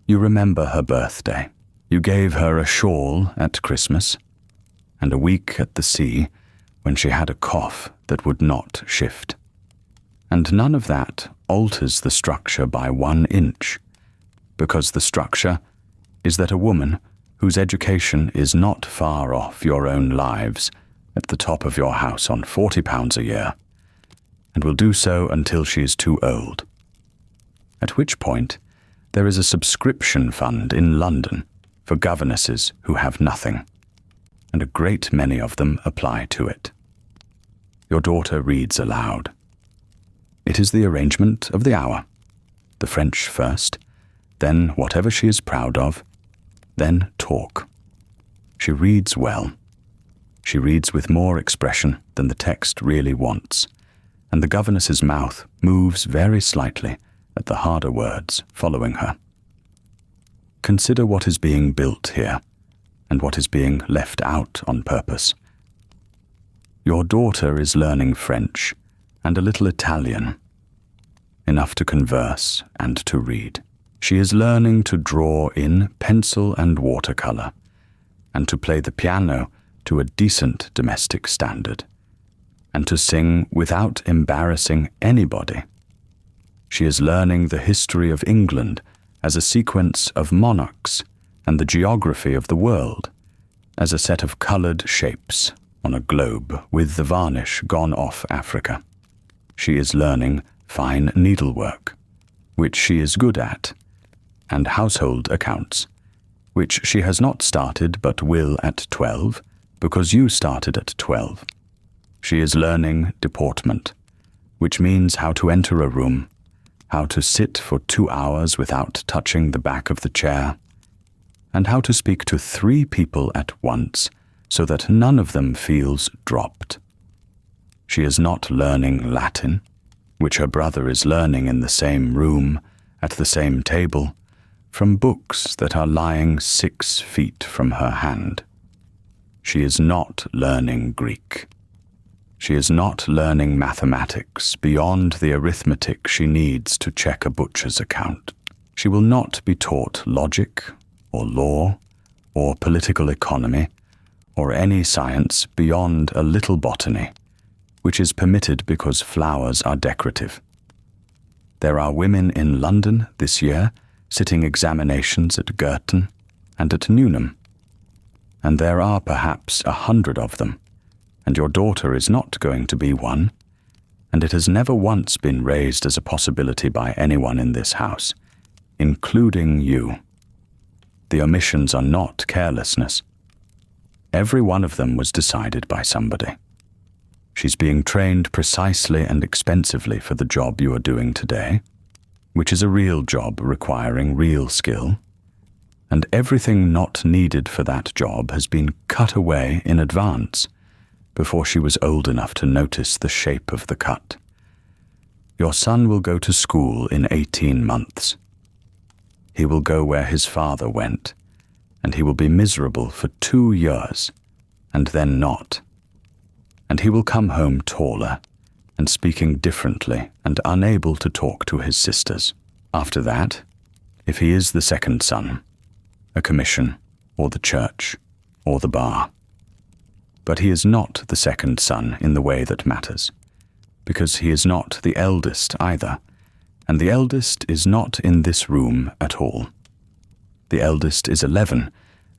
You remember her birthday. You gave her a shawl at Christmas, and a week at the sea when she had a cough that would not shift. And none of that alters the structure by 1 inch, because the structure is that a woman whose education is not far off your own lives at the top of your house on £40 a year, and will do so until she is too old, at which point there is a subscription fund in London for governesses who have nothing, and a great many of them apply to it. Your daughter reads aloud. It is the arrangement of the hour. The French first, then whatever she is proud of, then talk. She reads well. She reads with more expression than the text really wants, and the governess's mouth moves very slightly at the harder words following her. Consider what is being built here, and what is being left out on purpose. Your daughter is learning French and a little Italian, enough to converse and to read. She is learning to draw in pencil and watercolor, and to play the piano to a decent domestic standard, and to sing without embarrassing anybody. She is learning the history of England as a sequence of monarchs and the geography of the world as a set of colored shapes on a globe with the varnish gone off Africa. She is learning fine needlework, which she is good at, and household accounts, which she has not started but will at 12, because you started at 12. She is learning deportment, which means how to enter a room, how to sit for 2 hours without touching the back of the chair, and how to speak to 3 people at once so that none of them feels dropped. She is not learning Latin, which her brother is learning in the same room, at the same table, from books that are lying 6 feet from her hand. She is not learning Greek. She is not learning mathematics beyond the arithmetic she needs to check a butcher's account. She will not be taught logic, or law, or political economy, or any science beyond a little botany, which is permitted because flowers are decorative. There are women in London this year sitting examinations at Girton and at Newnham, and there are perhaps 100 of them, and your daughter is not going to be one, and it has never once been raised as a possibility by anyone in this house, including you. The omissions are not carelessness. Every one of them was decided by somebody. She's being trained precisely and expensively for the job you are doing today, which is a real job requiring real skill, and everything not needed for that job has been cut away in advance before she was old enough to notice the shape of the cut. Your son will go to school in 18 months. He will go where his father went, and he will be miserable for 2 years, and then not. And he will come home taller, and speaking differently, and unable to talk to his sisters. After that, if he is the second son, a commission, or the church, or the bar. But he is not the second son in the way that matters, because he is not the eldest either, and the eldest is not in this room at all. The eldest is 11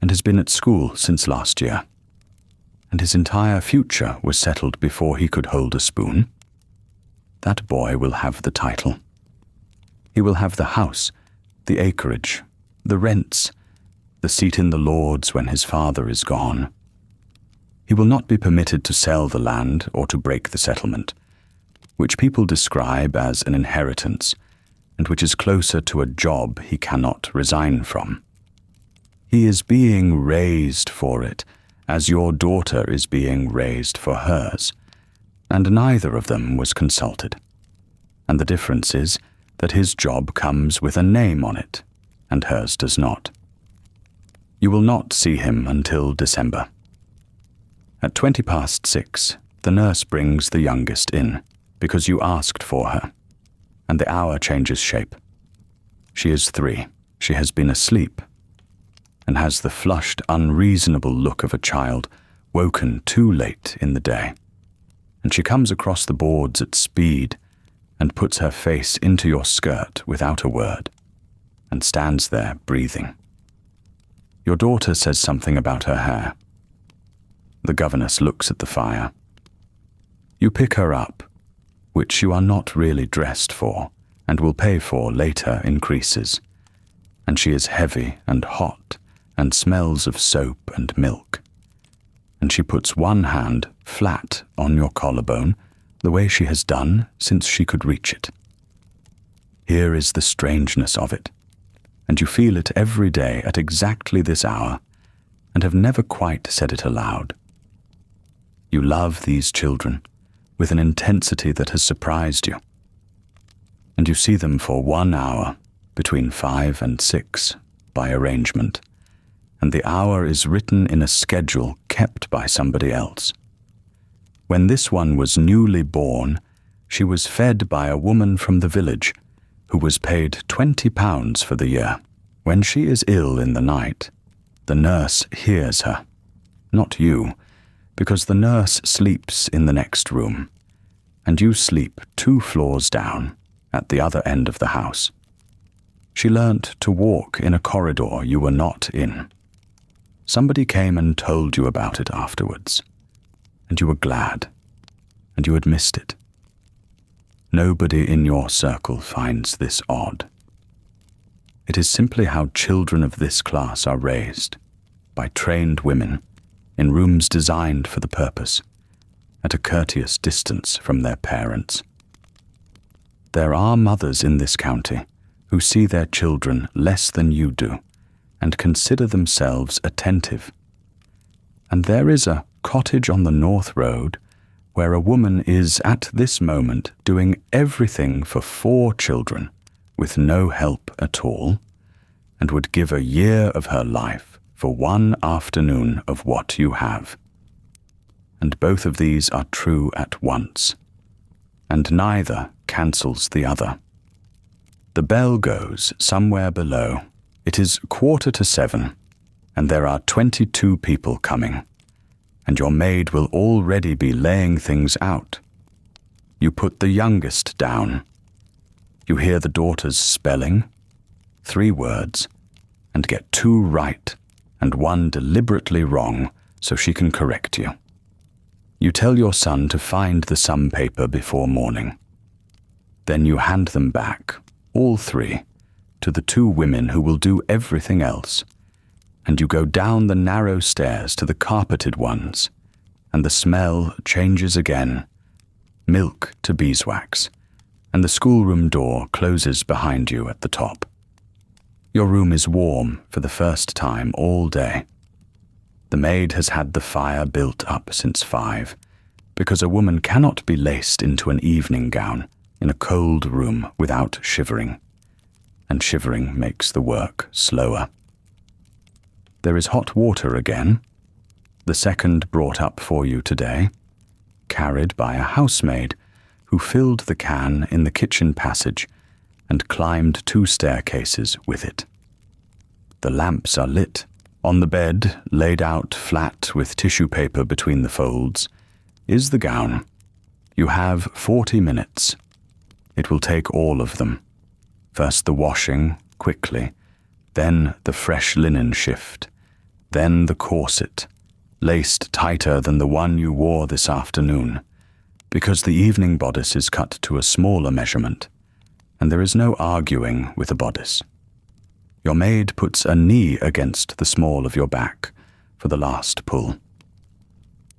and has been at school since last year, and his entire future was settled before he could hold a spoon. That boy will have the title. He will have the house, the acreage, the rents, the seat in the Lords when his father is gone. He will not be permitted to sell the land or to break the settlement, which people describe as an inheritance, and which is closer to a job he cannot resign from. He is being raised for it, as your daughter is being raised for hers, and neither of them was consulted. And the difference is that his job comes with a name on it, and hers does not. You will not see him until December. At 6:20, the nurse brings the youngest in, because you asked for her, and the hour changes shape. She is 3. She has been asleep, and has the flushed, unreasonable look of a child woken too late in the day. And she comes across the boards at speed, and puts her face into your skirt without a word, and stands there breathing. Your daughter says something about her hair. The governess looks at the fire. You pick her up, which you are not really dressed for, and will pay for later increases, and she is heavy and hot, and smells of soap and milk. And she puts one hand flat on your collarbone, the way she has done since she could reach it. Here is the strangeness of it, and you feel it every day at exactly this hour, and have never quite said it aloud. You love these children with an intensity that has surprised you, and you see them for 1 hour between 5 and 6 by arrangement, and the hour is written in a schedule kept by somebody else. When this one was newly born, she was fed by a woman from the village who was paid £20 for the year. When she is ill in the night, the nurse hears her, not you, because the nurse sleeps in the next room, and you sleep 2 floors down at the other end of the house. She learnt to walk in a corridor you were not in. Somebody came and told you about it afterwards, and you were glad, and you had missed it. Nobody in your circle finds this odd. It is simply how children of this class are raised, by trained women, in rooms designed for the purpose, at a courteous distance from their parents. There are mothers in this county who see their children less than you do, and consider themselves attentive. And there is a cottage on the North Road where a woman is at this moment doing everything for 4 children with no help at all, and would give a year of her life for 1 afternoon of what you have. And both of these are true at once, and neither cancels the other. The bell goes somewhere below. It is 7:15, and there are 22 people coming, and your maid will already be laying things out. You put the youngest down. You hear the daughter's spelling, 3 words, and get 2 right and 1 deliberately wrong so she can correct you. You tell your son to find the sum paper before morning. Then you hand them back, all 3, to the 2 women who will do everything else, and you go down the narrow stairs to the carpeted ones, and the smell changes again, milk to beeswax, and the schoolroom door closes behind you at the top. Your room is warm for the first time all day. The maid has had the fire built up since 5, because a woman cannot be laced into an evening gown in a cold room without shivering, and shivering makes the work slower. There is hot water again, the second brought up for you today, carried by a housemaid who filled the can in the kitchen passage and climbed 2 staircases with it. The lamps are lit. On the bed, laid out flat with tissue paper between the folds, is the gown. You have 40 minutes. It will take all of them. First the washing, quickly, then the fresh linen shift, then the corset, laced tighter than the one you wore this afternoon, because the evening bodice is cut to a smaller measurement, and there is no arguing with a bodice. Your maid puts a knee against the small of your back for the last pull.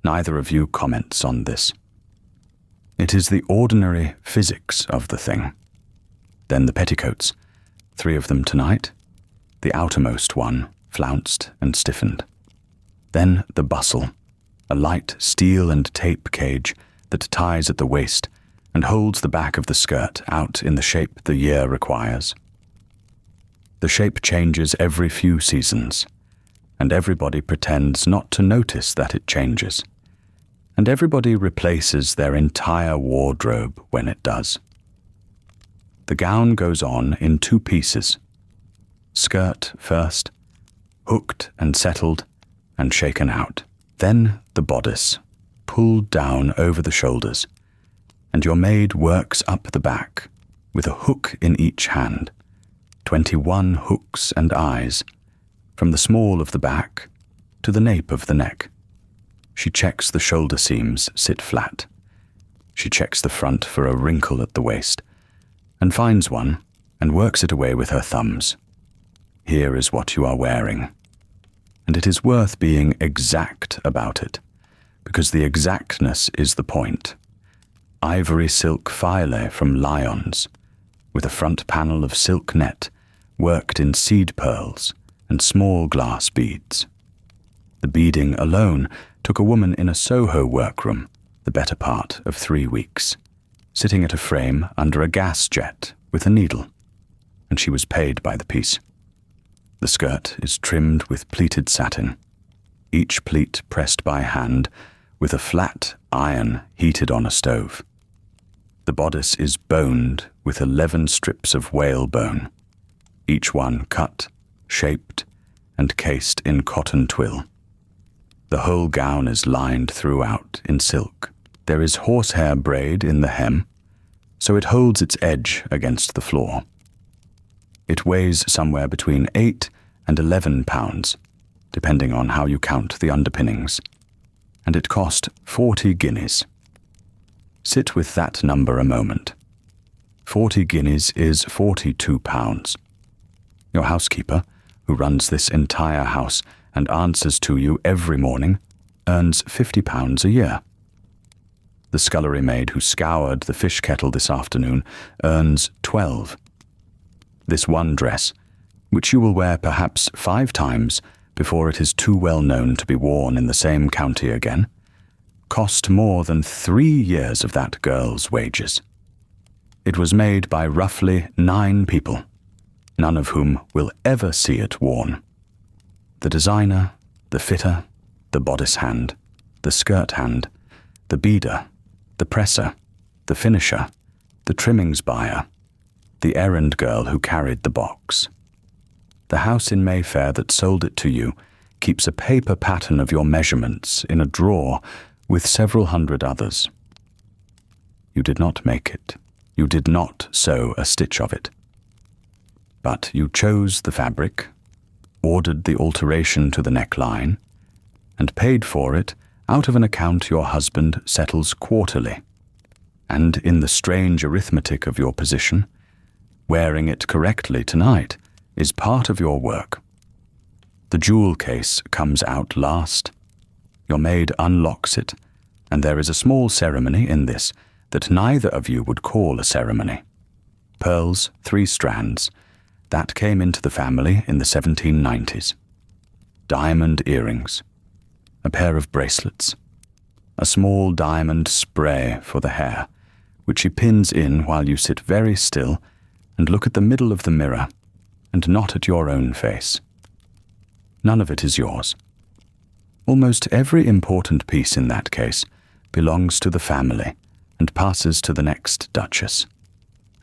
Neither of you comments on this. It is the ordinary physics of the thing. Then the petticoats, 3 of them tonight, the outermost one flounced and stiffened. Then the bustle, a light steel and tape cage that ties at the waist and holds the back of the skirt out in the shape the year requires. The shape changes every few seasons, and everybody pretends not to notice that it changes, and everybody replaces their entire wardrobe when it does. The gown goes on in 2 pieces. Skirt first, hooked and settled and shaken out. Then the bodice, pulled down over the shoulders, and your maid works up the back with a hook in each hand, 21 hooks and eyes, from the small of the back to the nape of the neck. She checks the shoulder seams sit flat. She checks the front for a wrinkle at the waist, and finds one, and works it away with her thumbs. Here is what you are wearing. And it is worth being exact about it, because the exactness is the point. Ivory silk filet from Lyons, with a front panel of silk net worked in seed pearls and small glass beads. The beading alone took a woman in a Soho workroom the better part of 3 weeks, sitting at a frame under a gas jet with a needle, and she was paid by the piece. The skirt is trimmed with pleated satin, each pleat pressed by hand with a flat iron heated on a stove. The bodice is boned with 11 strips of whalebone, each one cut, shaped, and cased in cotton twill. The whole gown is lined throughout in silk. There is horsehair braid in the hem, so it holds its edge against the floor. It weighs somewhere between 8 and 11 pounds, depending on how you count the underpinnings, and it cost 40 guineas. Sit with that number a moment. 40 guineas is 42 pounds. Your housekeeper, who runs this entire house and answers to you every morning, earns £50 a year. The scullery maid who scoured the fish kettle this afternoon earns 12. This one dress, which you will wear perhaps 5 times before it is too well known to be worn in the same county again, cost more than 3 years of that girl's wages. It was made by roughly 9 people, none of whom will ever see it worn. The designer, the fitter, the bodice hand, the skirt hand, the beader, the presser, the finisher, the trimmings buyer, the errand girl who carried the box. The house in Mayfair that sold it to you keeps a paper pattern of your measurements in a drawer with several hundred others. You did not make it. You did not sew a stitch of it. But you chose the fabric, ordered the alteration to the neckline, and paid for it out of an account your husband settles quarterly. And in the strange arithmetic of your position, wearing it correctly tonight is part of your work. The jewel case comes out last. Your maid unlocks it, and there is a small ceremony in this that neither of you would call a ceremony. Pearls, 3 strands, that came into the family in the 1790s. Diamond earrings, a pair of bracelets, a small diamond spray for the hair, which she pins in while you sit very still and look at the middle of the mirror and not at your own face. None of it is yours. Almost every important piece in that case belongs to the family and passes to the next Duchess,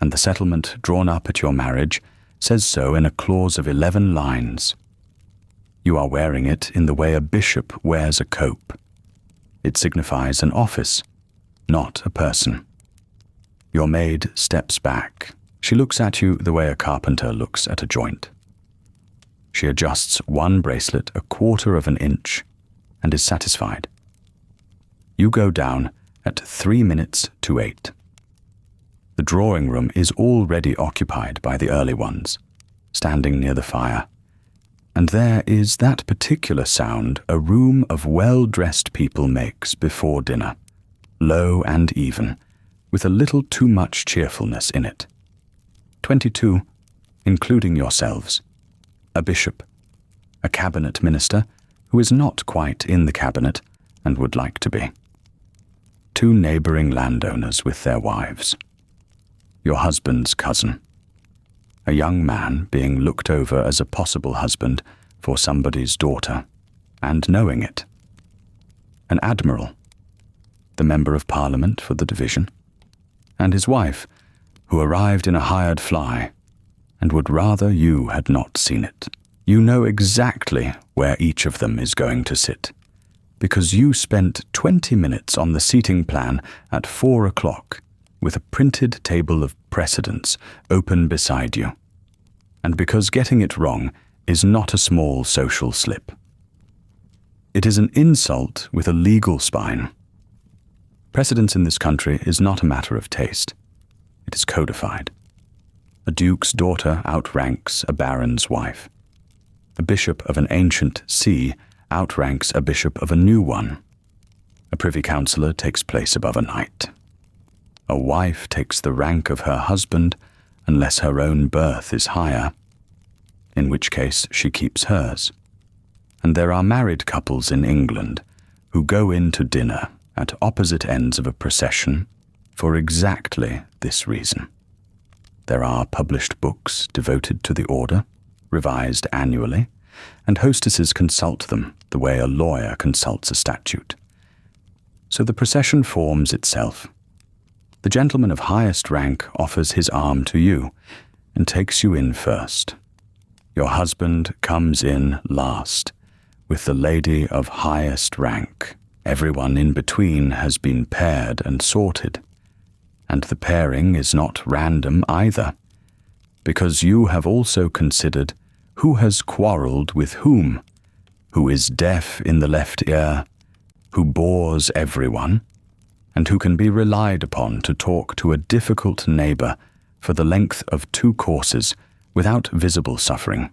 and the settlement drawn up at your marriage says so in a clause of 11 lines. You are wearing it in the way a bishop wears a cope. It signifies an office, not a person. Your maid steps back. She looks at you the way a carpenter looks at a joint. She adjusts one bracelet 1/4 of an inch and is satisfied. You go down at 3 minutes to 8. The drawing room is already occupied by the early ones, standing near the fire, and there is that particular sound a room of well-dressed people makes before dinner, low and even, with a little too much cheerfulness in it. 22, including yourselves, a bishop, a cabinet minister who is not quite in the cabinet and would like to be, 2 neighbouring landowners with their wives, your husband's cousin, a young man being looked over as a possible husband for somebody's daughter, and knowing it, an admiral, the member of Parliament for the division, and his wife, who arrived in a hired fly, and would rather you had not seen it. You know exactly where each of them is going to sit, because you spent 20 minutes on the seating plan at 4 o'clock, with a printed table of precedence open beside you, and because getting it wrong is not a small social slip. It is an insult with a legal spine. Precedence in this country is not a matter of taste. It is codified. A duke's daughter outranks a baron's wife. A bishop of an ancient see outranks a bishop of a new one. A privy councillor takes place above a knight. A wife takes the rank of her husband unless her own birth is higher, in which case she keeps hers. And there are married couples in England who go in to dinner at opposite ends of a procession for exactly this reason. There are published books devoted to the order, revised annually, and hostesses consult them the way a lawyer consults a statute. So the procession forms itself. The gentleman of highest rank offers his arm to you and takes you in first. Your husband comes in last, with the lady of highest rank. Everyone in between has been paired and sorted, and the pairing is not random either, because you have also considered who has quarrelled with whom, who is deaf in the left ear, who bores everyone, and who can be relied upon to talk to a difficult neighbour for the length of 2 courses without visible suffering.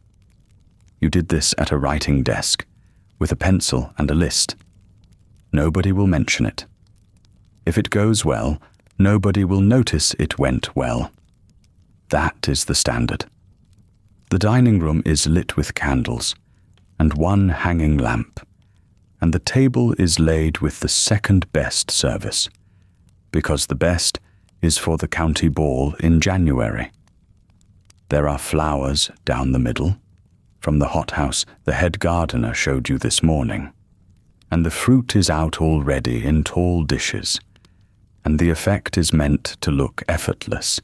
You did this at a writing desk, with a pencil and a list. Nobody will mention it. If it goes well, nobody will notice it went well. That is the standard. The dining room is lit with candles, and 1 hanging lamp, and the table is laid with the second best service, because the best is for the county ball in January. There are flowers down the middle, from the hothouse the head gardener showed you this morning, and the fruit is out already in tall dishes, and the effect is meant to look effortless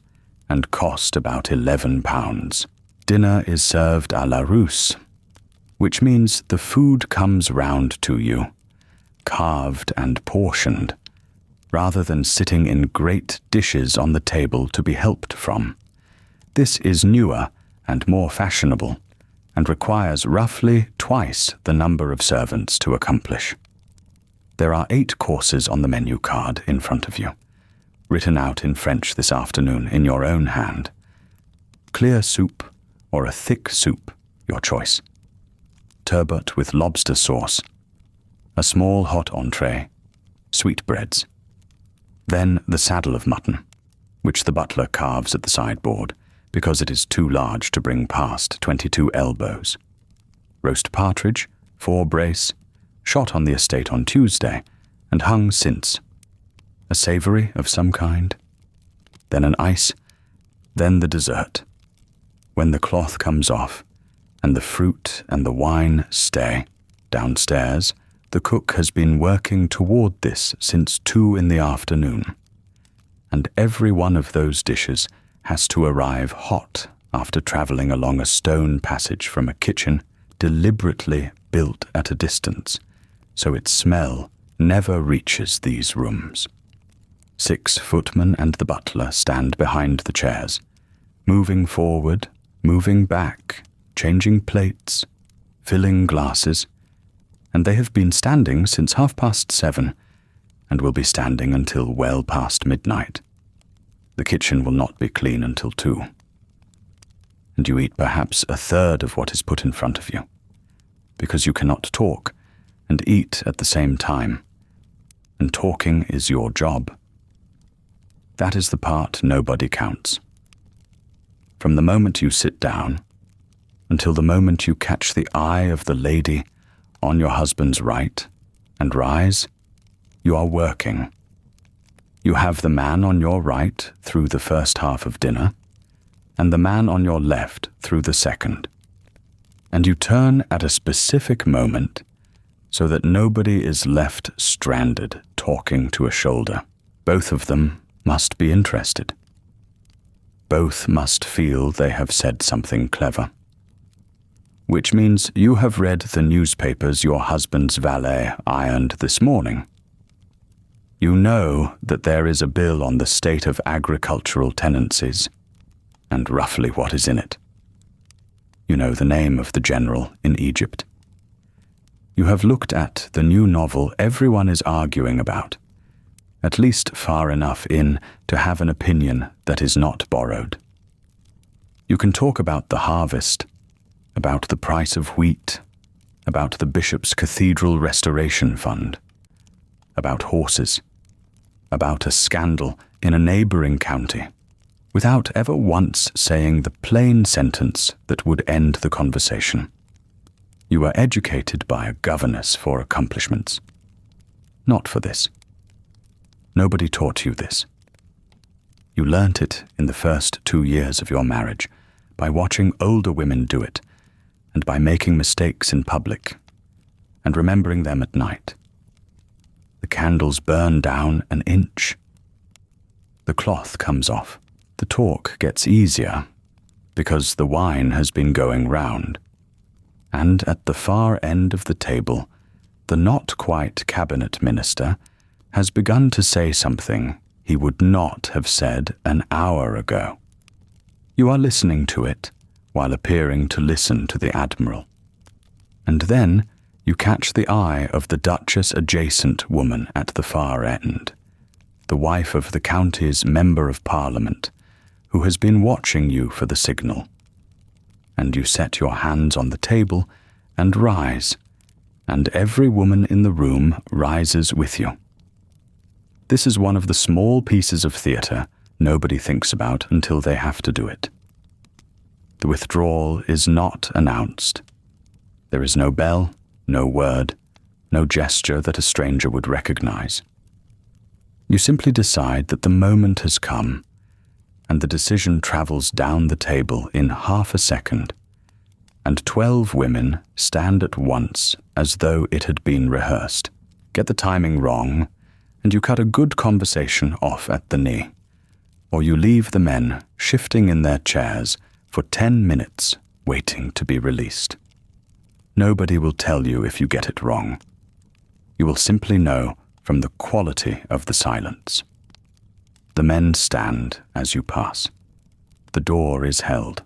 and cost about £11. Dinner is served à la Russe, which means the food comes round to you, carved and portioned, rather than sitting in great dishes on the table to be helped from. This is newer and more fashionable, and requires roughly twice the number of servants to accomplish. There are 8 courses on the menu card in front of you, written out in French this afternoon in your own hand. Clear soup or a thick soup, your choice. Turbot with lobster sauce, a small hot entree, sweetbreads. Then the saddle of mutton, which the butler carves at the sideboard, because it is too large to bring past 22 elbows. Roast partridge, 4 brace, shot on the estate on Tuesday, and hung since. A savoury of some kind. Then an ice, then the dessert. When the cloth comes off, and the fruit and the wine stay, downstairs, the cook has been working toward this since 2 in the afternoon. And every one of those dishes has to arrive hot after travelling along a stone passage from a kitchen deliberately built at a distance, so its smell never reaches these rooms. 6 footmen and the butler stand behind the chairs, moving forward, moving back, changing plates, filling glasses, and they have been standing since 7:30, and will be standing until well past midnight. The kitchen will not be clean until 2. And you eat perhaps 1/3 of what is put in front of you, because you cannot talk and eat at the same time, and talking is your job. That is the part nobody counts. From the moment you sit down until the moment you catch the eye of the lady on your husband's right and rise, you are working. You have the man on your right through the first half of dinner, and the man on your left through the second. And you turn at a specific moment so that nobody is left stranded talking to a shoulder. Both of them must be interested. Both must feel they have said something clever. Which means you have read the newspapers your husband's valet ironed this morning. You know that there is a bill on the state of agricultural tenancies, and roughly what is in it. You know the name of the general in Egypt. You have looked at the new novel everyone is arguing about, at least far enough in to have an opinion that is not borrowed. You can talk about the harvest, about the price of wheat, about the Bishop's Cathedral Restoration Fund, about horses, about a scandal in a neighbouring county, without ever once saying the plain sentence that would end the conversation. You were educated by a governess for accomplishments. Not for this. Nobody taught you this. You learnt it in the first 2 years of your marriage by watching older women do it, and by making mistakes in public, and remembering them at night. The candles burn down an inch. The cloth comes off. The talk gets easier because the wine has been going round. And at the far end of the table, the not-quite cabinet minister has begun to say something he would not have said an hour ago. You are listening to it while appearing to listen to the Admiral. And then you catch the eye of the Duchess-adjacent woman at the far end, the wife of the county's Member of Parliament, who has been watching you for the signal. And you set your hands on the table and rise, and every woman in the room rises with you. This is one of the small pieces of theatre nobody thinks about until they have to do it. The withdrawal is not announced. There is no bell, no word, no gesture that a stranger would recognize. You simply decide that the moment has come, and the decision travels down the table in half a second, and 12 women stand at once as though it had been rehearsed. Get the timing wrong, and you cut a good conversation off at the knee, or you leave the men shifting in their chairs for 10 minutes waiting to be released. Nobody will tell you if you get it wrong. You will simply know from the quality of the silence. The men stand as you pass. The door is held.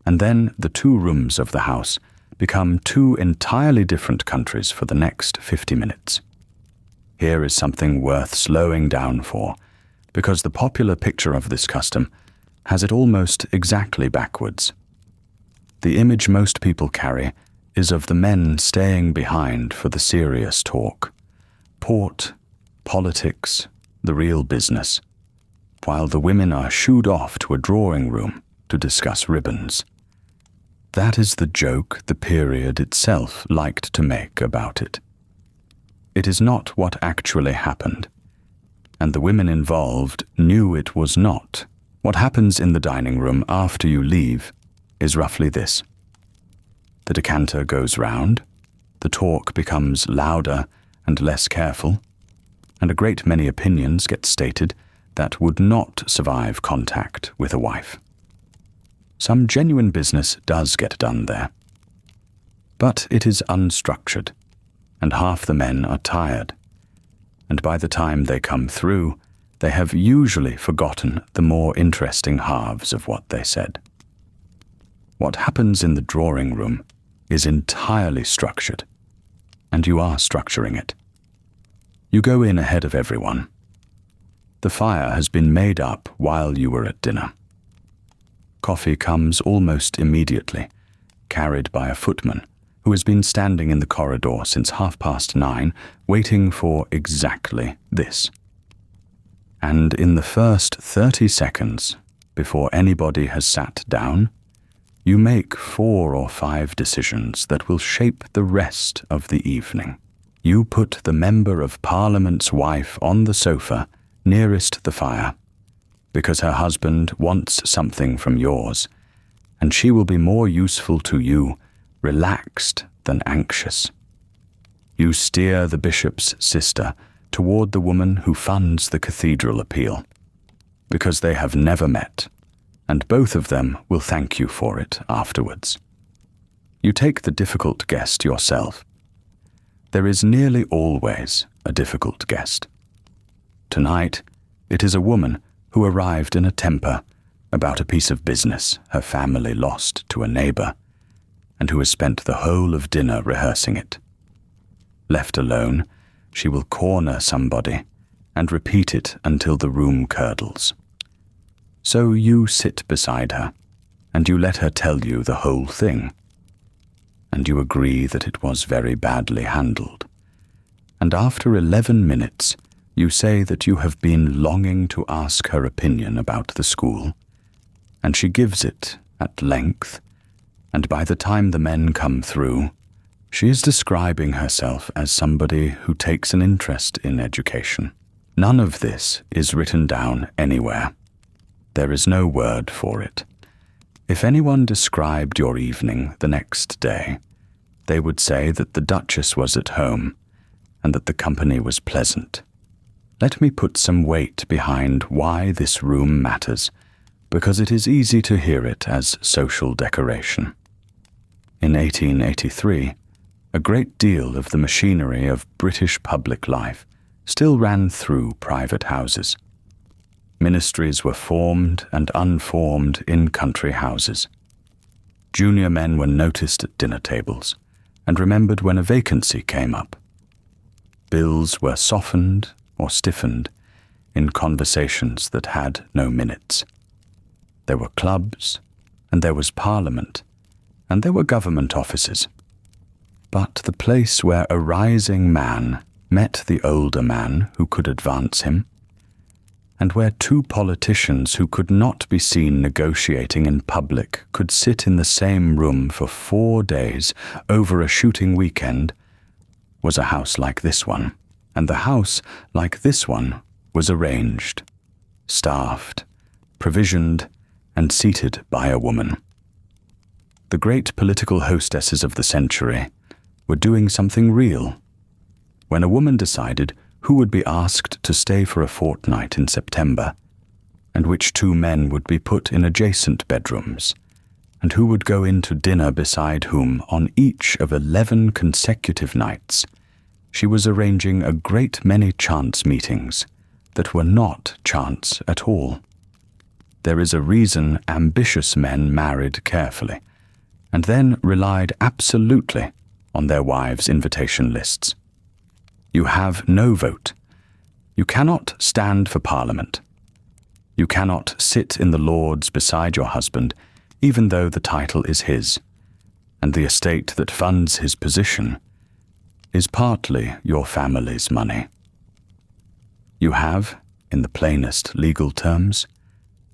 And then the 2 rooms of the house become 2 entirely different countries for the next 50 minutes. Here is something worth slowing down for, because the popular picture of this custom has it almost exactly backwards. The image most people carry is of the men staying behind for the serious talk. Port, politics, the real business, while the women are shooed off to a drawing room to discuss ribbons. That is the joke the period itself liked to make about it. It is not what actually happened, and the women involved knew it was not. What happens in the dining room after you leave is roughly this. The decanter goes round, the talk becomes louder and less careful, and a great many opinions get stated that would not survive contact with a wife. Some genuine business does get done there, but it is unstructured, and half the men are tired, and by the time they come through, they have usually forgotten the more interesting halves of what they said. What happens in the drawing room is entirely structured, and you are structuring it. You go in ahead of everyone. The fire has been made up while you were at dinner. Coffee comes almost immediately, carried by a footman who has been standing in the corridor since 9:30, waiting for exactly this. And in the first 30 seconds, before anybody has sat down, you make 4 or 5 decisions that will shape the rest of the evening. You put the Member of Parliament's wife on the sofa nearest the fire, because her husband wants something from yours, and she will be more useful to you, relaxed than anxious. You steer the bishop's sister toward the woman who funds the cathedral appeal, because they have never met, and both of them will thank you for it afterwards. You take the difficult guest yourself. There is nearly always a difficult guest. Tonight, it is a woman who arrived in a temper about a piece of business her family lost to a neighbor, and who has spent the whole of dinner rehearsing it. Left alone, she will corner somebody and repeat it until the room curdles. So you sit beside her, and you let her tell you the whole thing, and you agree that it was very badly handled. And after 11 minutes, you say that you have been longing to ask her opinion about the school, and she gives it at length, and by the time the men come through, she is describing herself as somebody who takes an interest in education. None of this is written down anywhere. There is no word for it. If anyone described your evening the next day, they would say that the Duchess was at home and that the company was pleasant. let me put some weight behind why this room matters, because it is easy to hear it as social decoration. In 1883, a great deal of the machinery of British public life still ran through private houses. Ministries were formed and unformed in country houses. Junior men were noticed at dinner tables and remembered when a vacancy came up. Bills were softened or stiffened in conversations that had no minutes. There were clubs, and there was Parliament, and there were government offices. But the place where a rising man met the older man who could advance him, and where two politicians who could not be seen negotiating in public could sit in the same room for 4 days over a shooting weekend, was a house like this one, and the house like this one was arranged, staffed, provisioned, and seated by a woman. The great political hostesses of the century were doing something real. When a woman decided who would be asked to stay for a fortnight in September, and which 2 men would be put in adjacent bedrooms, and who would go in to dinner beside whom on each of 11 consecutive nights, she was arranging a great many chance meetings that were not chance at all. There is a reason ambitious men married carefully, and then relied absolutely on their wives' invitation lists. You have no vote. You cannot stand for Parliament. You cannot sit in the Lords beside your husband, even though the title is his, and the estate that funds his position is partly your family's money. You have, in the plainest legal terms,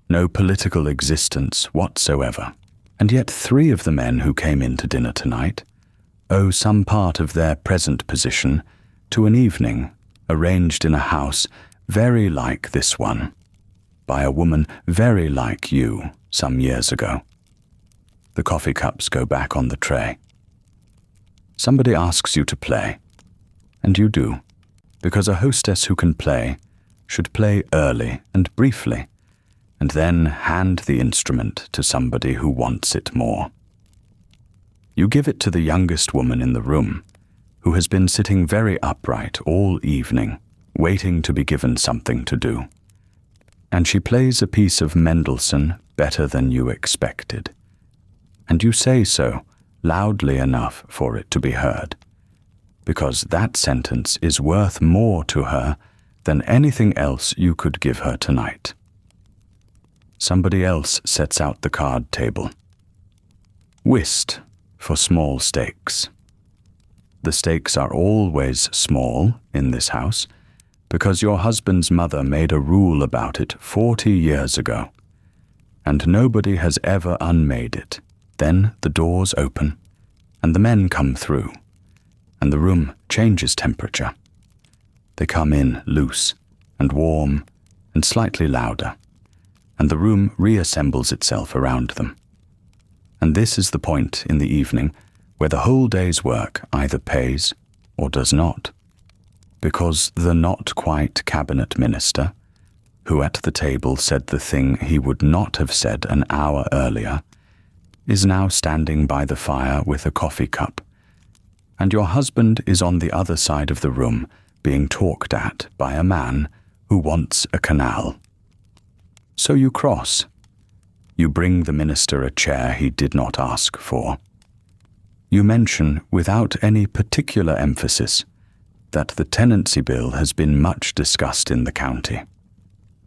no political existence whatsoever, and yet 3 of the men who came in to dinner tonight owe some part of their present position to an evening arranged in a house very like this one, by a woman very like you some years ago. The coffee cups go back on the tray. Somebody asks you to play, and you do, because a hostess who can play should play early and briefly, and then hand the instrument to somebody who wants it more. You give it to the youngest woman in the room, who has been sitting very upright all evening, waiting to be given something to do. And she plays a piece of Mendelssohn better than you expected. And you say so loudly enough for it to be heard, because that sentence is worth more to her than anything else you could give her tonight. Somebody else sets out the card table. Whist for small stakes. The stakes are always small in this house, because your husband's mother made a rule about it 40 years ago, and nobody has ever unmade it. Then the doors open, and the men come through, and the room changes temperature. They come in loose and warm and slightly louder, and the room reassembles itself around them. And this is the point in the evening where the whole day's work either pays or does not, because the not-quite cabinet minister, who at the table said the thing he would not have said an hour earlier, is now standing by the fire with a coffee cup, and your husband is on the other side of the room being talked at by a man who wants a canal. So you cross. You bring the minister a chair he did not ask for. You mention, without any particular emphasis, that the tenancy bill has been much discussed in the county,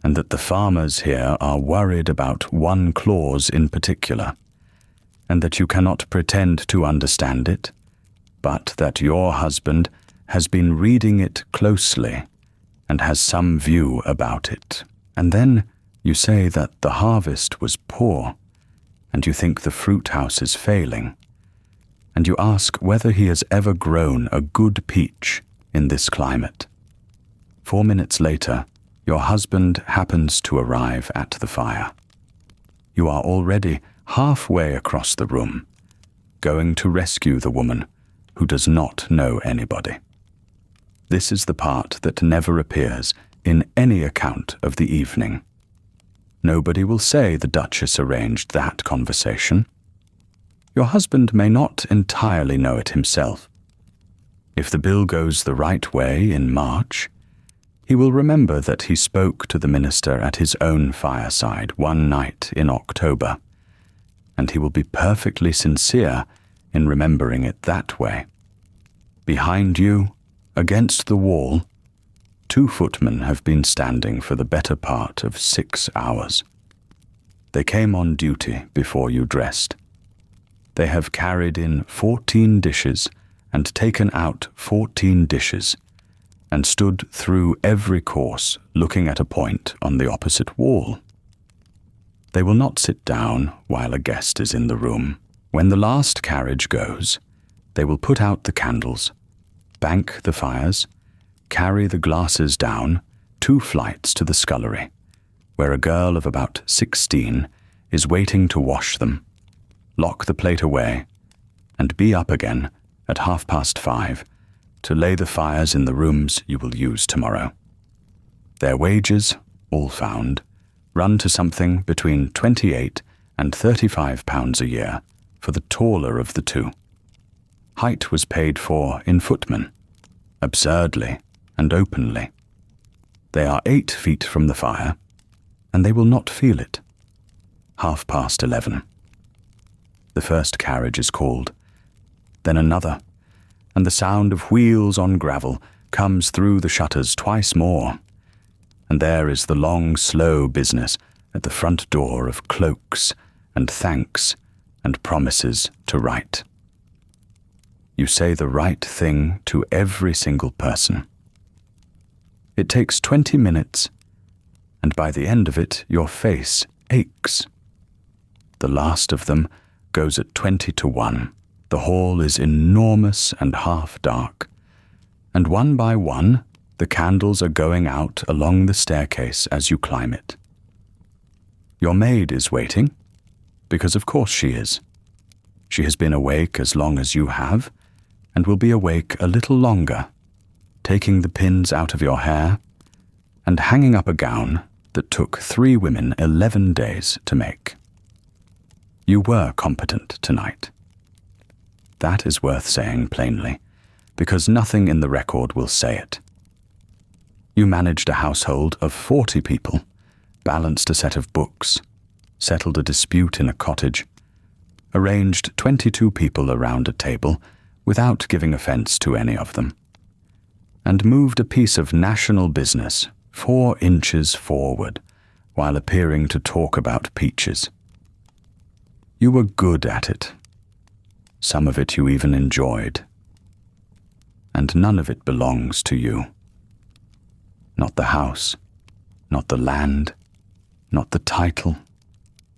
and that the farmers here are worried about one clause in particular, and that you cannot pretend to understand it, but that your husband has been reading it closely and has some view about it. And then you say that the harvest was poor, and you think the fruit house is failing, and you ask whether he has ever grown a good peach in this climate. 4 minutes later, your husband happens to arrive at the fire. You are already halfway across the room, going to rescue the woman who does not know anybody. This is the part that never appears in any account of the evening. Nobody will say the Duchess arranged that conversation. Your husband may not entirely know it himself. If the bill goes the right way in March, he will remember that he spoke to the minister at his own fireside one night in October, and he will be perfectly sincere in remembering it that way. Behind you, against the wall, 2 footmen have been standing for the better part of 6 hours. They came on duty before you dressed. They have carried in 14 dishes and taken out 14 dishes, and stood through every course looking at a point on the opposite wall. They will not sit down while a guest is in the room. When the last carriage goes, they will put out the candles, bank the fires, carry the glasses down 2 flights to the scullery, where a girl of about 16 is waiting to wash them, lock the plate away, and be up again at 5:30 to lay the fires in the rooms you will use tomorrow. Their wages, all found, run to something between £28 and £35 a year for the taller of the 2. Height was paid for in footmen, absurdly and openly. They are 8 feet from the fire, and they will not feel it. 11:30. The first carriage is called, then another, and the sound of wheels on gravel comes through the shutters twice more, and there is the long, slow business at the front door of cloaks and thanks and promises to write. You say the right thing to every single person. It takes 20 minutes, and by the end of it your face aches. The last of them goes at 20-1. The hall is enormous and half dark, and one by one the candles are going out along the staircase as you climb it. Your maid is waiting, because of course she is. She has been awake as long as you have, and will be awake a little longer, taking the pins out of your hair and hanging up a gown that took 3 women 11 days to make. You were competent tonight. That is worth saying plainly, because nothing in the record will say it. You managed a household of 40 people, balanced a set of books, settled a dispute in a cottage, arranged 22 people around a table without giving offense to any of them, and moved a piece of national business 4 inches forward while appearing to talk about peaches. You were good at it. Some of it you even enjoyed. And none of it belongs to you. Not the house, not the land, not the title,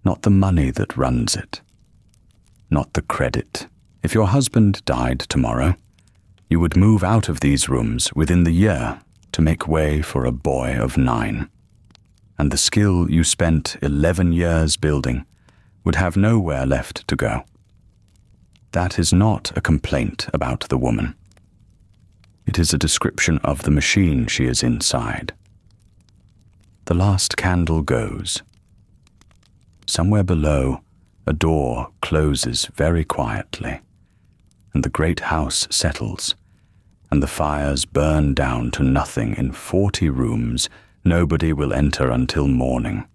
not the money that runs it, not the credit. If your husband died tomorrow, you would move out of these rooms within the year to make way for a boy of 9. And the skill you spent 11 years building would have nowhere left to go. That is not a complaint about the woman. It is a description of the machine she is inside. The last candle goes. Somewhere below, a door closes very quietly, and the great house settles, and the fires burn down to nothing in 40 rooms nobody will enter until morning.